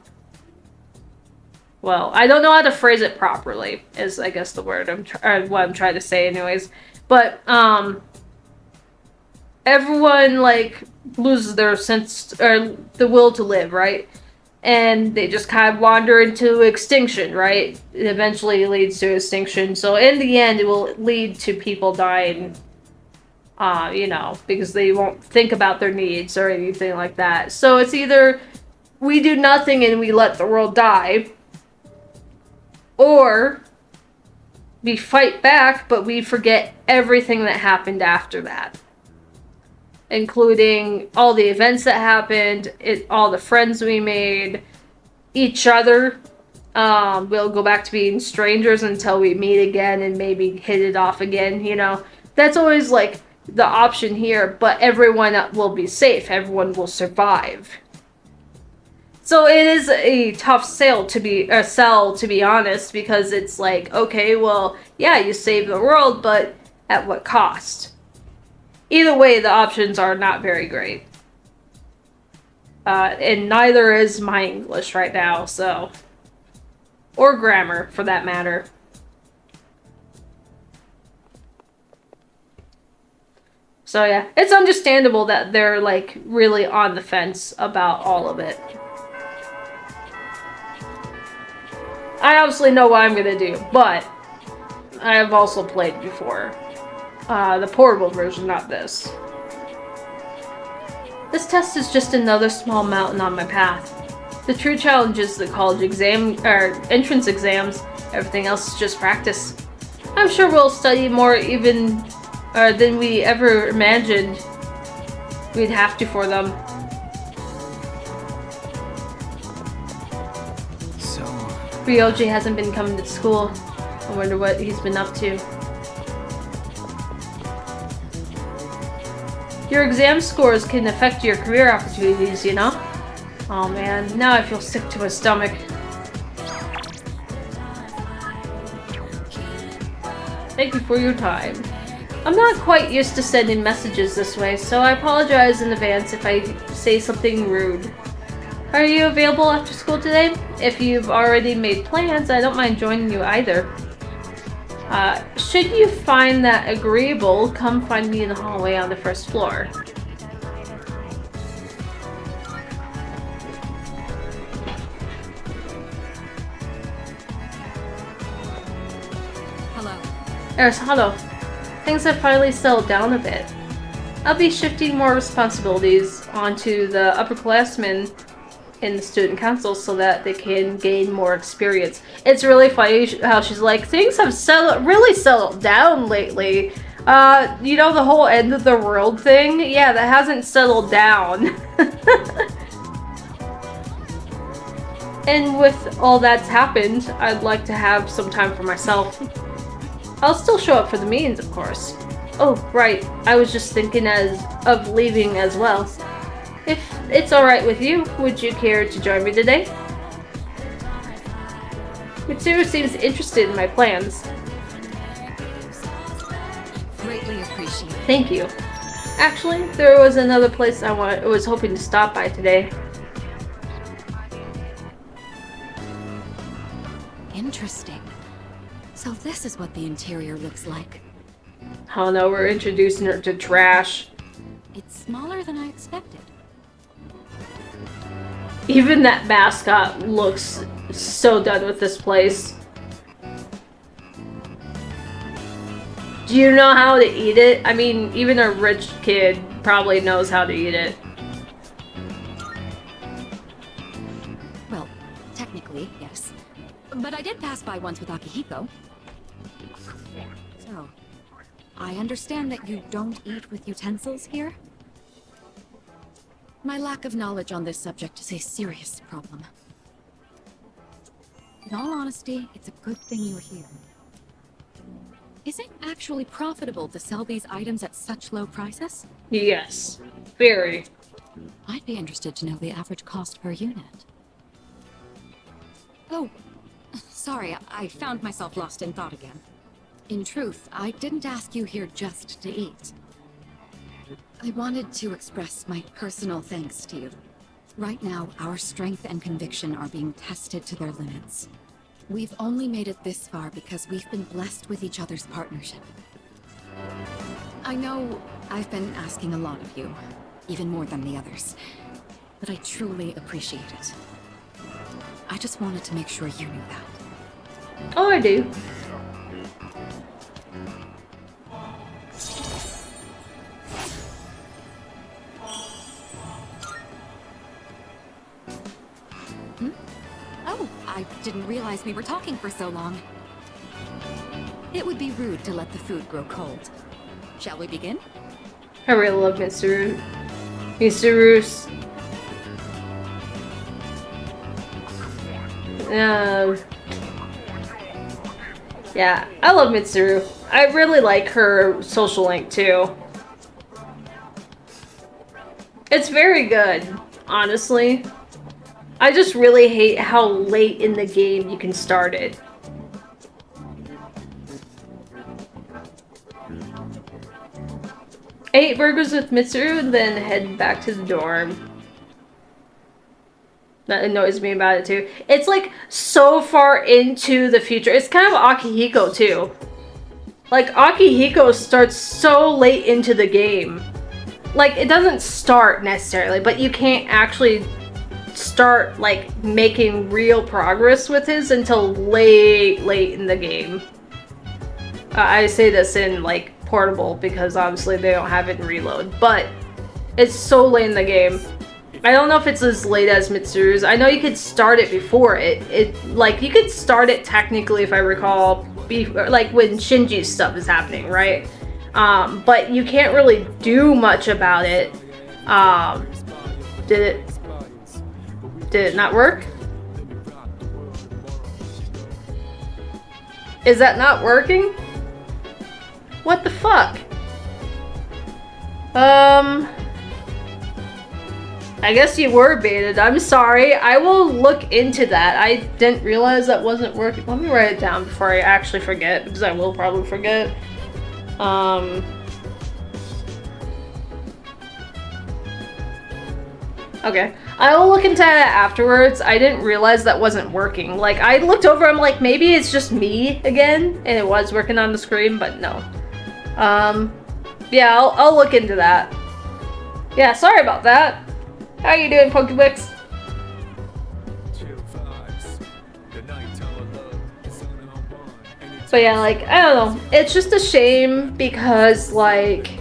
Well, I don't know how to phrase it properly, is I guess the word what I'm trying to say anyways. But, everyone, like, loses their sense, or the will to live, right? And they just kind of wander into extinction, right? It eventually leads to extinction. So in the end, it will lead to people dying, you know, because they won't think about their needs or anything like that. So it's either we do nothing and we let the world die, or we fight back, but we forget everything that happened after that. Including all the events that happened, all the friends we made, each other. We'll go back to being strangers until we meet again and maybe hit it off again, you know. That's always, like, the option here, but everyone will be safe. Everyone will survive. So it is a tough sell, to be honest, because it's like, okay, well, yeah, you save the world, but at what cost? Either way, the options are not very great. And neither is my English right now, so... Or grammar, for that matter. So yeah, it's understandable that they're, like, really on the fence about all of it. I obviously know what I'm gonna do, but I have also played before. The portable version, not this. This test is just another small mountain on my path. The true challenge is the college entrance exams. Everything else is just practice. I'm sure we'll study more even than we ever imagined we'd have to for them. So... Ryoji hasn't been coming to school. I wonder what he's been up to. Your exam scores can affect your career opportunities, you know? Oh man, now I feel sick to my stomach. Thank you for your time. I'm not quite used to sending messages this way, so I apologize in advance if I say something rude. Are you available after school today? If you've already made plans, I don't mind joining you either. Should you find that agreeable, come find me in the hallway on the first floor. Hello. Hello. Things have finally settled down a bit. I'll be shifting more responsibilities onto the upperclassmen in the student council so that they can gain more experience. It's really funny how she's like, things have really settled down lately. You know, the whole end of the world thing? Yeah, that hasn't settled down. And with all that's happened, I'd like to have some time for myself. I'll still show up for the meetings, of course. Oh, right. I was just thinking of leaving as well. If it's alright with you, would you care to join me today? Mitsuru seems interested in my plans. Greatly appreciated. Thank you. Actually, there was another place I was hoping to stop by today. Interesting. So this is what the interior looks like. Oh no, we're introducing her to trash. It's smaller than I expected. Even that mascot looks so done with this place. Do you know how to eat it? I mean, even a rich kid probably knows how to eat it. Well, technically, yes. But I did pass by once with Akihiko. So, I understand that you don't eat with utensils here? My lack of knowledge on this subject is a serious problem. In all honesty, it's a good thing you're here. Is it actually profitable to sell these items at such low prices? Yes. Very. I'd be interested to know the average cost per unit. Oh, sorry, I found myself lost in thought again. In truth, I didn't ask you here just to eat. I wanted to express my personal thanks to you. Right now, our strength and conviction are being tested to their limits. We've only made it this far because we've been blessed with each other's partnership. I know I've been asking a lot of you, even more than the others, but I truly appreciate it. I just wanted to make sure you knew that. Oh, I do. Oh, I didn't realize we were talking for so long. It would be rude to let the food grow cold. Shall we begin? I really love Mitsuru. Mitsuru's. Yeah, I love Mitsuru. I really like her social link too. It's very good, honestly. I just really hate how late in the game you can start it. Ate burgers with Mitsuru, then head back to the dorm. That annoys me about it too. It's like so far into the future. It's kind of Akihiko too. Like Akihiko starts so late into the game. Like it doesn't start necessarily, but you can't actually start like making real progress with his until late in the game. I say this in like portable because obviously they don't have it in reload, but it's so late in the game. I don't know if it's as late as Mitsuru's. I know you could start it before it. Like you could start it technically, if I recall, like when Shinji's stuff is happening, right? But you can't really do much about it. Did it not work? Is that not working? What the fuck? I guess you were baited. I'm sorry. I will look into that. I didn't realize that wasn't working. Let me write it down before I actually forget, because I will probably forget. Okay. I will look into that afterwards. I didn't realize that wasn't working. Like, I looked over, I'm like, maybe it's just me again, and it was working on the screen, but no. Yeah, I'll look into that. Yeah, sorry about that. How are you doing, Pokebix? But yeah, like, I don't know. It's just a shame because, like,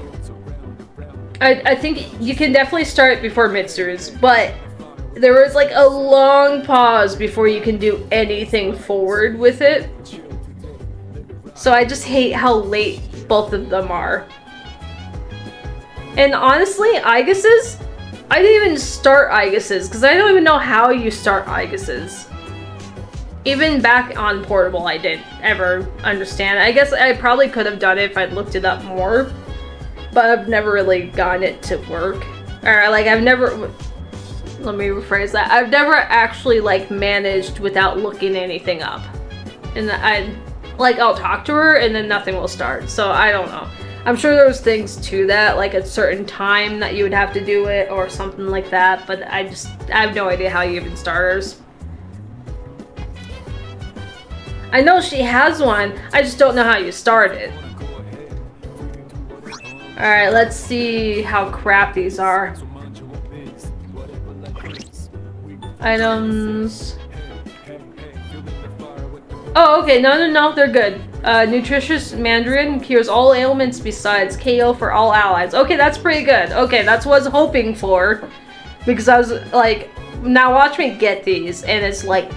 I think you can definitely start before Mitsuru's, but there was, like, a long pause before you can do anything forward with it. So I just hate how late both of them are. And honestly, Aegis's, I didn't even start Aegis's because I don't even know how you start Aegis's. Even back on Portable, I didn't ever understand. I guess I probably could have done it if I'd looked it up more, but I've never really gotten it to work. Or like I've never, let me rephrase that. I've never actually like managed without looking anything up. And I'll talk to her and then nothing will start. So I don't know. I'm sure there's things to that, like a certain time that you would have to do it or something like that, but I have no idea how you even start hers. I know she has one, I just don't know how you start it. Alright, let's see how crap these are. Items. Oh, okay, no, they're good. Nutritious Mandarin cures all ailments besides KO for all allies. Okay, that's pretty good. Okay, that's what I was hoping for. Because I was like, now watch me get these, and it's like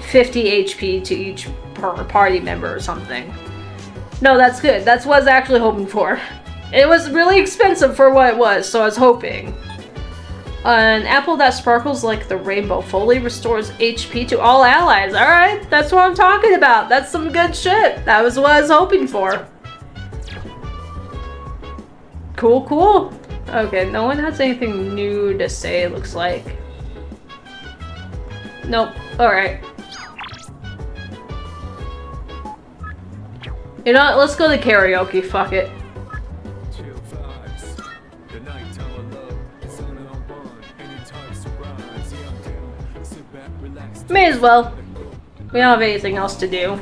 50 HP to each per party member or something. No, that's good. That's what I was actually hoping for. It was really expensive for what it was, so I was hoping. An apple that sparkles like the rainbow fully restores HP to all allies. Alright, that's what I'm talking about. That's some good shit. That was what I was hoping for. Cool, cool. Okay, no one has anything new to say, it looks like. Nope. Alright. You know what? Let's go to karaoke. Fuck it. May as well. We don't have anything else to do.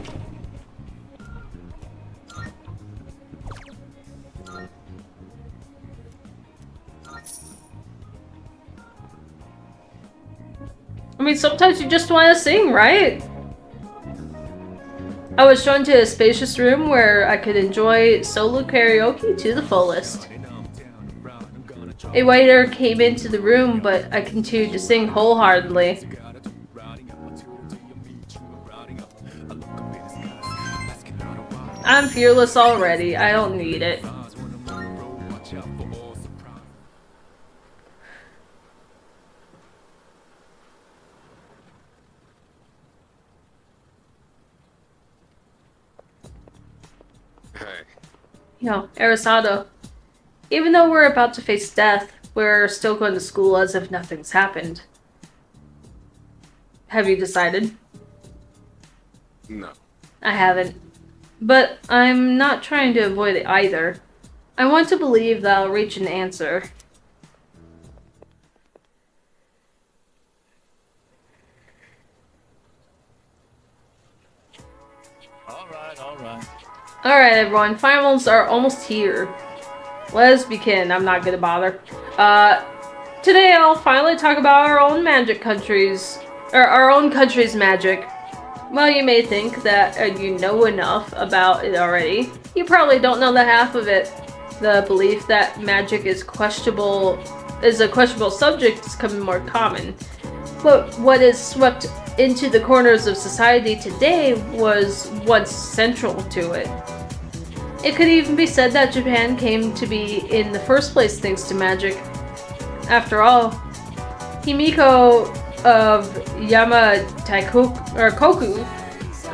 I mean, sometimes you just want to sing, right? I was shown to a spacious room where I could enjoy solo karaoke to the fullest. A waiter came into the room, but I continued to sing wholeheartedly. I'm fearless already. I don't need it. Yo, Arasado. Even though we're about to face death, we're still going to school as if nothing's happened. Have you decided? No. I haven't. But I'm not trying to avoid it either. I want to believe that I'll reach an answer. Alright everyone, finals are almost here. Let's begin. I'm not gonna bother. Today I'll finally talk about our own magic countries, or our own country's magic. Well, you may think that you know enough about it already. You probably don't know the half of it. The belief that magic is a questionable subject is becoming more common. But what is swept into the corners of society today was once central to it. It could even be said that Japan came to be in the first place thanks to magic. After all, Himiko of Koku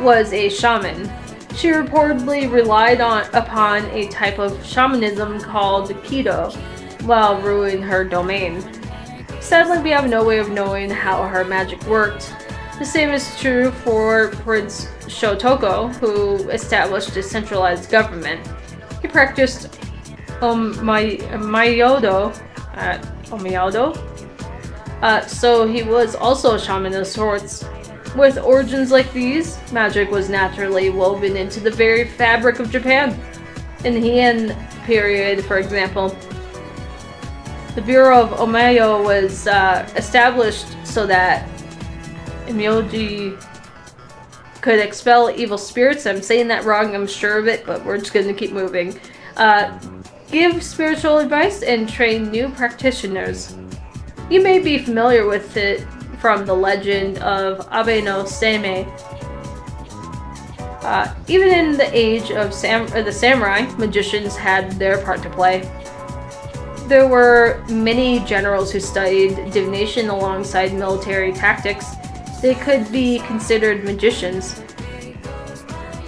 was a shaman. She reportedly relied upon a type of shamanism called Kido while ruling her domain. Sadly, we have no way of knowing how her magic worked. The same is true for Prince Shotoko, who established a centralized government. He practiced Omiyodo, so he was also a shaman of sorts. With origins like these, magic was naturally woven into the very fabric of Japan. In the Heian period, for example, the Bureau of Omeyo was established so that Ryoji could expel evil spirits. I'm saying that wrong, I'm sure of it, but we're just going to keep moving. Give spiritual advice and train new practitioners. You may be familiar with it from the legend of Abe no Seimei. Even in the age of the samurai, magicians had their part to play. There were many generals who studied divination alongside military tactics. They could be considered magicians.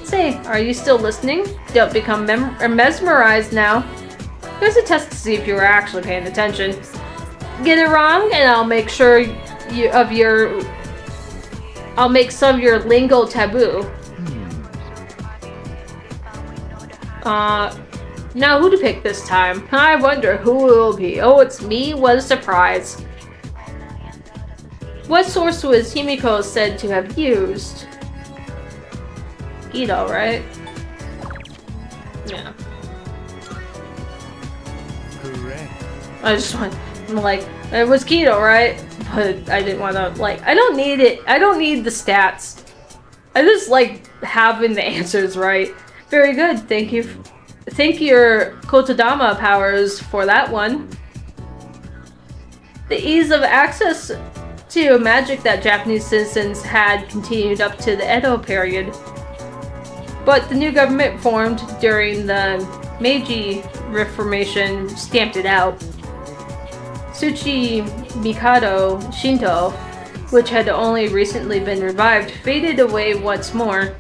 Say, are you still listening? Don't become mesmerized now. Here's a test to see if you were actually paying attention. Get it wrong, and I'll make sure I'll make some of your lingo taboo. Now who to pick this time? I wonder who it will be. Oh, it's me? What a surprise. What source was Himiko said to have used? Kido, right? Yeah. Hooray. I just want, I'm like, it was Kido, right? But I didn't want to, like, I don't need it. I don't need the stats. I just like having the answers right. Very good. Thank you. Thank your Kotodama powers for that one. The ease of access to magic that Japanese citizens had continued up to the Edo period. But the new government formed during the Meiji Reformation stamped it out. Tsuchi Mikado Shinto, which had only recently been revived, faded away once more.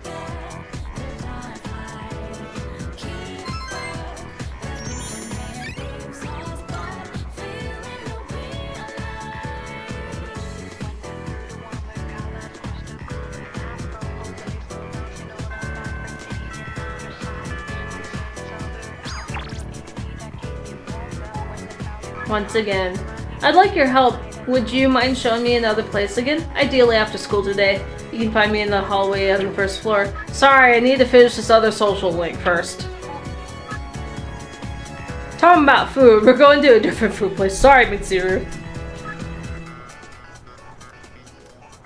Once again. I'd like your help. Would you mind showing me another place again? Ideally after school today. You can find me in the hallway on the first floor. Sorry, I need to finish this other social link first. Talking about food, we're going to a different food place. Sorry, Mitsuru.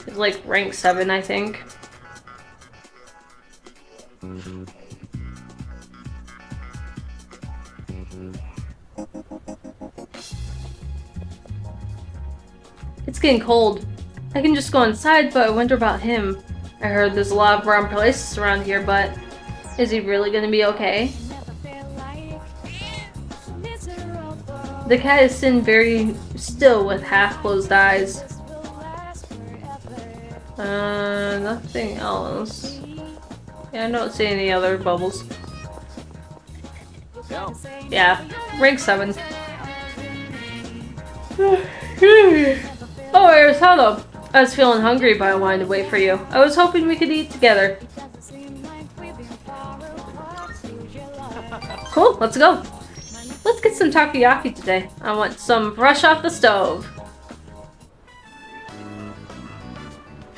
It's like rank 7, I think. It's getting cold. I can just go inside, but I wonder about him. I heard there's a lot of brown places around here, but is he really gonna be okay? The cat is sitting very still with half-closed eyes. Nothing else. Yeah, I don't see any other bubbles. Yeah, rank 7. Oh, Aristotle! I was feeling hungry, but I wanted to wait for you. I was hoping we could eat together. Cool, let's go. Let's get some takoyaki today. I want some fresh off the stove.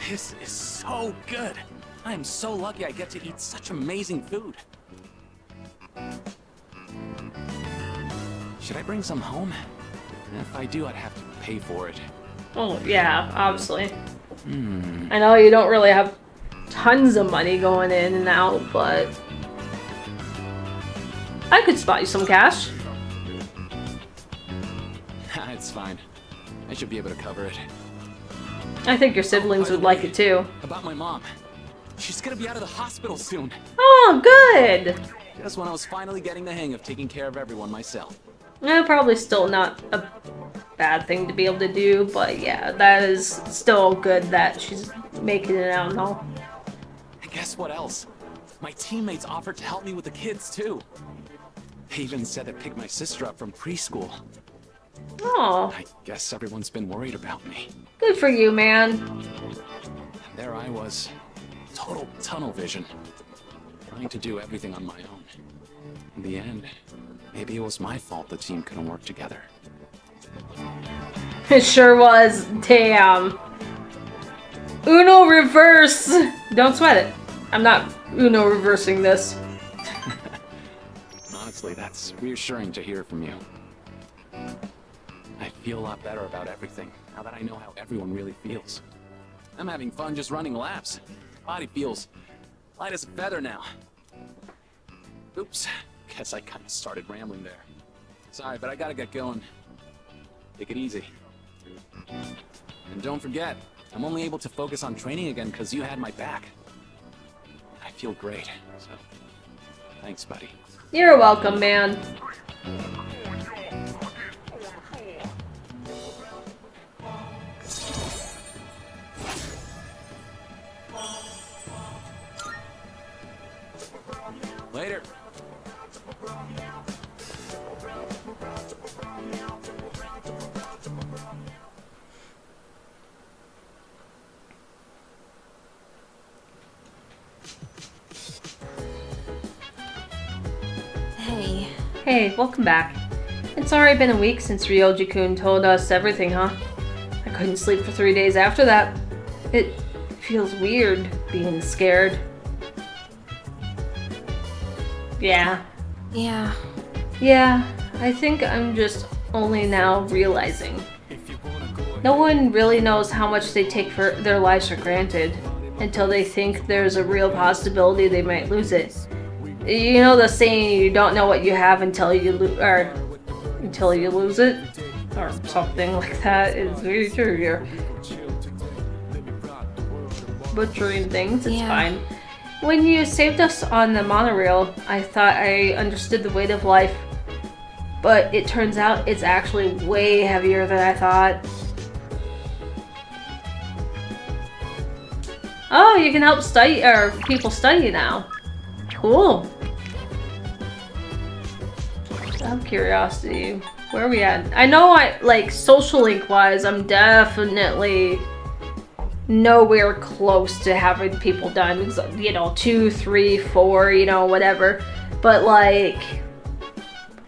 This is so good. I am so lucky I get to eat such amazing food. Should I bring some home? If I do, I'd have to pay for it. Oh, yeah, obviously. I know you don't really have tons of money going in and out, but I could spot you some cash. It's fine. I should be able to cover it. I think your siblings would like it too. About my mom. She's gonna be out of the hospital soon. Oh, good! Just when I was finally getting the hang of taking care of everyone myself. Probably still not a bad thing to be able to do, but yeah, that is still good that she's making it out and all. And guess what else? My teammates offered to help me with the kids too. They even said to pick my sister up from preschool. Oh. I guess everyone's been worried about me. Good for you, man. And there I was, total tunnel vision, trying to do everything on my own. In the end, maybe it was my fault the team couldn't work together. It sure was. Damn. Uno reverse. Don't sweat it. I'm not Uno reversing this. Honestly, that's reassuring to hear from you. I feel a lot better about everything now that I know how everyone really feels. I'm having fun just running laps. Body feels light as a feather now. Oops, guess I kind of started rambling there. Sorry, but I gotta get going. Take it easy. And don't forget, I'm only able to focus on training again because you had my back. I feel great, so thanks, buddy. You're welcome, man. Later. Hey. Hey, welcome back. It's already been a week since Ryoji-kun told us everything, huh? I couldn't sleep for 3 days after that. It feels weird being scared. Yeah. Yeah. Yeah, I think I'm just only now realizing. No one really knows how much they take for their lives for granted until they think there's a real possibility they might lose it. You know the saying, you don't know what you have until you lose it? Or something like that. It's very true here. Butchering things, it's fine. When you saved us on the monorail, I thought I understood the weight of life. but it turns out it's actually way heavier than I thought. Oh, you can help study, or people study now. Cool. Out of curiosity, where are we at? I know like social link wise, I'm definitely nowhere close to having people done, you know, 2, 3, 4, you know, whatever. But like,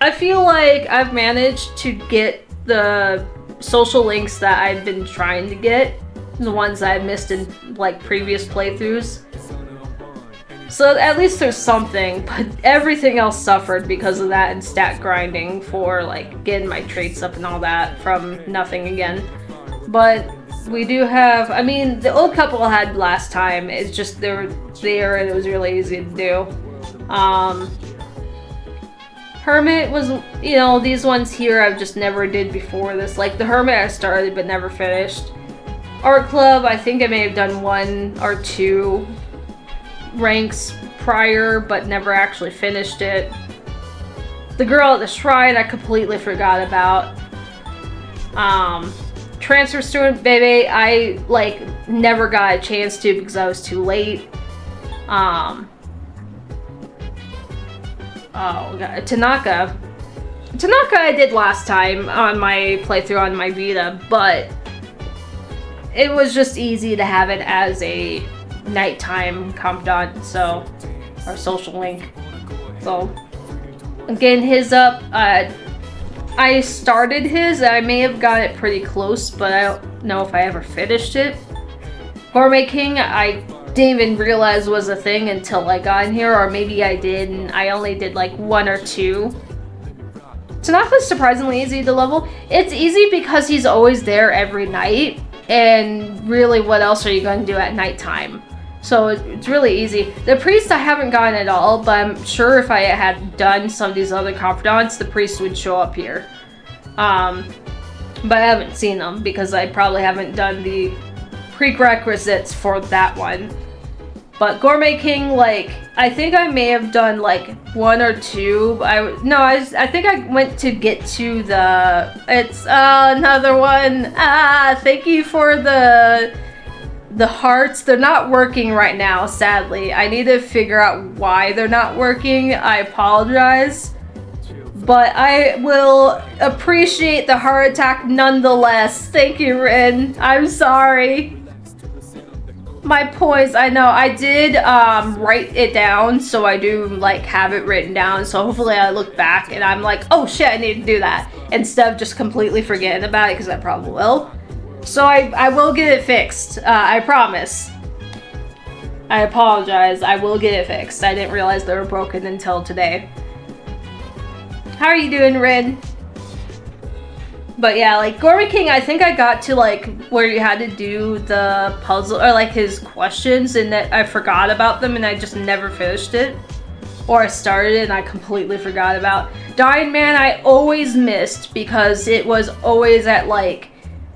I feel like I've managed to get the social links that I've been trying to get, the ones that I missed in like previous playthroughs. So at least there's something, but everything else suffered because of that and stat grinding for like getting my traits up and all that from nothing again. But we do have, I mean, the old couple had last time, it's just they were there and it was really easy to do. Hermit was, you know, these ones here I've just never did before this. Like the Hermit I started but never finished. Art Club, I think I may have done 1 or 2 ranks prior but never actually finished it. The Girl at the Shrine I completely forgot about. Transfer Student Baby I like never got a chance to because I was too late. Oh god, Tanaka I did last time on my playthrough on my Vita, but it was just easy to have it as a nighttime confidant, so, or social link. So again, his up, I started his, I may have got it pretty close, but I don't know if I ever finished it. Gourmet King, I didn't even realize was a thing until I got in here, or maybe I did and I only did like 1 or 2. Tanaka's surprisingly easy to level. It's easy because he's always there every night, and really what else are you going to do at nighttime? So it's really easy. The Priest I haven't gotten at all, but I'm sure if I had done some of these other confidants, the Priest would show up here. But I haven't seen them because I probably haven't done the prerequisites for that one. But Gourmet King, like, I think I may have done like 1 or 2. I think I went to get to the, it's another one. Thank you for the hearts. They're not working right now, sadly. I need to figure out why they're not working. I apologize. But I will appreciate the heart attack nonetheless. Thank you, Rin. I'm sorry. My points, I know, I did write it down, so I do like have it written down, so hopefully I look back and I'm like, oh shit, I need to do that, instead of just completely forgetting about it, because I probably will. So I will get it fixed, I promise. I apologize, I will get it fixed. I didn't realize they were broken until today. How are you doing, Rin? But yeah, like Gourmet King, I think I got to like where you had to do the puzzle or like his questions, and that I forgot about them and I just never finished it. Or I started it and I completely forgot about. Dying Man I always missed because it was always at like,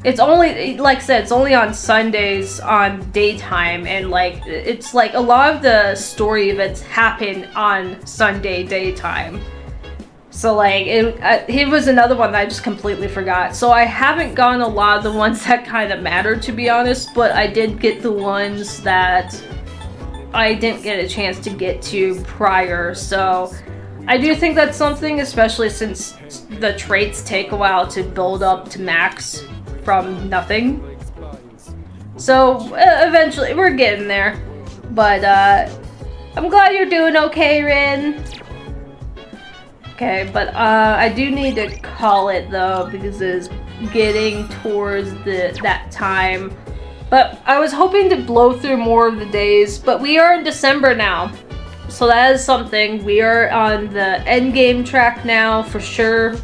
it's only, like I said, it's only on Sundays on daytime, and like it's like a lot of the story events happen on Sunday daytime. So like, it was another one that I just completely forgot. So I haven't gotten a lot of the ones that kind of matter, to be honest, but I did get the ones that I didn't get a chance to get to prior. So I do think that's something, especially since the traits take a while to build up to max from nothing. So eventually, we're getting there. But I'm glad you're doing okay, Rin. Okay, but I do need to call it though, because it's getting towards that time. But I was hoping to blow through more of the days, but we are in December now. So that is something. We are on the end game track now for sure.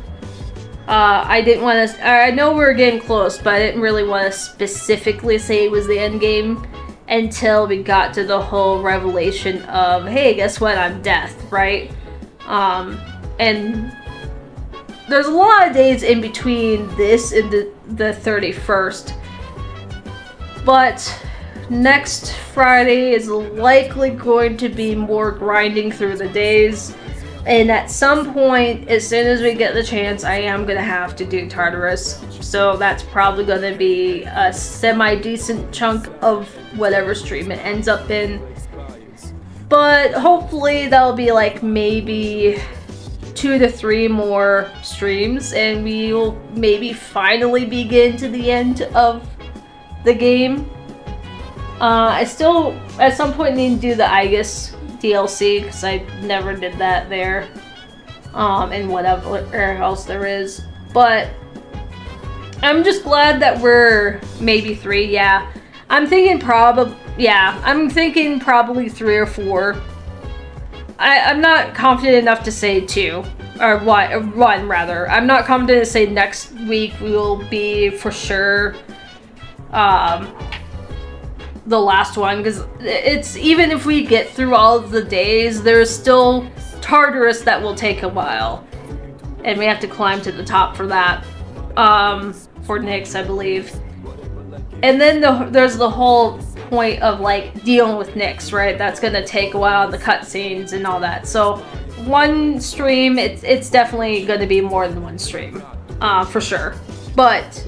I didn't want to, I know we were getting close, but I didn't really want to specifically say it was the end game until we got to the whole revelation of, hey, guess what, I'm Death, right? And there's a lot of days in between this and the 31st. But next Friday is likely going to be more grinding through the days. And at some point, as soon as we get the chance, I am gonna have to do Tartarus. So that's probably gonna be a semi-decent chunk of whatever stream it ends up in. But hopefully that'll be like maybe 2 to 3 more streams, and we will maybe finally begin to the end of the game. I still at some point need to do the Aegis DLC because I never did that there, and whatever else there is. But I'm just glad that we're maybe 3. Yeah, I'm thinking probably 3 or 4. I'm not confident enough to say 2 or 1 rather. I'm not confident to say next week we will be for sure the last one, because it's, even if we get through all of the days, there's still Tartarus that will take a while, and we have to climb to the top for that, for Nyx, I believe. And then there's the whole point of like dealing with Nyx, right? That's gonna take a while, the cutscenes and all that. So one stream, it's definitely gonna be more than one stream, for sure. But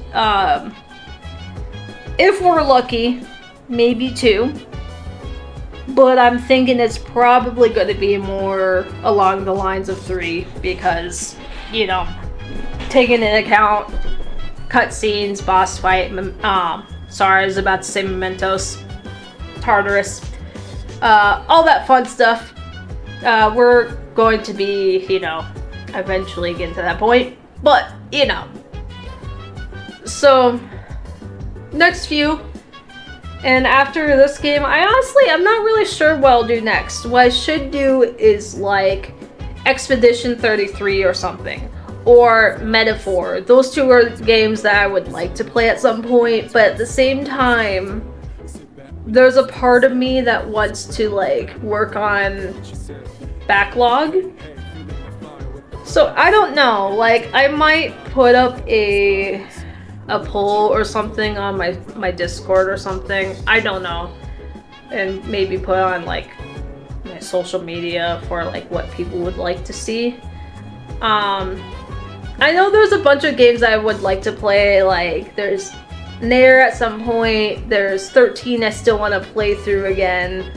if we're lucky, maybe 2. But I'm thinking it's probably going to be more along the lines of 3 because, you know, taking into account cutscenes, boss fight, sorry, I was about to say Mementos, Tartarus, all that fun stuff. We're going to be, you know, eventually getting to that point. But, you know. So, next few. And after this game, I'm not really sure what I'll do next. What I should do is like Expedition 33 or something. Or Metaphor. Those 2 are games that I would like to play at some point. But at the same time, there's a part of me that wants to like work on backlog. So I don't know. Like I might put up a poll or something on my Discord or something. I don't know. And maybe put on like my social media for like what people would like to see. I know there's a bunch of games I would like to play. Like there's Nair at some point. There's 13 I still want to play through again.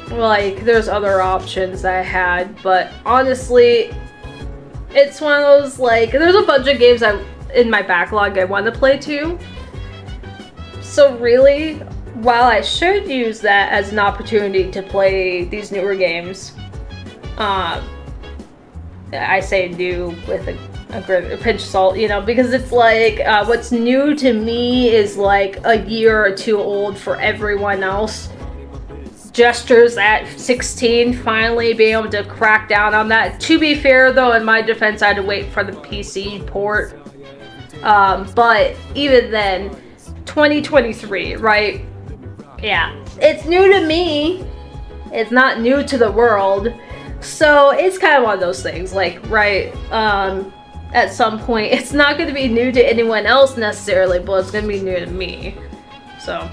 Like there's other options I had, but honestly, it's one of those, like, there's a bunch of games in my backlog I want to play too. So really, while I should use that as an opportunity to play these newer games, I say new with a pinch of salt, you know, because it's like, what's new to me is like a year or 2 old for everyone else. Gestures at 16, finally being able to crack down on that. To be fair though, in my defense, I had to wait for the PC port. But even then, 2023, right? Yeah, it's new to me. It's not new to the world. So it's kind of one of those things, like, right, at some point, it's not going to be new to anyone else necessarily, but it's going to be new to me. So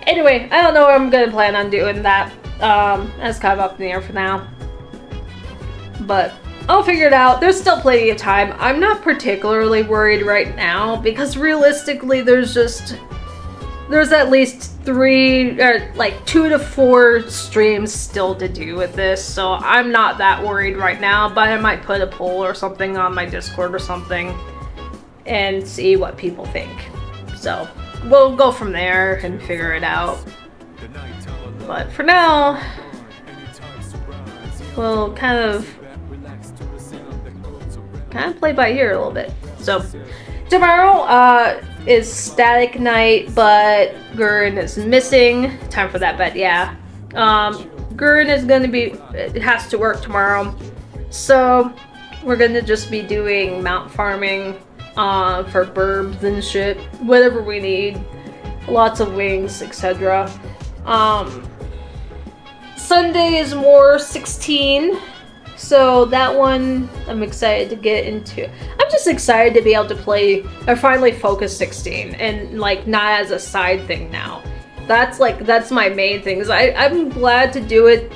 anyway, I don't know what I'm going to plan on doing that. That's kind of up in the air for now. But I'll figure it out. There's still plenty of time. I'm not particularly worried right now because realistically there's at least 2 to 4 streams still to do with this. So I'm not that worried right now, but I might put a poll or something on my Discord or something and see what people think. So we'll go from there and figure it out. But for now, we'll kind of play by ear a little bit. So tomorrow is static night, but Gurren is missing. Time for that bet, yeah. Gurren is gonna be, it has to work tomorrow. So we're gonna just be doing mount farming for burbs and shit, whatever we need, lots of wings, etc. Sunday is more 16, so that one I'm excited to get into. I'm just excited to be able to play or finally focus 16 and like not as a side thing now. That's my main thing. I'm glad to do it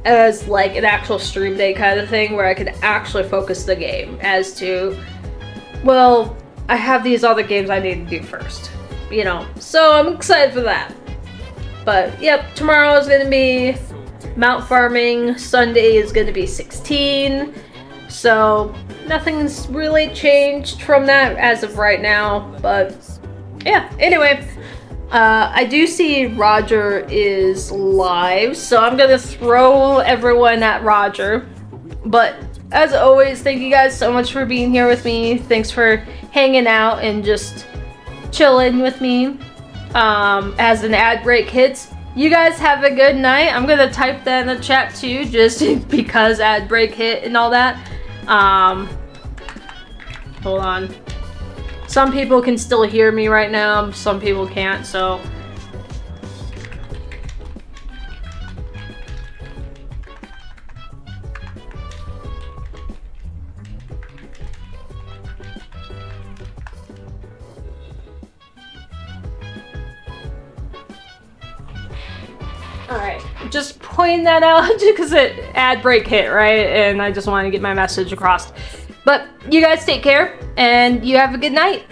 as like an actual stream day kind of thing where I could actually focus the game as to, well, I have these other games I need to do first, you know, so I'm excited for that. But yep, tomorrow is going to be mount farming, Sunday is going to be 16, so nothing's really changed from that as of right now. But yeah, anyway, I do see Roger is live, so I'm gonna throw everyone at Roger. But as always, thank you guys so much for being here with me. Thanks for hanging out and just chilling with me as an ad break hits. You guys have a good night. I'm gonna type that in the chat too, just because ad break hit and all that. Hold on. Some people can still hear me right now, some people can't, so. Alright, just pointing that out because it ad break hit, right? And I just want to get my message across. But you guys take care, and you have a good night.